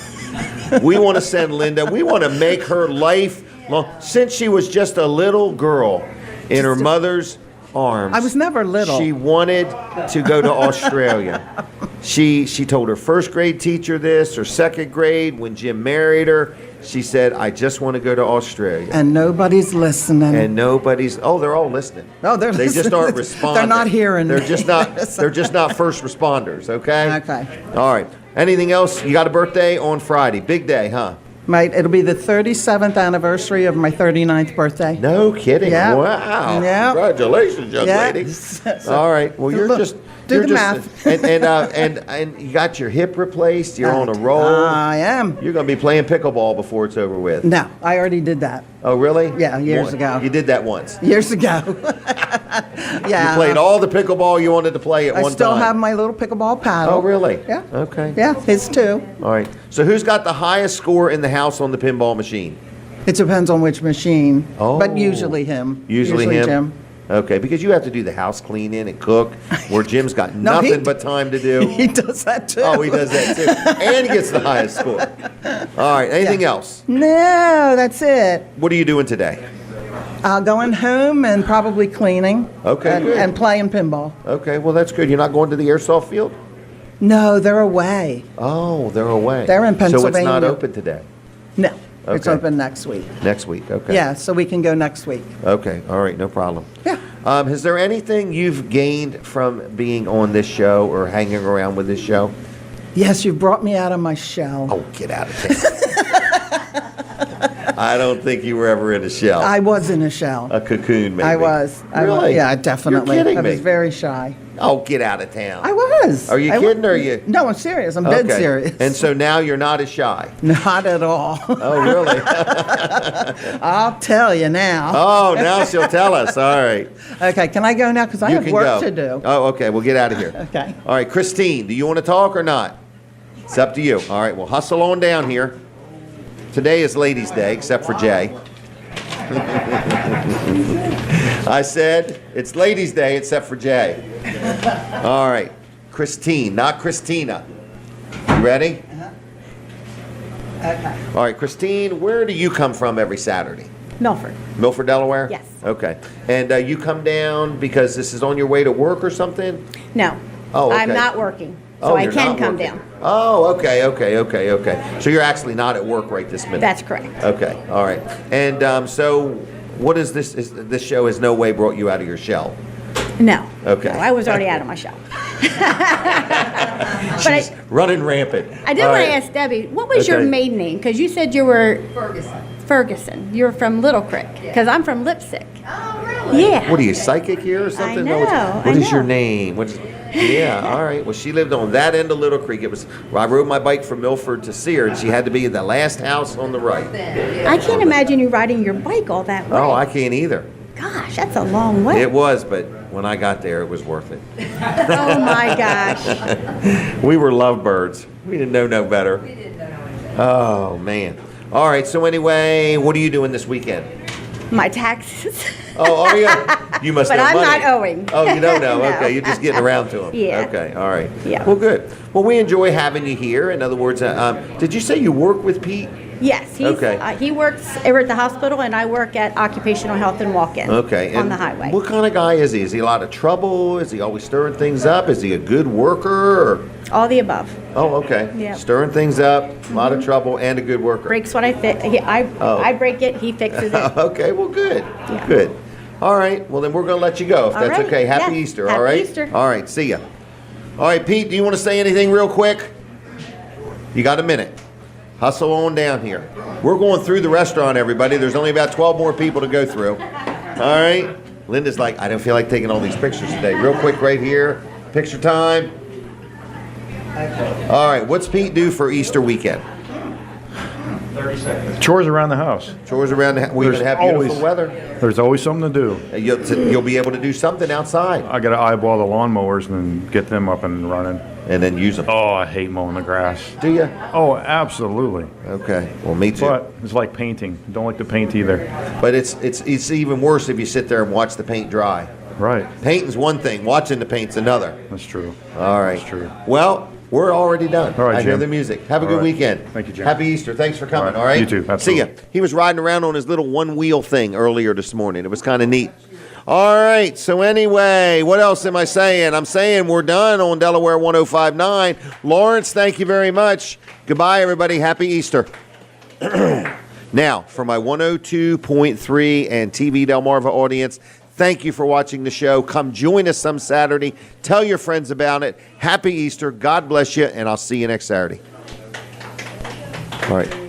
we want to send Linda. We want to make her life long. Since she was just a little girl in her mother's arms. I was never little. She wanted to go to Australia. She told her first grade teacher this, or second grade, when Jim married her. She said, I just want to go to Australia. And nobody's listening. And nobody's, they're all listening. Oh, they're They just listening. aren't responding. They're not hearing They're me. just not, they're just not first responders, okay? Okay. All right. Anything else? You got a birthday on Friday. Big day, huh? It'll be the 37th anniversary of my 39th birthday. No kidding. Yeah. Wow. Yeah. Congratulations, young Yeah. lady. So- All right. Well, you're Look, just do you're the just, math. and you got your hip replaced. You're on a roll. I am. You're going to be playing pickleball before it's over with. No, I already did that. Oh, really? Yeah, years ago. You did that once. Years ago. Yeah. You played all the pickleball you wanted to play at I one still time. have my little pickleball paddle. Oh, really? Yeah. Okay. Yeah, his too. All right. So who's got the highest score in the house on the pinball machine? It depends on which machine. Oh. But usually him. Usually him? Jim. Okay, because you have to do the house cleaning and cook, where Jim's got No, nothing but time to do. He does that too. Oh, he does that too. And he gets the highest score. All right, anything else? No, that's it. What are you doing today? Going home and probably cleaning. Okay, good. And playing pinball. Okay, well, that's good. You're not going to the airsoft field? No, they're away. Oh, they're away. They're in So it's not Pennsylvania. open today? No, it's Okay. open next week. Next week, okay. Yeah, so we can go next week. Okay, all right, no problem. Yeah. Is there anything you've gained from being on this show or hanging around with this show? Yes, you brought me out of my shell. Oh, get out of town. I don't think you were ever in a shell. I was in a shell. A cocoon, maybe. I was. Really? Yeah, definitely. You're kidding I was me. very shy. Oh, get out of town. I was. Are you kidding or are you? No, I'm serious. I'm dead Okay. serious. And so now you're not as shy. Not at all. Oh, really? I'll tell you now. Oh, now she'll tell us. All right. Okay, can I go now? Because I You have can work go. to do. Oh, okay. We'll get out of here. Okay. All right, Christine, do you want to talk or not? It's up to you. All right, well, hustle on down here. Today is Ladies' Day, except for Jay. I said it's Ladies' Day, except for Jay. All right, Christine, not Christina. You ready? Okay. All right, Christine, where do you come from every Saturday? Milford. Milford, Delaware? Yes. Okay. And you come down because this is on your way to work or something? No. Oh, okay. I'm not working, so Oh, I you're can not come working. down. Oh, okay. So you're actually not at work right this minute? That's correct. Okay, all right. And so what is this show has no way brought you out of your shell? No. Okay. No, I was already out of my shell. She's running rampant. I did All want to right. ask Debbie, what was your Okay. maiden name? Because you said you were Ferguson. You're from Little Creek. Because I'm from Lipsick. Oh, really? Yeah. What are you, psychic here or something? know, What I is your know. name? Yeah, all right. Well, she lived on that end of Little Creek. I rode my bike from Milford to see her, and she had to be in the last house on the right. I can't imagine you riding your bike all that way. Oh, I can't either. Gosh, that's a long way. It was, but when I got there, it was worth it. Oh, my gosh. We were lovebirds. We didn't know no better. Oh, man. All right, so anyway, what are you doing this weekend? My taxes. Oh, yeah. You must But know I'm money. not owing. Oh, you don't know? No. Okay, you're just getting around to them. Yeah. Okay, all right. Yeah. Well, good. Well, we enjoy having you here. In other words, did you say you work with Pete? Yes, Okay. He works over at the hospital, and I work at Occupational Health and Walk-In Okay. on and the highway. What kind of guy is he? Is he a lot of trouble? Is he always stirring things up? Is he a good worker? Or? All the above. Oh, okay. Yeah. Stirring things up, a lot of trouble, and a good worker. Breaks what I fit. Oh. I break it, he fixes it. Okay, well, good. Good. All right, well, then we're going to let you go, if All that's right. okay. Happy Yeah. Easter, Happy all right? Easter. All right, see ya. All right, Pete, do you want to say anything real quick? You got a minute. Hustle on down here. We're going through the restaurant, everybody. There's only about 12 more people to go through. All right? Linda's like, I don't feel like taking all these pictures today. Real quick right here. Picture time. All right, what's Pete do for Easter weekend? 30 seconds. Chores around the house. Chores around the house. We're going to have beautiful weather. There's always something to do. You'll be able to do something outside. I got to eyeball the lawnmowers and get them up and running. And then use them. Oh, I hate mowing the grass. Do you? Oh, absolutely. Okay. Well, me too. But it's like painting. Don't like to paint either. But it's even worse if you sit there and watch the paint dry. Right. Painting's one thing. Watching the paint's another. That's true. All right. That's true. Well, we're already done. All right, I hear Jim. the music. Have a All good right. weekend. Thank you, Jim. Happy Easter. Thanks for coming. All All right. right. You too. See Absolutely. ya. He was riding around on his little one-wheel thing earlier this morning. It was kind of neat. All right. So anyway, what else am I saying? I'm saying we're done on Delaware 105.9. Lawrence, thank you very much. Goodbye, everybody. Happy Easter. Now, for my 102.3 and TV Delmarva audience, thank you for watching the show. Come join us some Saturday. Tell your friends about it. Happy Easter. God bless you, and I'll see you next Saturday. All right.